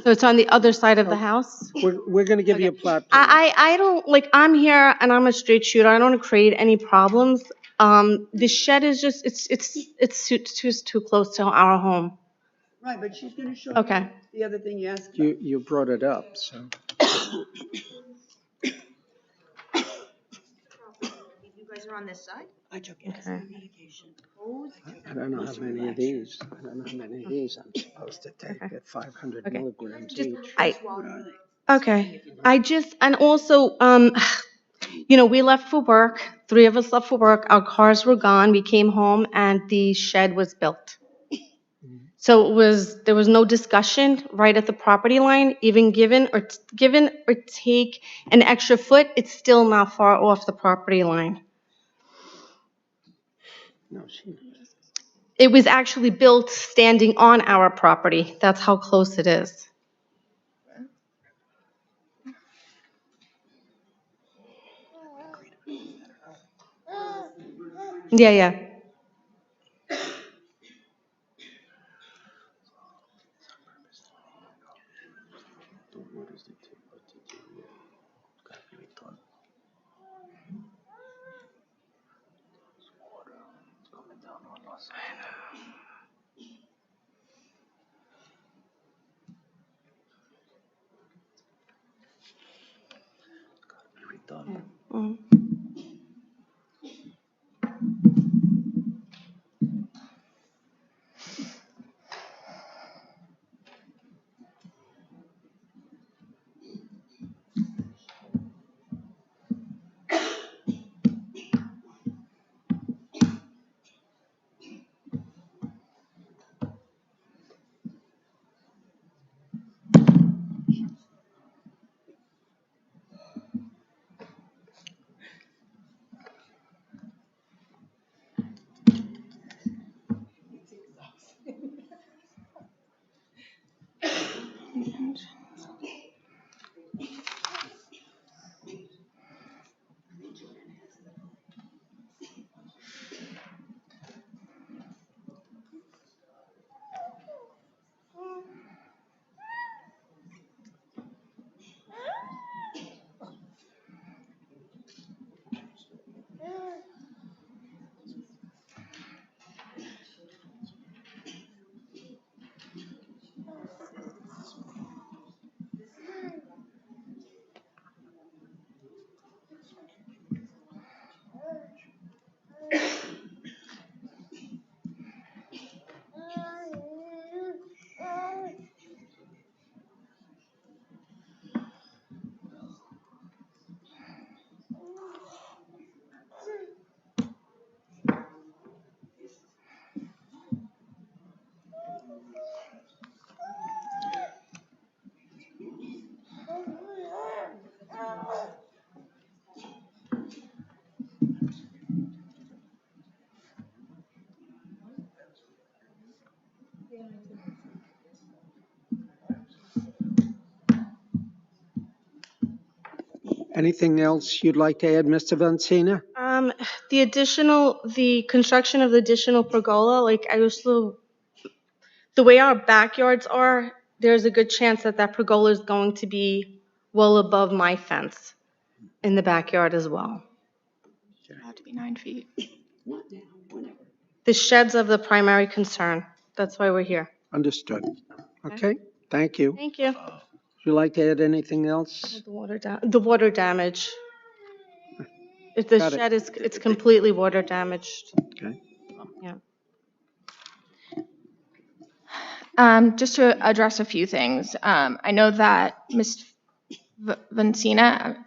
So it's on the other side of the house? We're going to give you a plot plan. I don't, like, I'm here and I'm a straight shooter. I don't want to create any problems. The shed is just, it's too close to our home. Right, but she's gonna show Okay. you the other thing you asked. You brought it up, so. You guys are on this side? I took asthma medication. I don't know how many of these. I'm supposed to take at 500 Okay. milligrams Just, each. Okay. And also, we left for work. 3 of us left for work. Our cars were gone. We came home and the shed was built. So there was no discussion right at the property line, even given or take an extra foot, it's still not far off the property line. No, It was actually built standing on our property. That's how close it is. Yeah. Mm. Anything else you'd like to add, Mr. Vancina? The construction of the additional pergola, like the way our backyards are, there's a good chance that that pergola is going to be well above my fence in the backyard as well. Have to be 9 feet. The shed's of the primary concern. That's why we're here. Understood. Okay, thank you. Thank you. Would you like to add anything else? The water damage. If the Got it. shed it's completely water damaged. Okay. Yeah. Just to address a few things. I know that Ms. Vancina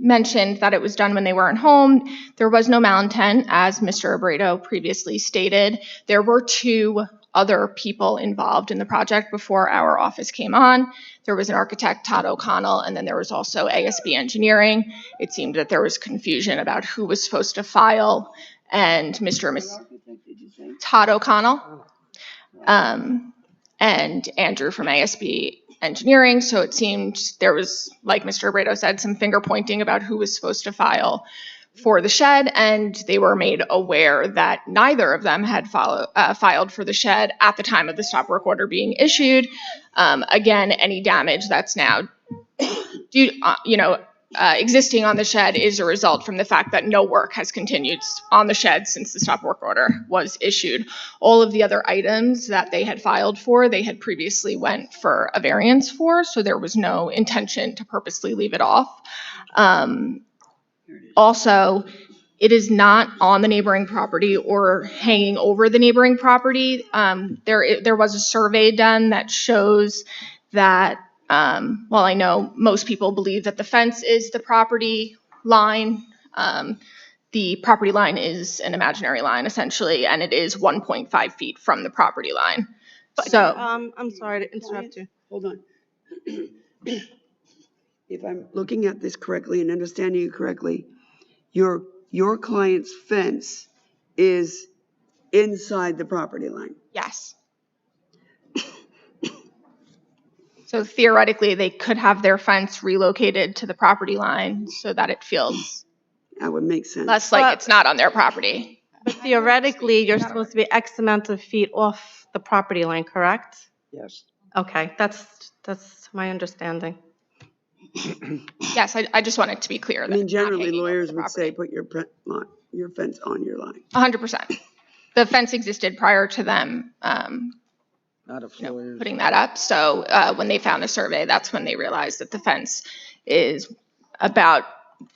mentioned that it was done when they weren't home. There was no malintent, as Mr. Abrado previously stated. There were 2 other people involved in the project before our office came on. There was an architect, Todd O'Connell, and then there was also ASB Engineering. It seemed that there was confusion about who was supposed to file, and Todd O'Connell and Andrew from ASB Engineering. So it seemed there was, like Mr. Abrado said, some finger pointing about who was supposed to file for the shed, and they were made aware that neither of them had filed for the shed at the time of the stop work order being issued. Again, any damage that's now existing on the shed is a result from the fact that no work has continued on the shed since the stop work order was issued. All of the other items that they had filed for, they had previously went for a variance for, so there was no intention to purposely leave it off. Also, it is not on the neighboring property or hanging over the neighboring property. There was a survey done that shows that, while I know most people believe that the fence is the property line, the property line is an imaginary line essentially, and it is 1.5 feet from the property line. So, I'm sorry to interrupt you. Hold on. If I'm looking at this correctly and understanding it correctly, your client's fence is inside the property line. yes. So theoretically, they could have their fence relocated to the property line so that it feels That would make sense. less like it's not on their property. But theoretically, you're supposed to be X amount of feet off the property line, correct? Yes. Okay, that's my understanding. Yes, I just wanted to be clear. I mean, that it's not generally hanging over lawyers the would say property. put your fence on your line. 100%. The fence existed prior to them Not a lawyer's. putting that up. So when they found the survey, that's when they realized that the fence is about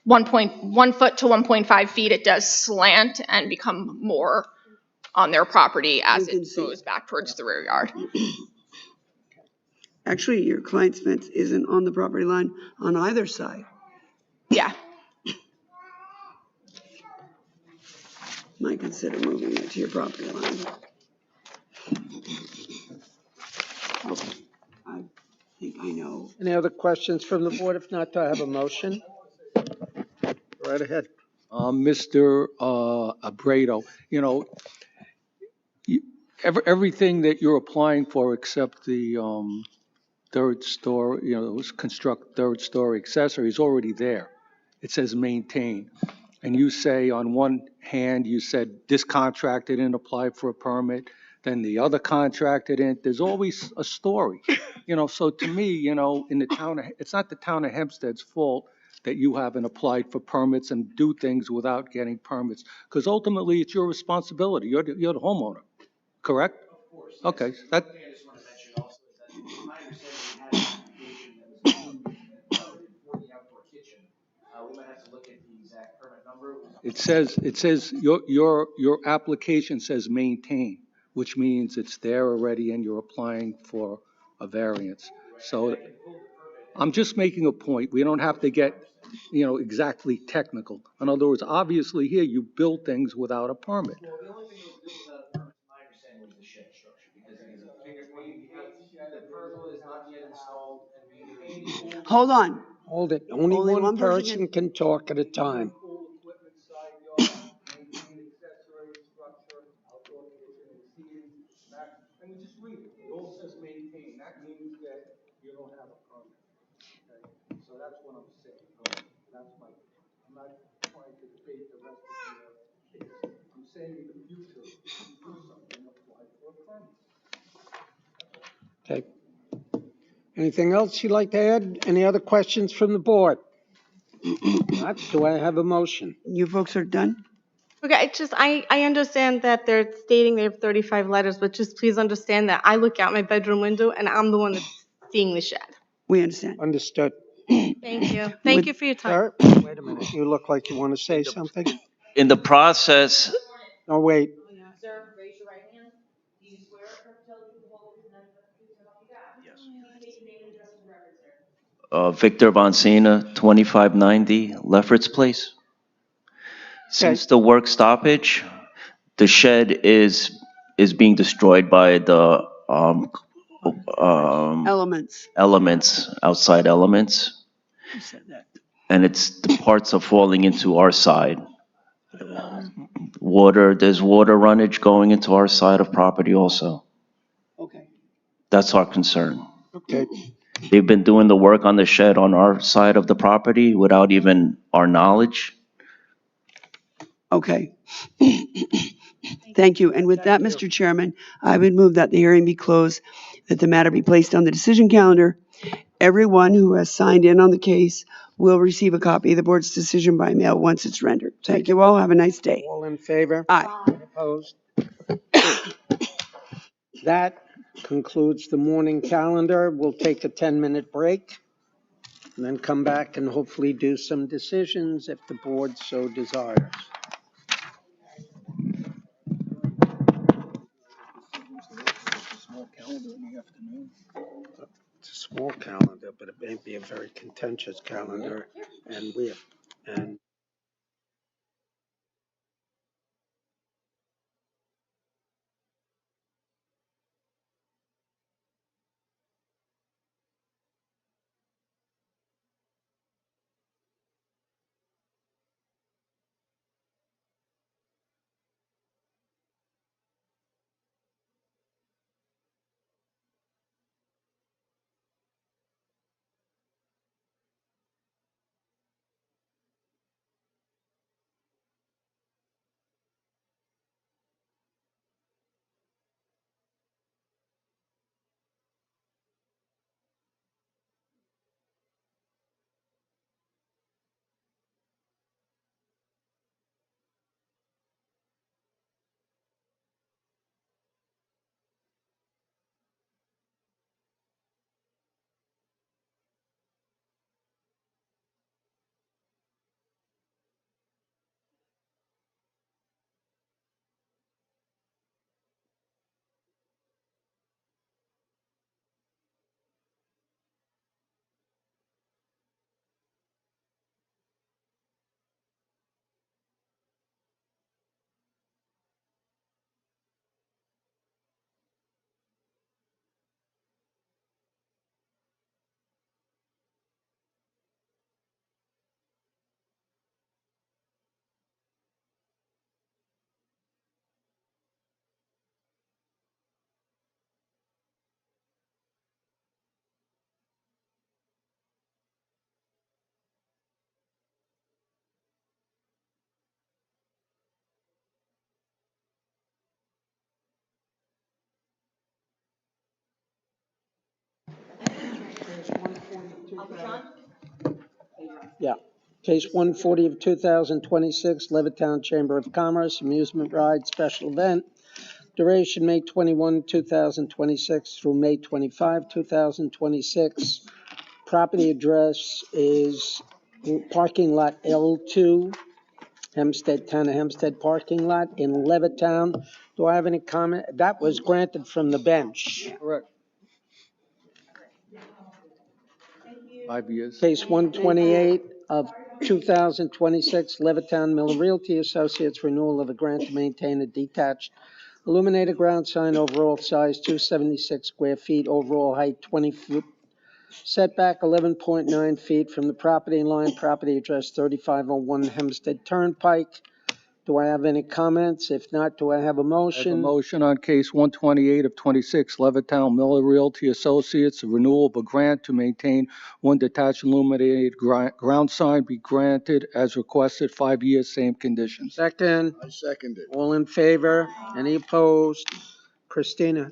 1.1 foot to 1.5 feet. It does slant and become more on their property as it goes back towards the rear yard. Actually, your client's fence isn't on the property line on either side. Yeah. Might consider moving it to your property line. Okay, I think I know. Any other questions from the board? If not, do I have a motion? Right ahead. Mr. Abrado, everything that you're applying for except the third story, construct third story accessory is already there. It says maintain. And you say on one hand, you said this contractor didn't apply for a permit, then the other contractor didn't. There's always a story. So to me, in the town, it's not the town of Hempstead's fault that you haven't applied for permits and do things without getting permits. Because ultimately, it's your responsibility. You're the homeowner, correct? Of course. Yes. Okay. I just want to mention also that my understanding we had an application that was approved for the outdoor kitchen. We might have to look at the exact permit number. It says your application says maintain, which means it's there already and you're applying for a variance. So I'm just making a point. We don't have to get, exactly technical. In other words, obviously here you build things without a permit. Well, the only thing that was built without a permit, my understanding, was the shed structure, because it is a bigger point. The pergola is not yet installed. Hold on. Hold it. Only one person can talk at a time. And we just read it. It all says maintain. That means that you don't have a permit. Okay? So that's what I'm saying. Okay. Anything else you'd like to add? Any other questions from the board? Not, do I have a motion? You folks are done? Okay, I understand that they're stating they have 35 letters, but just please understand that I look out my bedroom window and I'm the one that's seeing the shed. We understand. Understood. Thank you. Thank you for your time. Sir, wait a minute. You look like you want to say something? In the process, No, wait. Sir, raise your right hand. Do you swear or tell the truth, the whole truth, and nothing but the truth, so help you God? Yes. Please state your name and address for the record, sir. Victor Bonsina, 2590 Lefferts Place. Since the work stoppage, the shed is being destroyed by the Elements. outside elements, You said that. and the parts are falling into our side. There's water runnage going into our side of property also. Okay. That's our concern. Okay. They've been doing the work on the shed on our side of the property without even our knowledge. Okay. Thank you. And with that, Mr. Chairman, I would move that the hearing be closed, that the matter be placed on the decision calendar. Everyone who has signed in on the case will receive a copy of the board's decision by mail once it's rendered. Thank you all. Have a nice day. All in favor? Aye. Opposed? That concludes the morning calendar. We'll take a 10-minute break and then come back and hopefully do some decisions if the board so desires. It's a small calendar, but it may be a very contentious calendar, and yeah. Case 140 of 2026, Levittown Chamber of Commerce, amusement ride, special event. Duration May 21, 2026 through May 25, 2026. Property address is parking lot L2, Hempstead, Town of Hempstead parking lot in Levittown. Do I have any comment? That was granted from the bench. Correct. 5 years. Case 128 of 2026, Levittown Miller Realty Associates renewal of a grant to maintain a detached illuminated ground sign, overall size 276 square feet, overall height 20 foot, setback 11.9 feet from the property line, property address 3501 Hempstead Turnpike. Do I have any comments? If not, do I have a I have a motion? motion on case 128 of 26, Levittown Miller Realty Associates, a renewal of a grant to maintain one detached illuminated ground sign be granted as requested, 5 years, same conditions. Second, I second it. all in favor? Any opposed? Christina?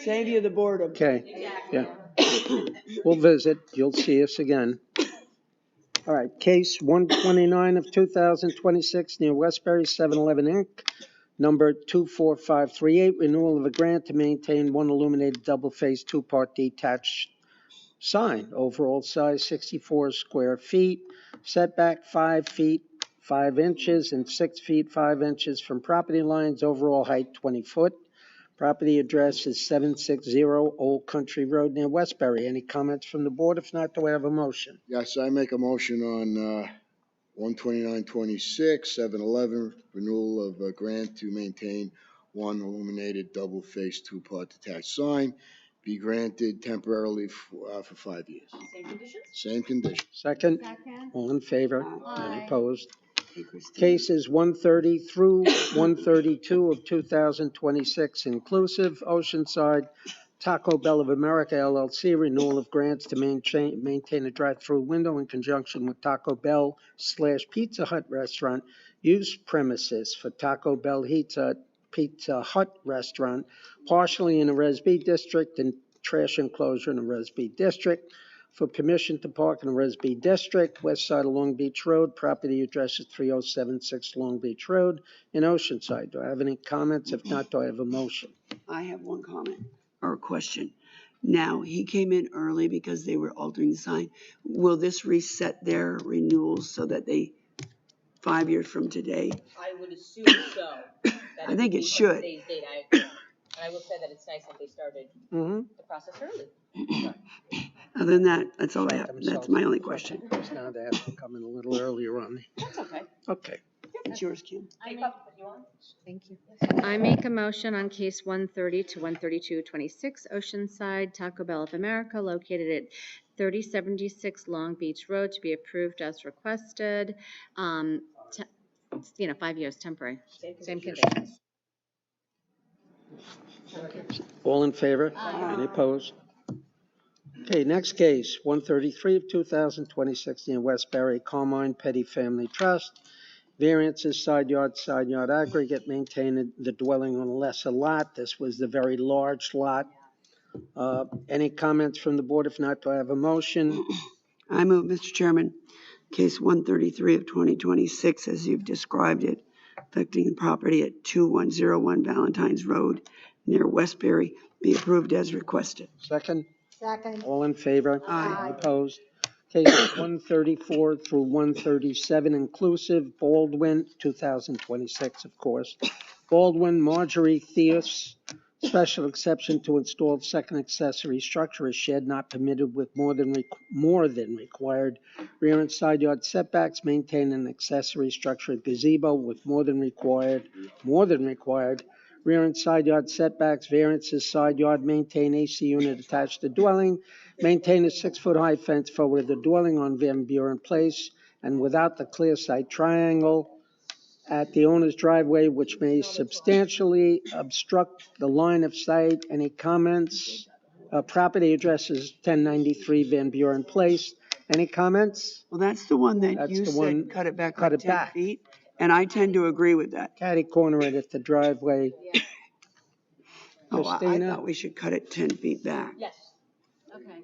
Save you the boredom. Okay, yeah. We'll visit. You'll see us again. All right, case 129 of 2026 near Westbury 7-Eleven Inc., number 24538, renewal of a grant to maintain one illuminated double-faced two-part detached sign. Overall size 64 square feet, setback 5 feet 5 inches and 6 feet 5 inches from property lines, overall height 20 foot. Property address is 760 Old Country Road near Westbury. Any comments from the board? If not, do I have a motion? Yes, I make a motion on 12926, 7-Eleven, renewal of a grant to maintain one illuminated double-faced two-part detached sign be granted temporarily for 5 years. Same conditions? Same condition. Second? All in favor? Any opposed? Cases 130 through 132 of 2026 inclusive. Oceanside Taco Bell of America LLC, renewal of grants to maintain a drive-through window in conjunction with Taco Bell / Pizza Hut restaurant. Use premises for Taco Bell Pizza Hut restaurant, partially in a Res B district and trash enclosure in a Res B district. For permission to park in the Res B district, west side of Long Beach Road. Property address is 3076 Long Beach Road in Oceanside. Do I have any comments? If not, do I have a motion? I have one comment or a question. Now, he came in early because they were altering the sign. Will this reset their renewals so that they, 5 years from today? I would assume so. I think it should. Today's date, and I will say that it's nice that they started the process early. Other than that, that's all I have. That's my only question. Now they have to come in a little earlier on. That's okay. Okay. It's yours, Kim. Thank you. I make a motion on case 130 to 13226 Oceanside Taco Bell of America, located at 3076 Long Beach Road, to be approved as requested. 5 years temporary. Same conditions. All in favor? Any opposed? Okay, next case, 133 of 2026 near Westbury, Carmine Petty Family Trust. Variances, side yard aggregate, maintain the dwelling on a lesser lot. This was the very large lot. Any comments from the board? If not, do I have a motion? I move, Mr. Chairman, case 133 of 2026, as you've described it, affecting the property at 2101 Valentine's Road near Westbury, be approved as requested. Second? Second. All in favor? Aye. Any opposed? Cases 134 through 137 inclusive. Baldwin, 2026, of course. Baldwin, Marjorie Theus, special exception to installed second accessory structure, a shed not permitted with more than required rear and side yard setbacks, maintain an accessory structure at gazebo with more than required rear and side yard setbacks, variances, side yard, maintain AC unit attached to dwelling, maintain a 6-foot high fence forward of the dwelling on Van Buren Place and without the clear sight triangle at the owner's driveway, which may substantially obstruct the line of sight. Any comments? Property address is 1093 Van Buren Place. Any comments? Well, that's the one that That's you the said one- cut it back cut like it 10 back. feet, and I tend to agree with that. Catty corner it at the driveway. Oh, I Christina? thought we should cut it 10 feet back. Yes. Okay.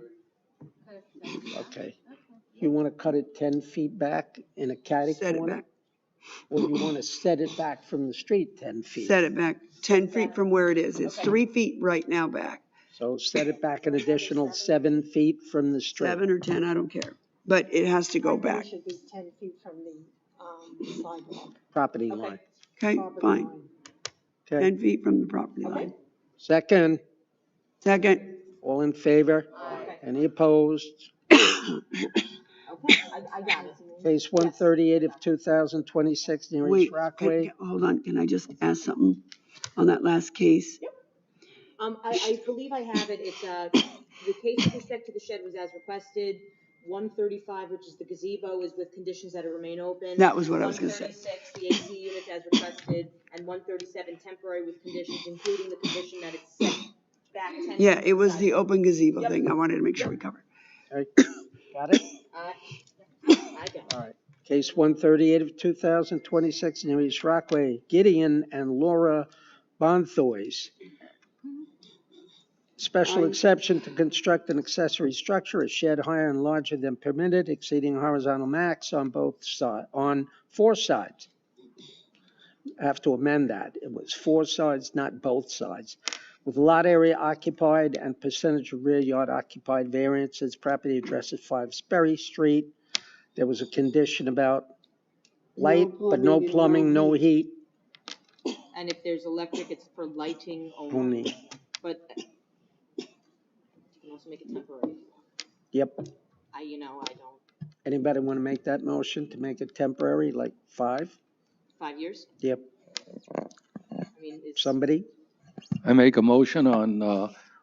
Okay. You want to cut it 10 feet back in a catty Set it corner? back. Or you want to set it back from the street 10 feet? Set it back 10 feet from where it is. It's 3 feet right now back. So set it back an additional 7 feet from the street. 7 or 10, I don't care. But it has to go back. It should be 10 feet from the sidewalk. Property line. Okay, fine. Okay. 10 feet from the property line. Second, Second. all in favor? Any opposed? I got it. Case 138 of 2026, Near East Wait, Rockaway. hold on, can I just ask something on that last case? I believe I have it. It's, the case with respect to the shed was as requested. 135, which is the gazebo, is with conditions that it remain open. That was what I was gonna say. 136, the AC unit as requested, and 137 temporary with conditions, including the condition that it's set back 10 feet. Yeah, it was inside. the open gazebo Yep. thing. I wanted to make sure we covered. Okay, got it? I got it. All right. Case 138 of 2026, Near East Rockaway, Gideon and Laura Bonthoys. Special exception to construct an accessory structure, a shed higher and larger than permitted, exceeding horizontal max on both sides, on 4 sides. I have to amend that. It was 4 sides, not both sides. With lot area occupied and percentage of rear yard occupied variances, property address is 5 Sperry Street. There was a condition about light, but no plumbing, no heat. And if there's electric, it's for lighting only. Only. But you can also make it temporary. Yep. I don't. Anybody want to make that motion to make it temporary, like 5? 5 years? Yep. I mean, it's. Somebody? I make a motion on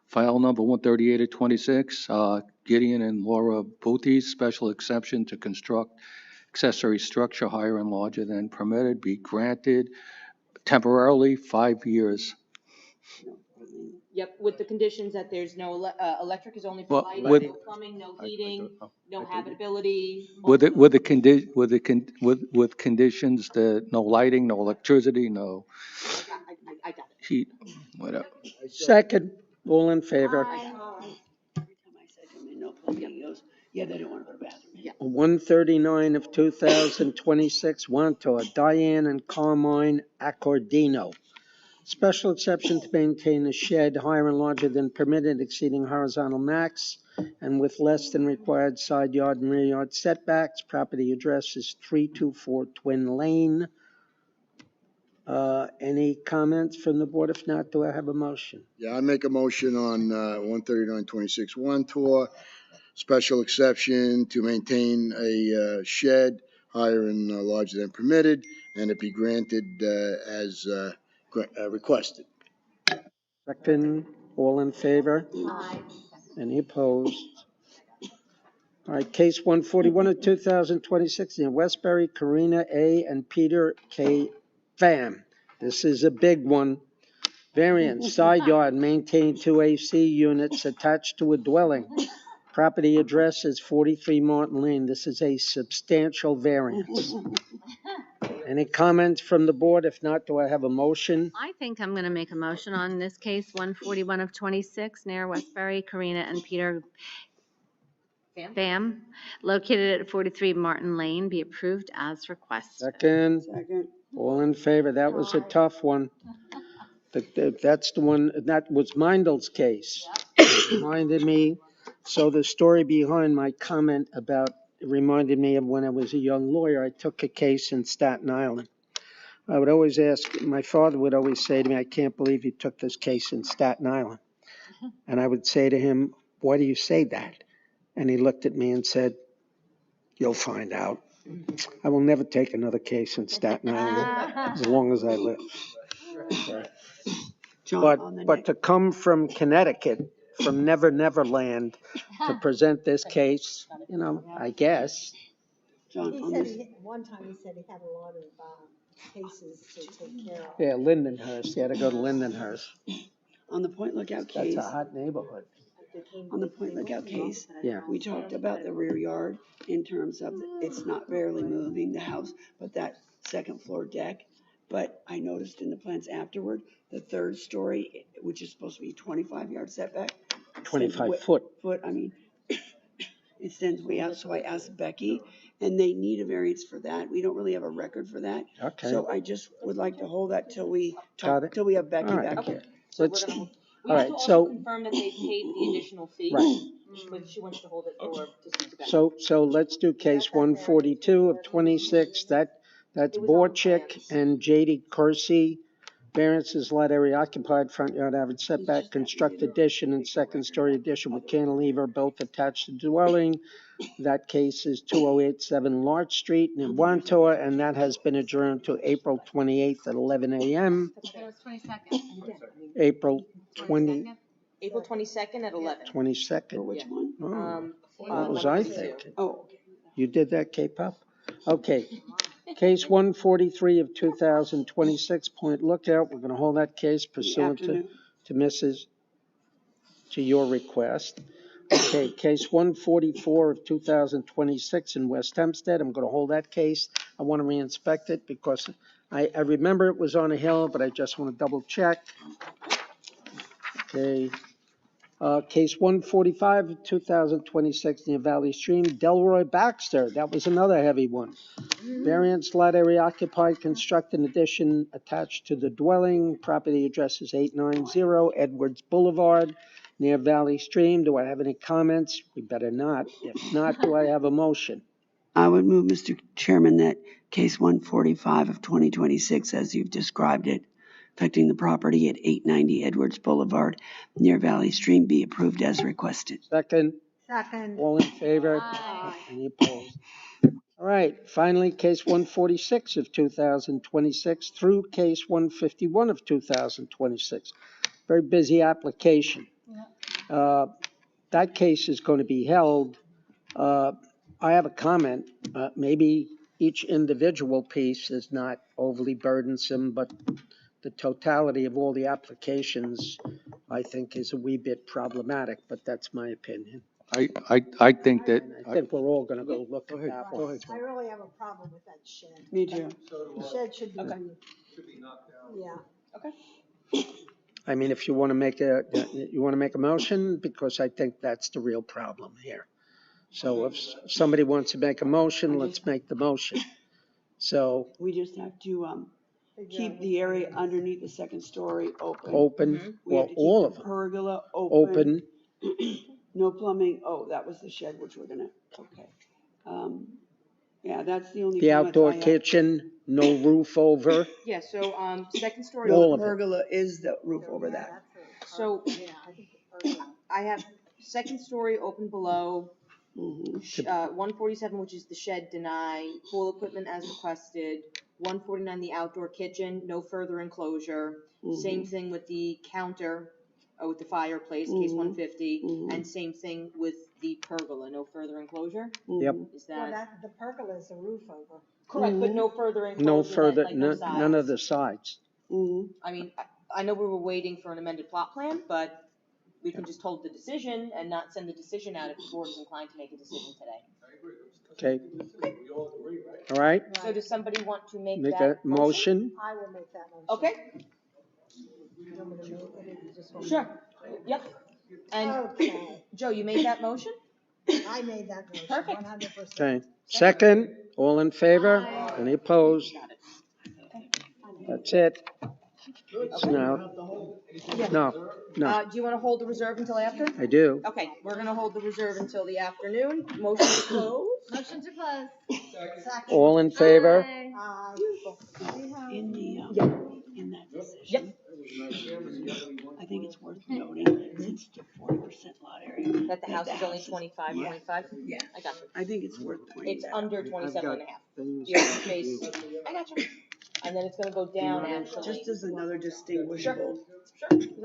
file number 138 of 26, Gideon and Laura Boothys, special exception to construct accessory structure higher and larger than permitted, be granted temporarily 5 years. Yep, with the conditions that there's no, electric is only for Well, lighting, with- no plumbing, no heating, no habitability. With conditions that no lighting, no electricity, no I got it. heat, whatever. Second, all in favor? Every time I said to him, no plumbing, he goes, yeah, they don't want to go to the bathroom. Yeah. 139 of 2026, Wantor, Diane and Carmine Accordino. Special exception to maintain a shed higher and larger than permitted, exceeding horizontal max, and with less than required side yard and rear yard setbacks. Property address is 324 Twin Lane. Any comments from the board? If not, do I have a motion? Yeah, I make a motion on 13926 Wantor, special exception to maintain a shed higher and larger than permitted, and it be granted as requested. Second, all in favor? Aye. Any opposed? All right, case 141 of 2026 in Westbury, Karina A. and Peter K. Pham. This is a big one. Variance, side yard, maintain 2 AC units attached to a dwelling. Property address is 43 Martin Lane. This is a substantial variance. Any comments from the board? If not, do I have a motion? I think I'm going to make a motion on this case, 141 of 26, near Westbury, Karina and Peter Pham, located at 43 Martin Lane, be approved as requested. Second, all in favor. That was a tough one. That's the one, that was Mindel's case. It reminded me, so the story behind my comment about, it reminded me of when I was a young lawyer. I took a case in Staten Island. I would always ask, my father would always say to me, I can't believe you took this case in Staten Island. And I would say to him, why do you say that? And he looked at me and said, you'll find out. I will never take another case in Staten Island as long as I live. But to come from Connecticut, from Never Never Land, to present this case, I guess. John, He said one time he said he had a lot of cases to take care of. Yeah, Lindenhurst. He had to go to Lindenhurst. On the Point Lookout case. That's a hot neighborhood. On the Point Lookout case, Yeah. we talked about the rear yard in terms of it's not barely moving the house, but that second floor deck. But I noticed in the plans afterward, the third story, which is supposed to be 25-yard setback. 25 foot. I mean, it extends way out. So I asked Becky, and they need a variance for that. We don't really have a record for that. Okay. So I just would like to hold that till we Got it. till we have Becky All right. back here. So Let's- we're gonna, we all have right, to also so- confirm that they paid the additional fee. Right. But she wants to hold it or to speak to Becky. So let's do case 142 of 26. That's Borchik and J.D. Kersey, Variances, lot area occupied, front yard average setback, construct addition and second story addition with cantilever both attached to dwelling. That case is 2087 Larch Street in Wantor, and that has been adjourned to April 28th at 11 a.m. It was 22nd. April 20, April 22nd at 11. 22nd. Which one? Oh, what was I 11:22. thinking? Oh, okay. You did that, K-Pop? Okay. Case 143 of 2026, Point Lookout. We're going to hold that case pursuant to your request. Okay, case 144 of 2026 in West Hempstead. I'm going to hold that case. I want to re-inspect it because I remember it was on a hill, but I just want to double check. Okay. Case 145 of 2026 near Valley Stream, Delroy Baxter. That was another heavy one. Variance, lot area occupied, construct an addition attached to the dwelling. Property address is 890 Edwards Boulevard near Valley Stream. Do I have any comments? We better not. If not, do I have a motion? I would move, Mr. Chairman, that case 145 of 2026, as you've described it, affecting the property at 890 Edwards Boulevard near Valley Stream, be approved as requested. Second? Second. All in favor? Aye. Any opposed? All right, finally, case 146 of 2026 through case 151 of 2026. Very busy application. That case is going to be held. I have a comment. Maybe each individual piece is not overly burdensome, but the totality of all the applications, I think, is a wee bit problematic, but that's my opinion. I think that, I think we're all going to go look at that one. I really have a problem with that shed. Me too. The shed should be, yeah. Okay. I mean, if you want to make a motion, because I think that's the real problem here. So if somebody wants to make a motion, let's make the motion. So We just have to keep the area underneath the second story open. open, We have well, to keep all the of them pergola open. No plumbing. Oh, that was the shed, which we're gonna, okay. Yeah, that's the only. The comments outdoor I have. kitchen, no roof over. Yeah, so, second story. All No, of the it. pergola is the roof over that. So, I have second story open below, Mhm. 147, which is the shed, deny, pool equipment as requested, 149, the outdoor kitchen, no further enclosure, same thing with the counter, with the fireplace, case 150, and same thing with the pergola, no further enclosure? Yep. Is Well, that? the pergola is the roof over. Correct, but no further enclosure, No further, like no sides. none of the sides. I mean, I know we were waiting for an amended plot plan, but we can just hold the decision and not send the decision out if the board is inclined to make a decision today. Okay. All right. So does somebody want to make Make that a motion. I will make that motion. Okay, You want me to make it, or you just want me sure, yep. And Okay. Joe, you made that motion? I made that motion, Perfect. 100%. Okay. Second, all in favor? Any opposed? That's it. It's now. No, no, Do you want to hold the reserve until after? I do. Okay, we're gonna hold the reserve until the afternoon. Motion to close? Motion to close. Second. All in favor? Aye. In the, in that decision. Yep. I think it's worth noting, since it's a 40% lot area. That the house is only 25, Yeah. 25? Yeah. I got you. I think it's worth pointing It's that out. under 27 and a half. Things- You have space. I got you. And then it's gonna go down actually. Just as another distinguishable. Sure, 'cause I mean,